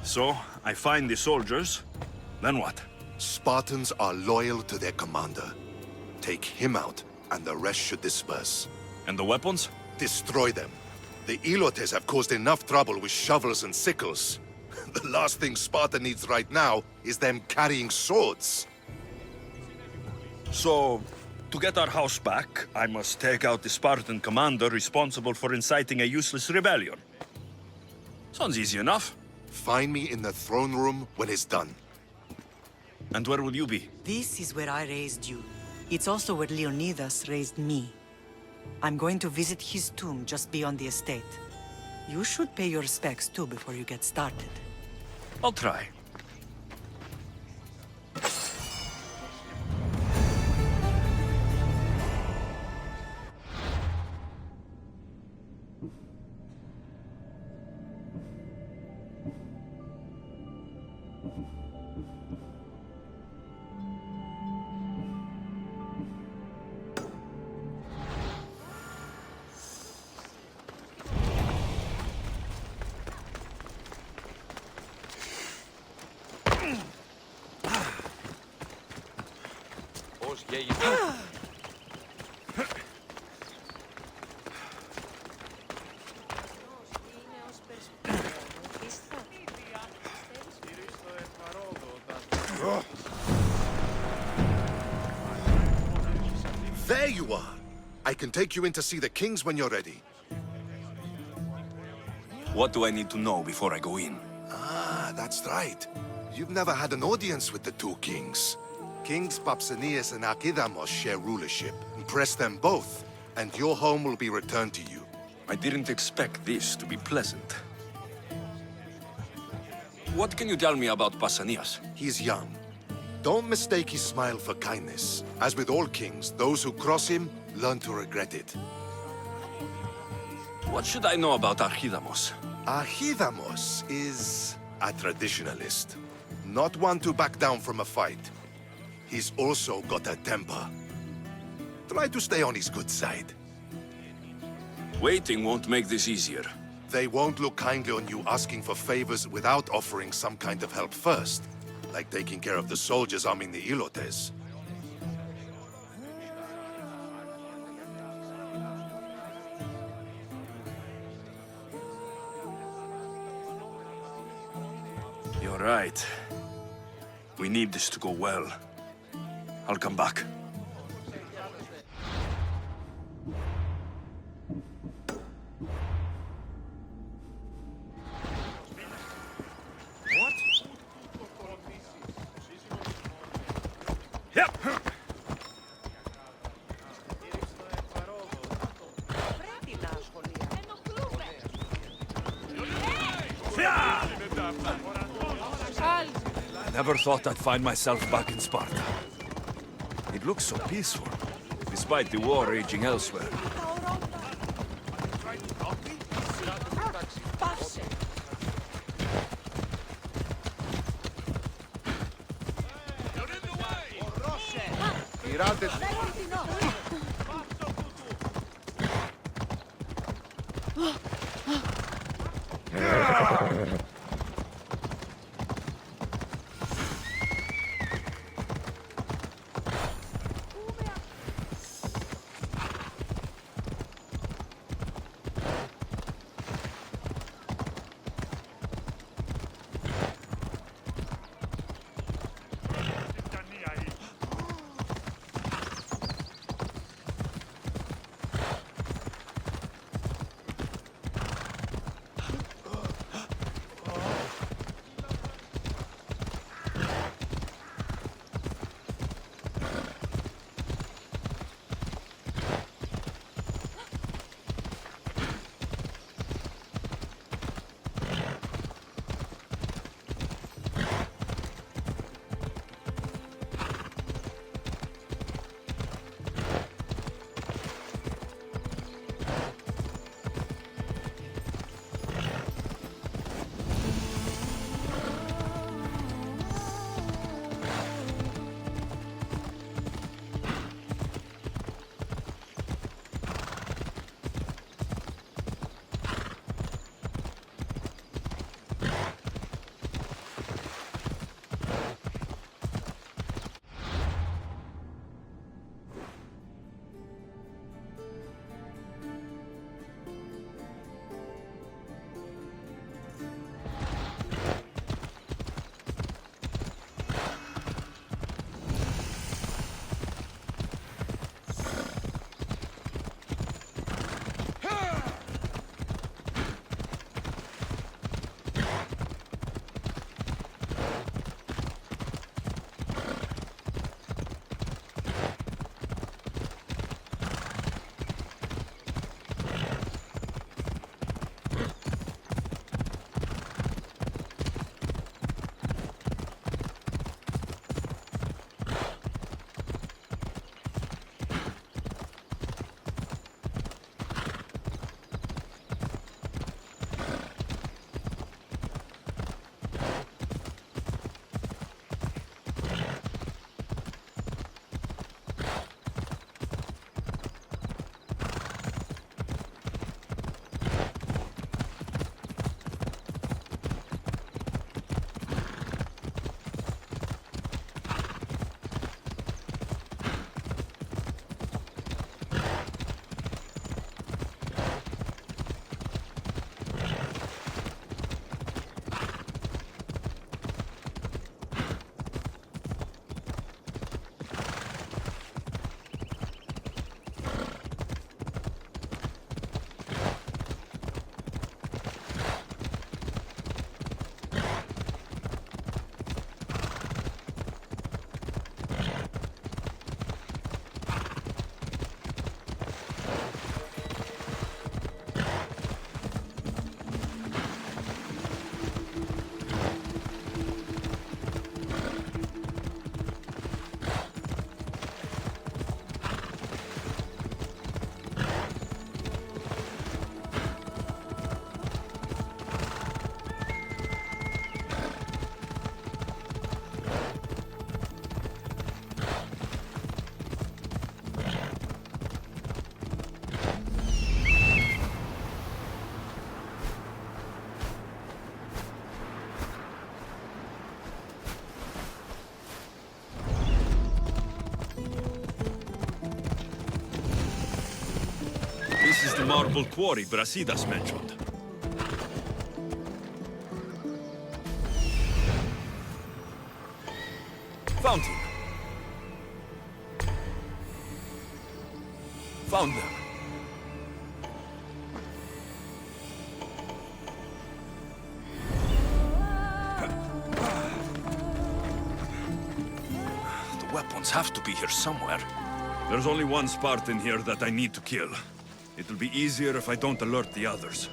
So, I find the soldiers, then what? Spartans are loyal to their commander. Take him out, and the rest should disperse. And the weapons? Destroy them. The Ilotes have caused enough trouble with shovels and sickles. The last thing Sparta needs right now is them carrying swords. So, to get our house back, I must take out the Spartan commander responsible for inciting a useless rebellion. Sounds easy enough. Find me in the throne room when it's done. And where will you be? This is where I raised you. It's also where Leonidas raised me. I'm going to visit his tomb just beyond the estate. You should pay your respects too before you get started. I'll try. Yeah, you do. There you are! I can take you in to see the kings when you're ready. What do I need to know before I go in? Ah, that's right. You've never had an audience with the two kings. Kings Papsanias and Archidamos share rulership. Impress them both, and your home will be returned to you. I didn't expect this to be pleasant. What can you tell me about Pausanias? He's young. Don't mistake his smile for kindness. As with all kings, those who cross him learn to regret it. What should I know about Archidamos? Archidamos is a traditionalist. Not one to back down from a fight. He's also got a temper. Try to stay on his good side. Waiting won't make this easier. They won't look kindly on you asking for favors without offering some kind of help first. Like taking care of the soldiers arming the Ilotes. You're right. We need this to go well. I'll come back. I never thought I'd find myself back in Sparta. It looks so peaceful, despite the war raging elsewhere. marble quarry Brasidas mentioned. Found him. Found them. The weapons have to be here somewhere. There's only one Spartan here that I need to kill. It'll be easier if I don't alert the others.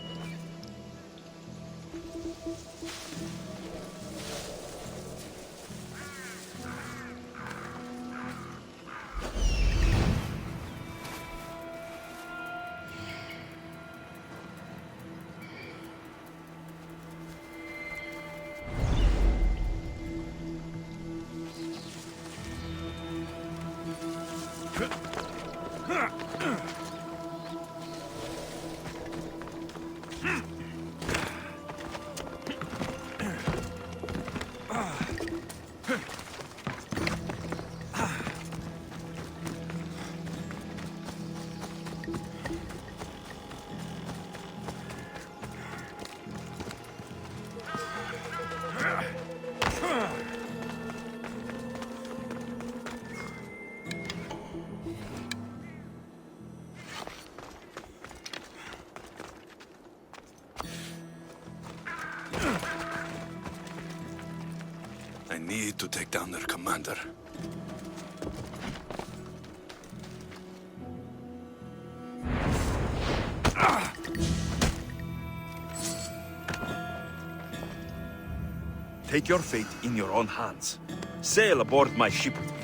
I need to take down their commander. Take your fate in your own hands. Sail aboard my ship with me.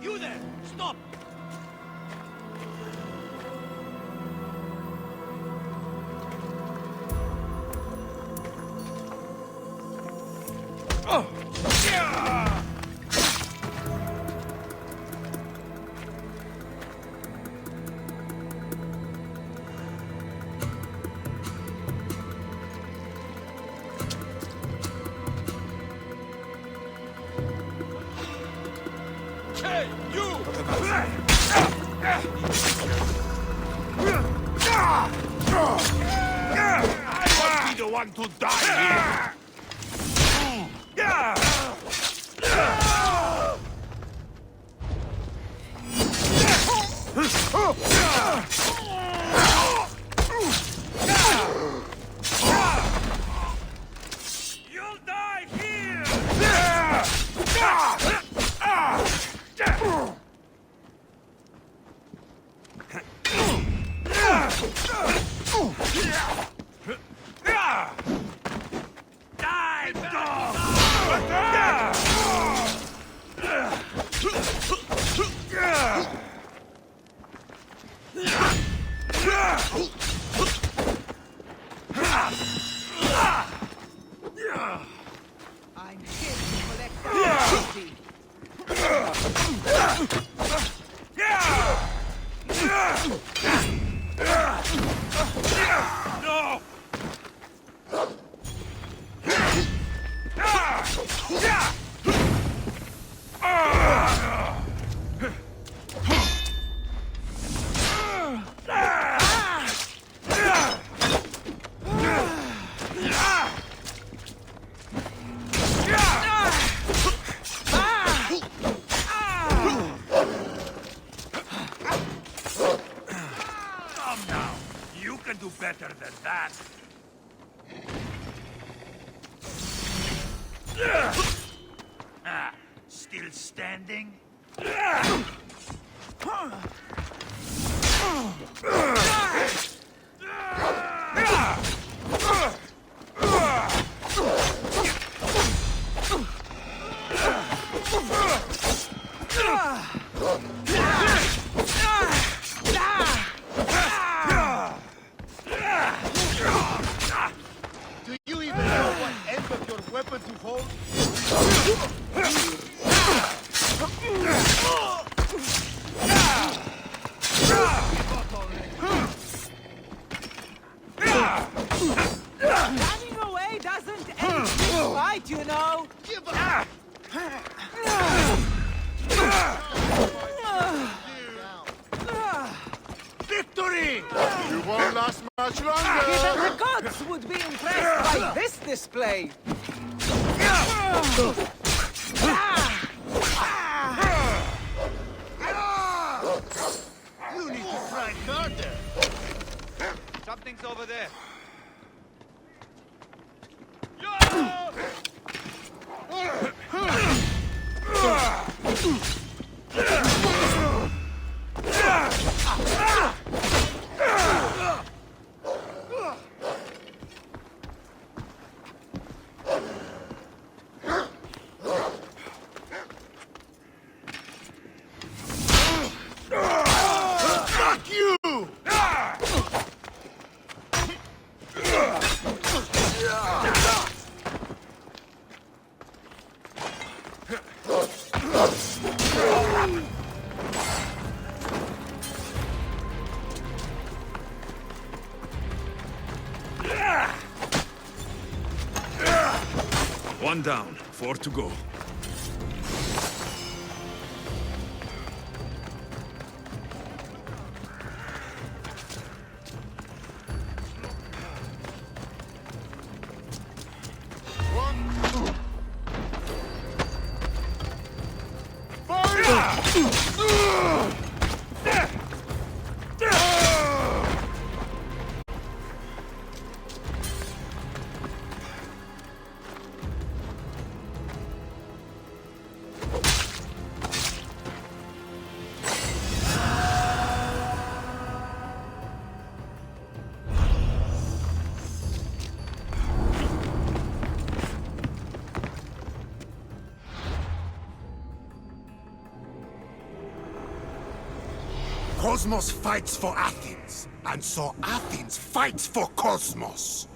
You there! Stop! Hey, you! I won't be the one to die You'll die here! Die, dog! I'm here to collect property. No! Come now. You can do better than that. still standing? Do you even know what end of your weapon to hold? Running away doesn't end this fight, you know. Give up! Victory! You won't last much longer! Even the gods would be impressed by this display. You need to try harder. Something's over there. Fuck you! One down, 4 to go. Cosmos fights for Athens, and so Athens fights for Cosmos.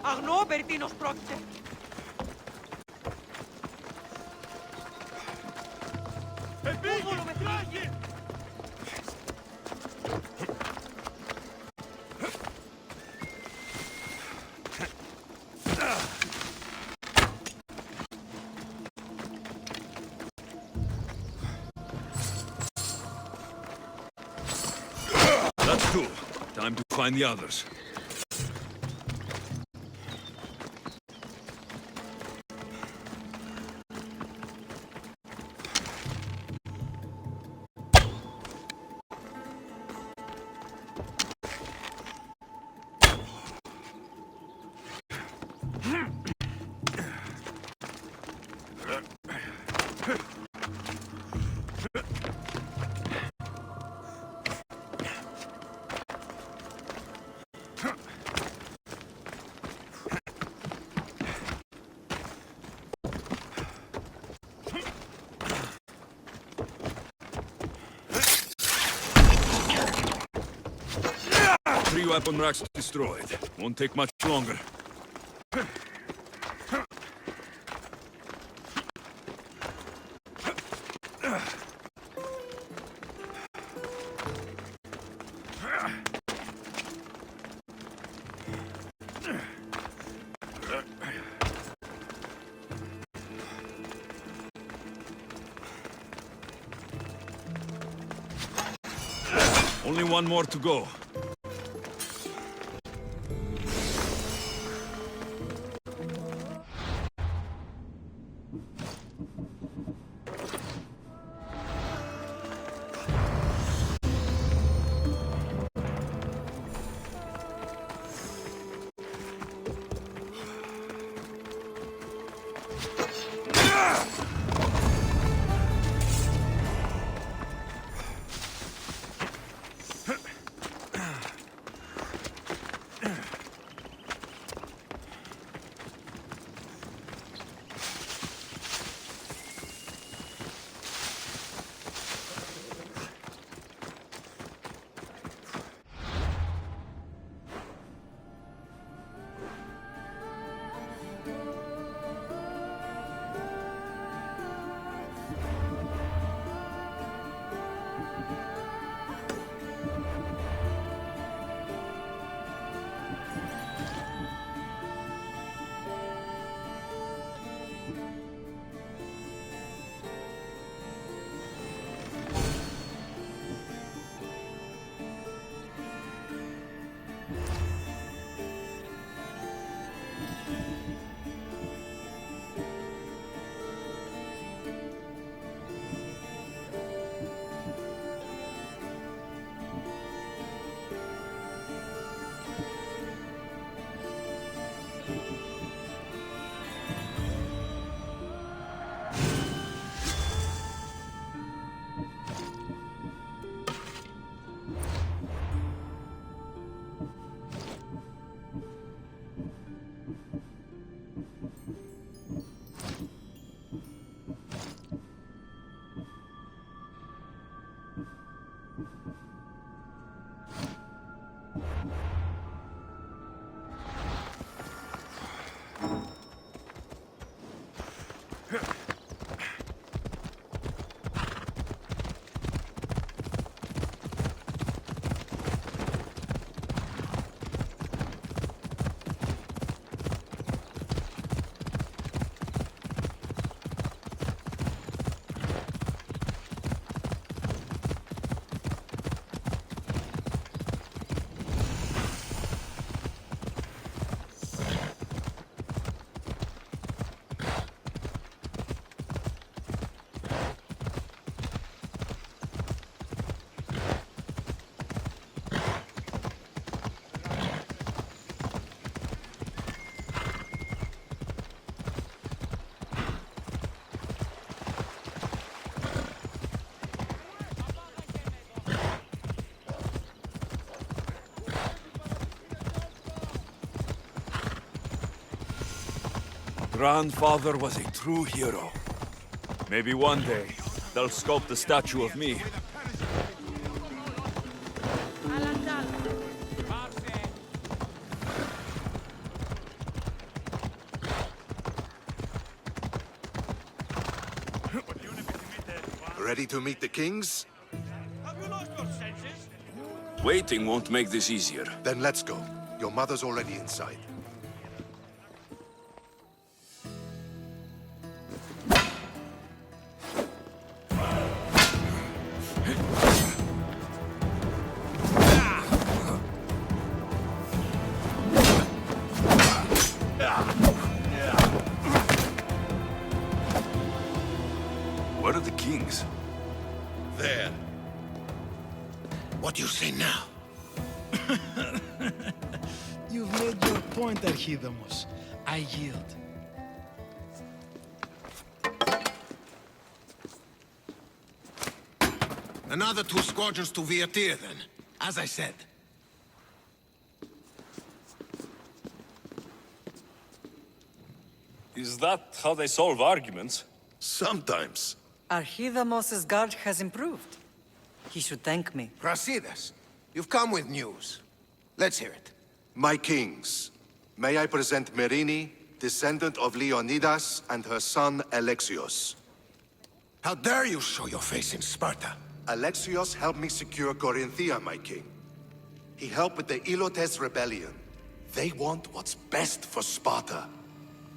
Αγνώ περί τίνος πρόκειται. Πούβολο με φύγει. That's two. Time to find the others. 3 weapon racks destroyed. Won't take much longer. Only one more to go. Grandfather was a true hero. Maybe one day, they'll sculpt a statue of me. Ready to meet the kings? Waiting won't make this easier. Then let's go. Your mother's already inside. Where are the kings? There. What do you say now? You've made your point, Archidamos. I yield. Another 2 squadrons to Viatir, then. As I said. Is that how they solve arguments? Sometimes. Archidamos's guard has improved. He should thank me. Brasidas, you've come with news. Let's hear it. My kings, may I present Myrrine, descendant of Leonidas, and her son Alexios. How dare you show your face in Sparta? Alexios helped me secure Corinthia, my king. He helped with the Ilotes rebellion. They want what's best for Sparta.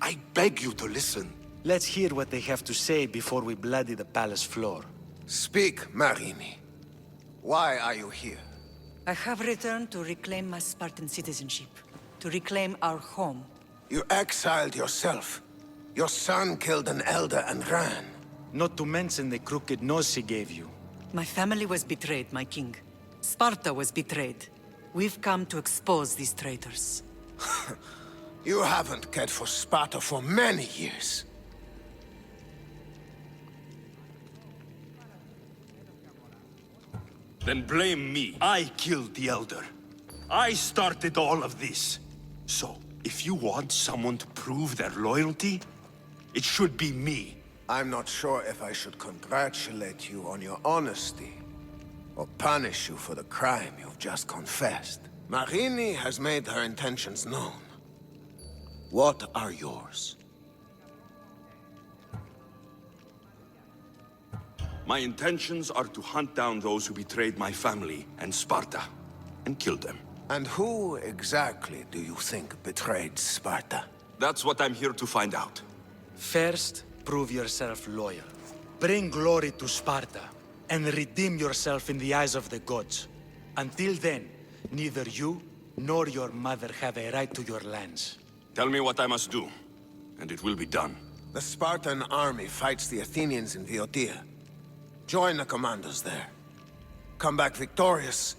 I beg you to listen. Let's hear what they have to say before we bloody the palace floor. Speak, Myrrine. Why are you here? I have returned to reclaim my Spartan citizenship, to reclaim our home. You exiled yourself. Your son killed an elder and ran. Not to mention the crooked nose he gave you. My family was betrayed, my king. Sparta was betrayed. We've come to expose these traitors. You haven't cared for Sparta for many years. Then blame me. I killed the Elder. I started all of this. So, if you want someone to prove their loyalty, it should be me. I'm not sure if I should congratulate you on your honesty, or punish you for the crime you've just confessed. Myrrine has made her intentions known. What are yours? My intentions are to hunt down those who betrayed my family and Sparta, and kill them. And who exactly do you think betrayed Sparta? That's what I'm here to find out. First, prove yourself loyal. Bring glory to Sparta, and redeem yourself in the eyes of the gods. Until then, neither you nor your mother have a right to your lands. Tell me what I must do, and it will be done. The Spartan army fights the Athenians in Boeotia. Join the commandos there. Come back victorious,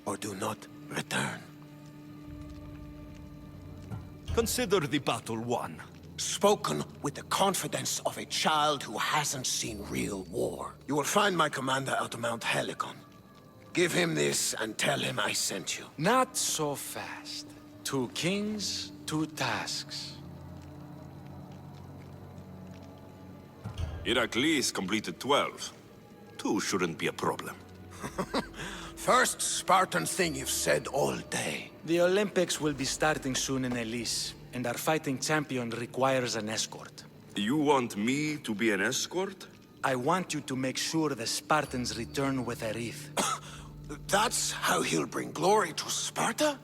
or do not return. Consider the battle won. Spoken with the confidence of a child who hasn't seen real war. You will find my commander out of Mount Helicon. Give him this and tell him I sent you. Not so fast. 2 kings, 2 tasks. Heracles completed 12. 2 shouldn't be a problem. First Spartan thing you've said all day. The Olympics will be starting soon in Elise, and our fighting champion requires an escort. You want me to be an escort? I want you to make sure the Spartans return with a wreath. That's how he'll bring glory to Sparta?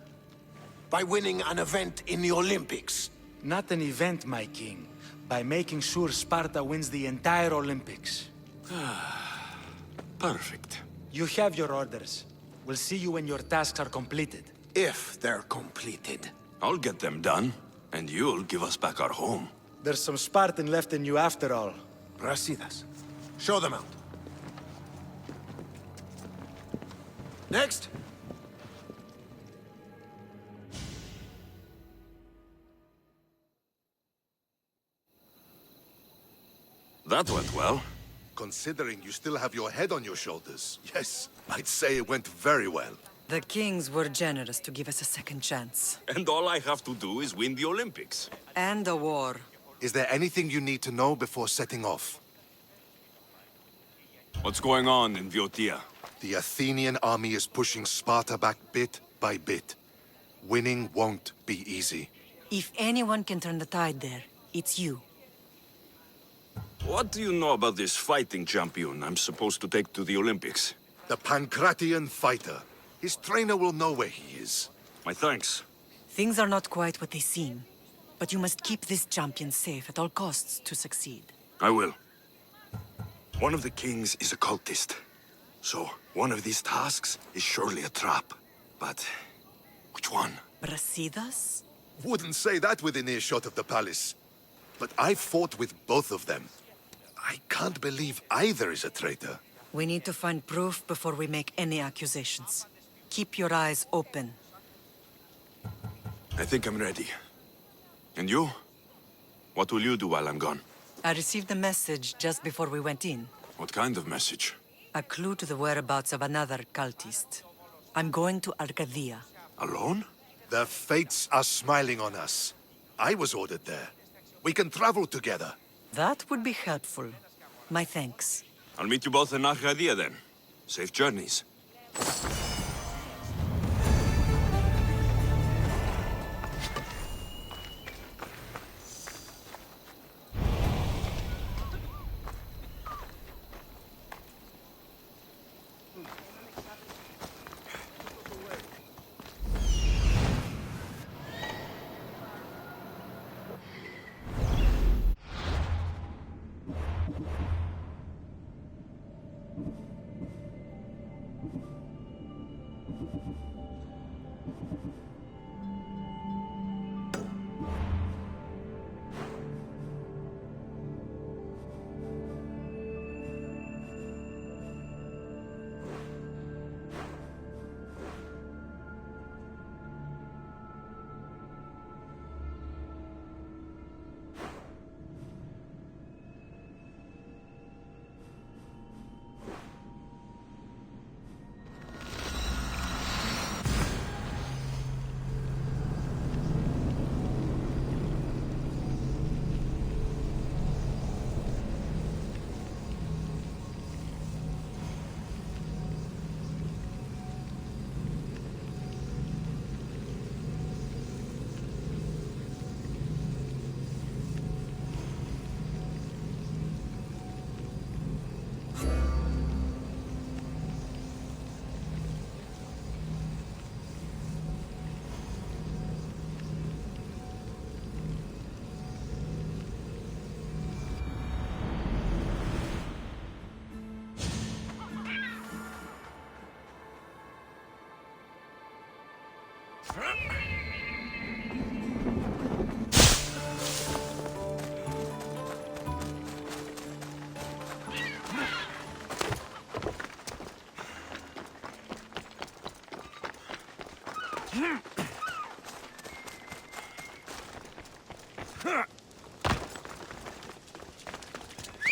By winning an event in the Olympics? Not an event, my king. By making sure Sparta wins the entire Olympics. Perfect. You have your orders. We'll see you when your tasks are completed. If they're completed. I'll get them done, and you'll give us back our home. There's some Spartan left in you after all. Brasidas. Show them out. Next. That went well. Considering you still have your head on your shoulders, yes, I'd say it went very well. The kings were generous to give us a second chance. And all I have to do is win the Olympics. And a war. Is there anything you need to know before setting off? What's going on in Boeotia? The Athenian army is pushing Sparta back bit by bit. Winning won't be easy. If anyone can turn the tide there, it's you. What do you know about this fighting champion I'm supposed to take to the Olympics? The Pancratian fighter. His trainer will know where he is. My thanks. Things are not quite what they seem. But you must keep this champion safe at all costs to succeed. I will. One of the kings is a cultist. So, one of these tasks is surely a trap. But, which one? Brasidas? Wouldn't say that within earshot of the palace. But I fought with both of them. I can't believe either is a traitor. We need to find proof before we make any accusations. Keep your eyes open. I think I'm ready. And you? What will you do while I'm gone? I received a message just before we went in. What kind of message? A clue to the whereabouts of another cultist. I'm going to Arcadia. Alone? The fates are smiling on us. I was ordered there. We can travel together. That would be helpful. My thanks. I'll meet you both in Arcadia then. Safe journeys.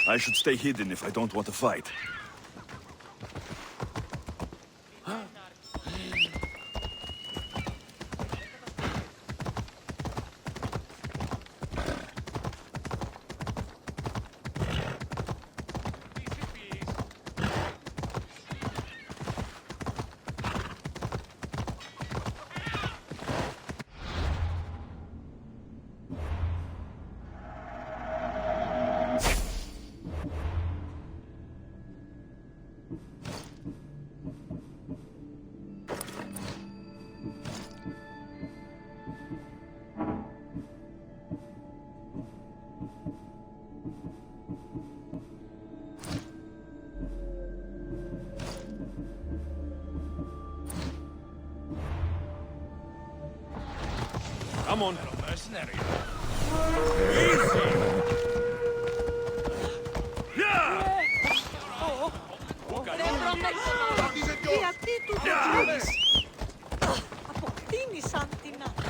I should stay hidden if I don't want to fight. Come on. Mercenary. Γιατί του το ξέρεις? Αποκτήνησαν την άκρη.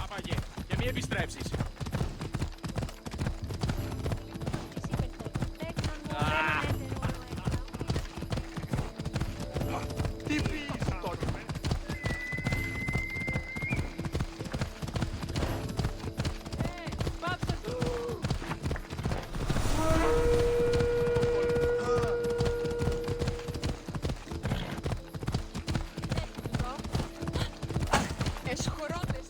Άπαγε, και μη επιστρέψεις. Τι πεις τώρα? Πάψε του! Εσχωρώτες!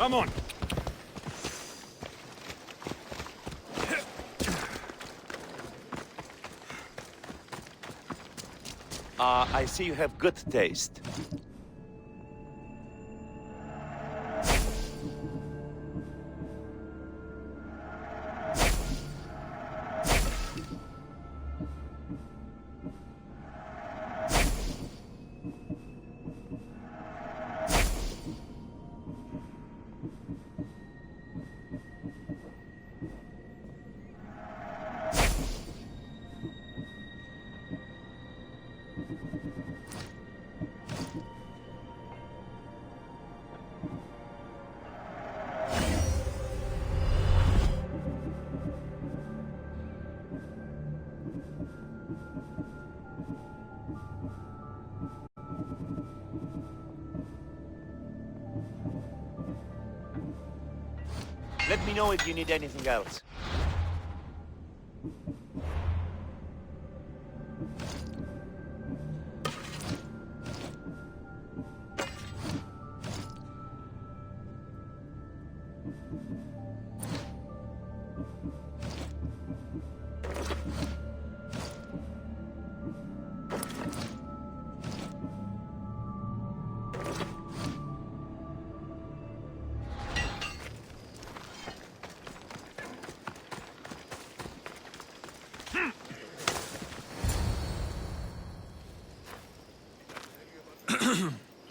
Come on. I see you have good taste. Let me know if you need anything else.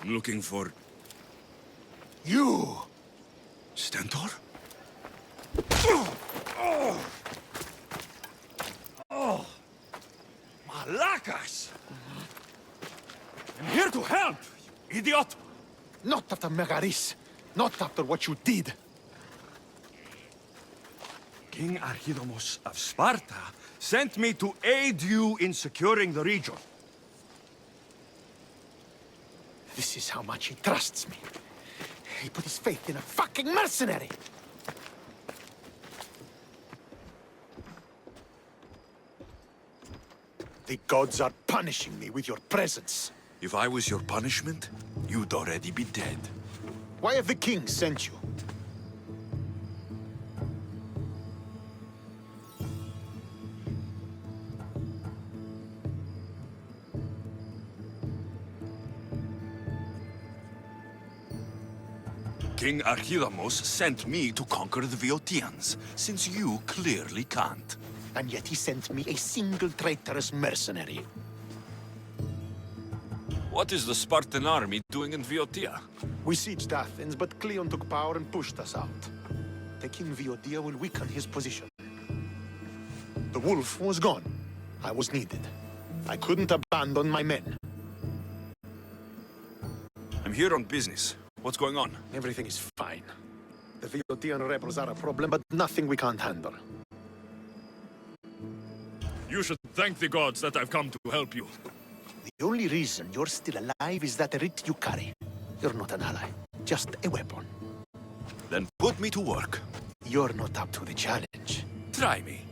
I'm looking for... You! Stentor? Oh! Malakas! I'm here to help, you idiot! Not after Megaris. Not after what you did. King Archidomos of Sparta sent me to aid you in securing the region. This is how much he trusts me. He put his faith in a fucking mercenary! The gods are punishing me with your presence. If I was your punishment, you'd already be dead. Why have the king sent you? King Archidamos sent me to conquer the Viotians, since you clearly can't. And yet he sent me a single traitorous mercenary. What is the Spartan army doing in Viotia? We sieged Athens, but Cleon took power and pushed us out. Taking Viotia will weaken his position. The wolf was gone. I was needed. I couldn't abandon my men. I'm here on business. What's going on? Everything is fine. The Viotian rebels are a problem, but nothing we can't handle. You should thank the gods that I've come to help you. The only reason you're still alive is that writ you carry. You're not an ally, just a weapon. Then put me to work. You're not up to the challenge. Try me.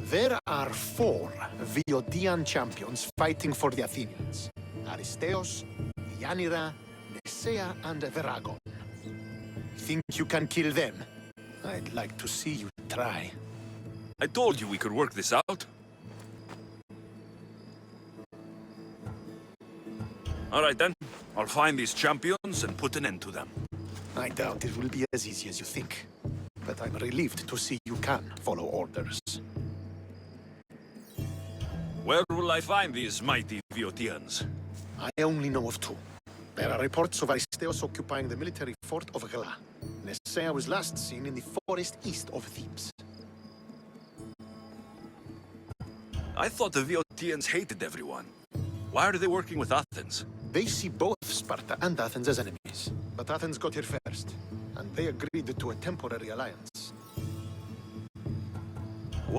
There are 4 Viotian champions fighting for the Athenians. Aristeos, Yanira, Nesea, and Veragon. Think you can kill them? I'd like to see you try. I told you we could work this out. All right then. I'll find these champions and put an end to them. I doubt it will be as easy as you think. But I'm relieved to see you can follow orders. Where will I find these mighty Viotians? I only know of 2. There are reports of Aristeos occupying the military fort of Gela. Nesea was last seen in the forest east of Thebes. I thought the Viotians hated everyone. Why are they working with Athens? They see both Sparta and Athens as enemies. But Athens got here first, and they agreed to a temporary alliance.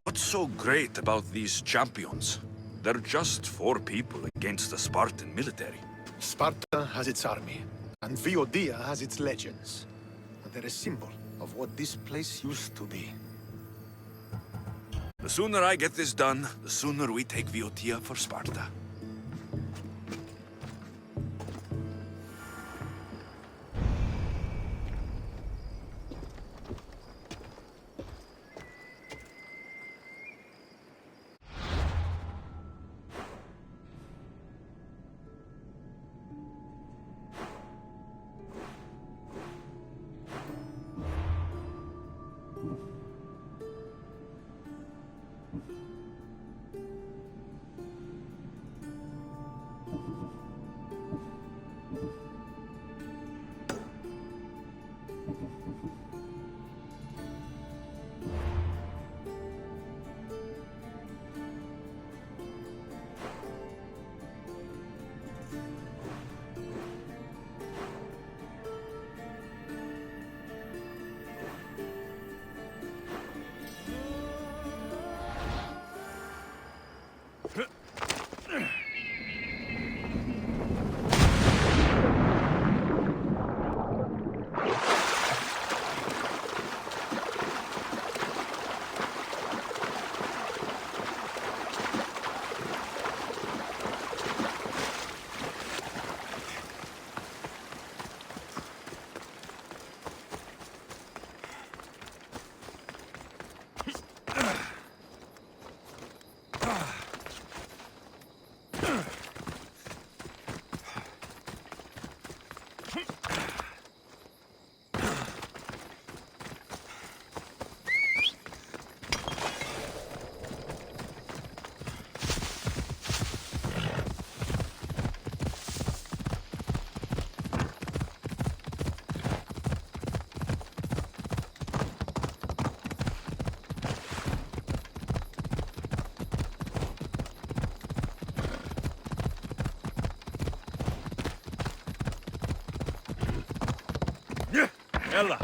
What's so great about these champions? They're just 4 people against the Spartan military. Sparta has its army, and Viotia has its legends. They're a symbol of what this place used to be. The sooner I get this done, the sooner we take Viotia for Sparta. Ella.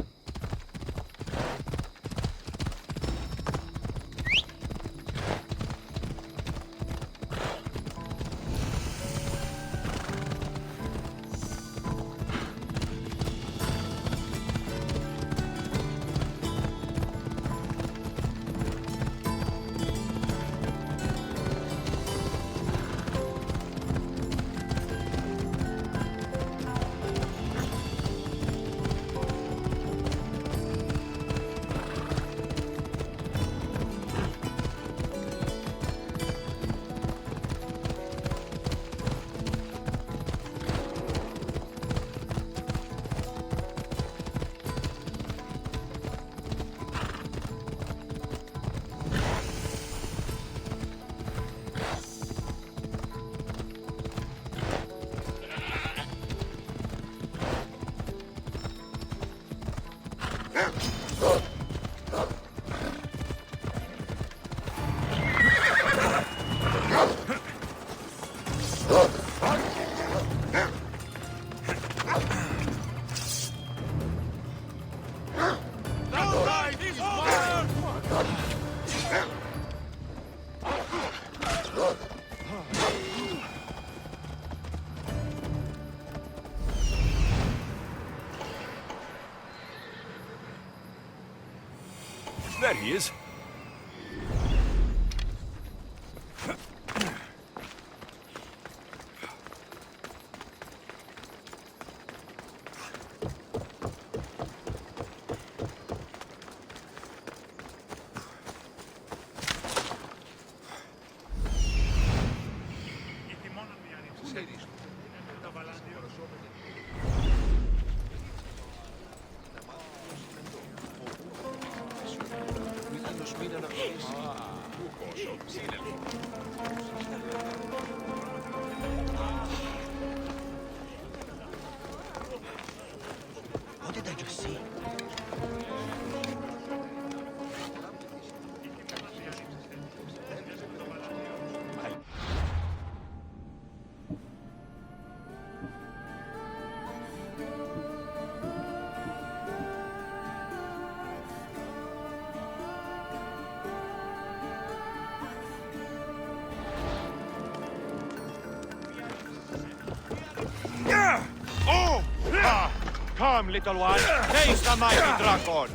There he is. What did I just see? Come, little one. Face the mighty dragon.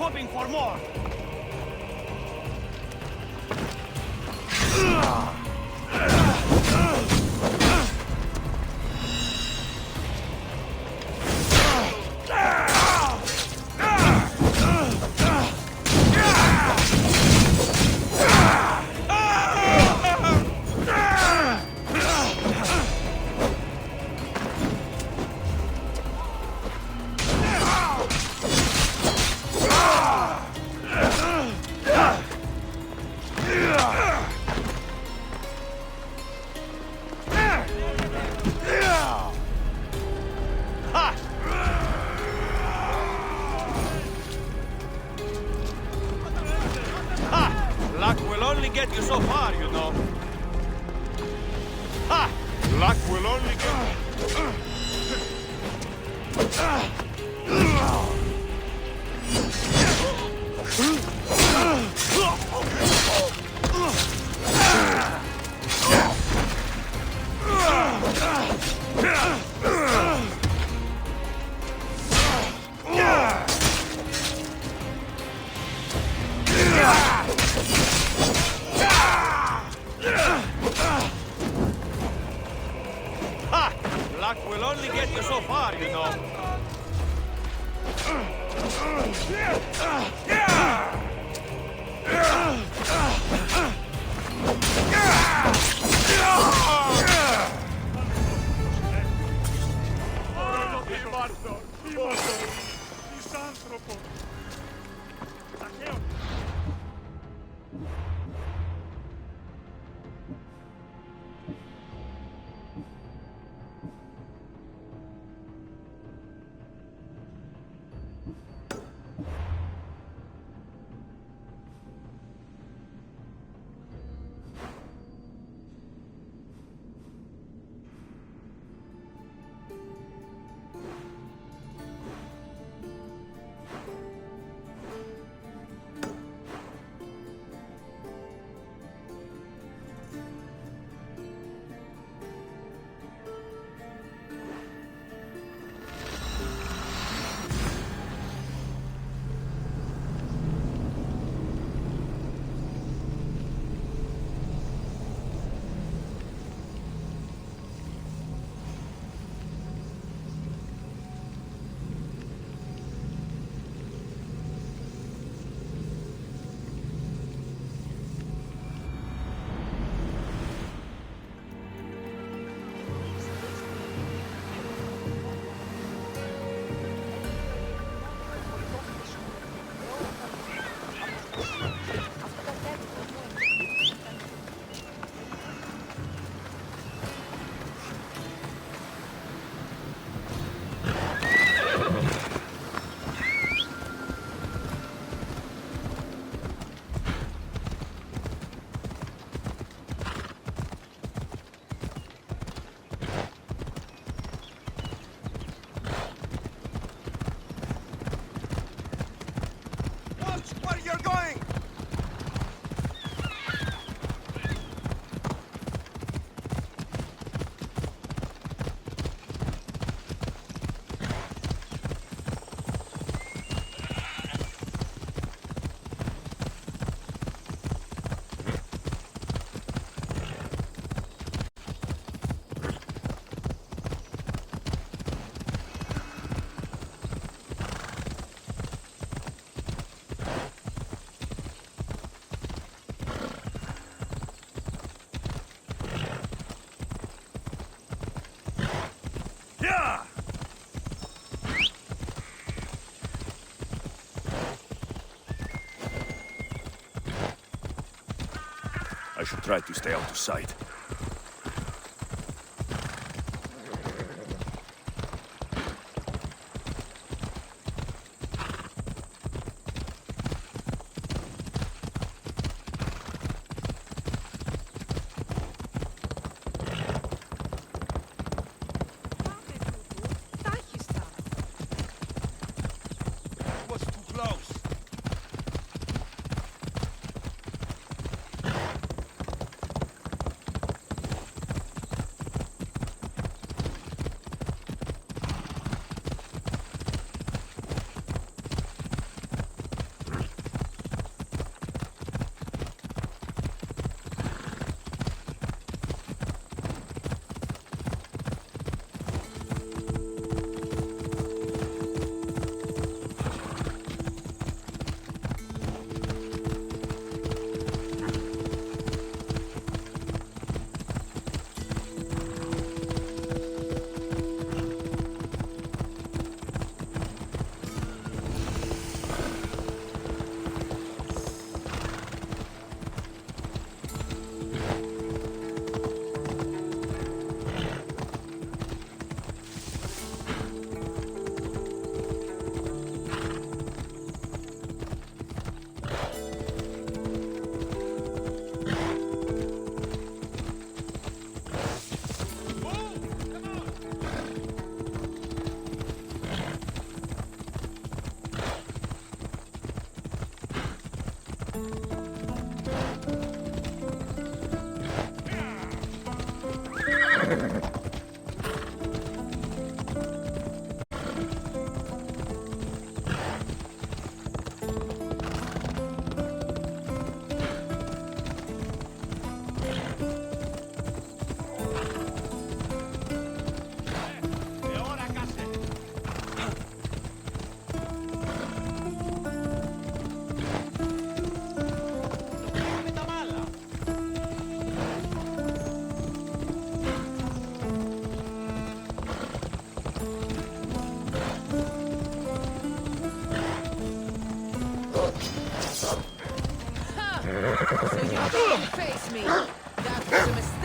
hoping for more. Luck will only get you so far, you know. Ha! Luck will only Ha! Luck will only get you so far, you know. I should try to stay out of sight. So you can't face me. That was a mistake.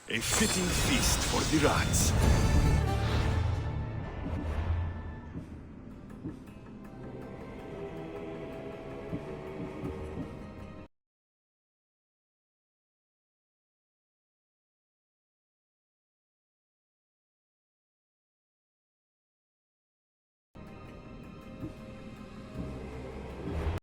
A fitting feast for the rats.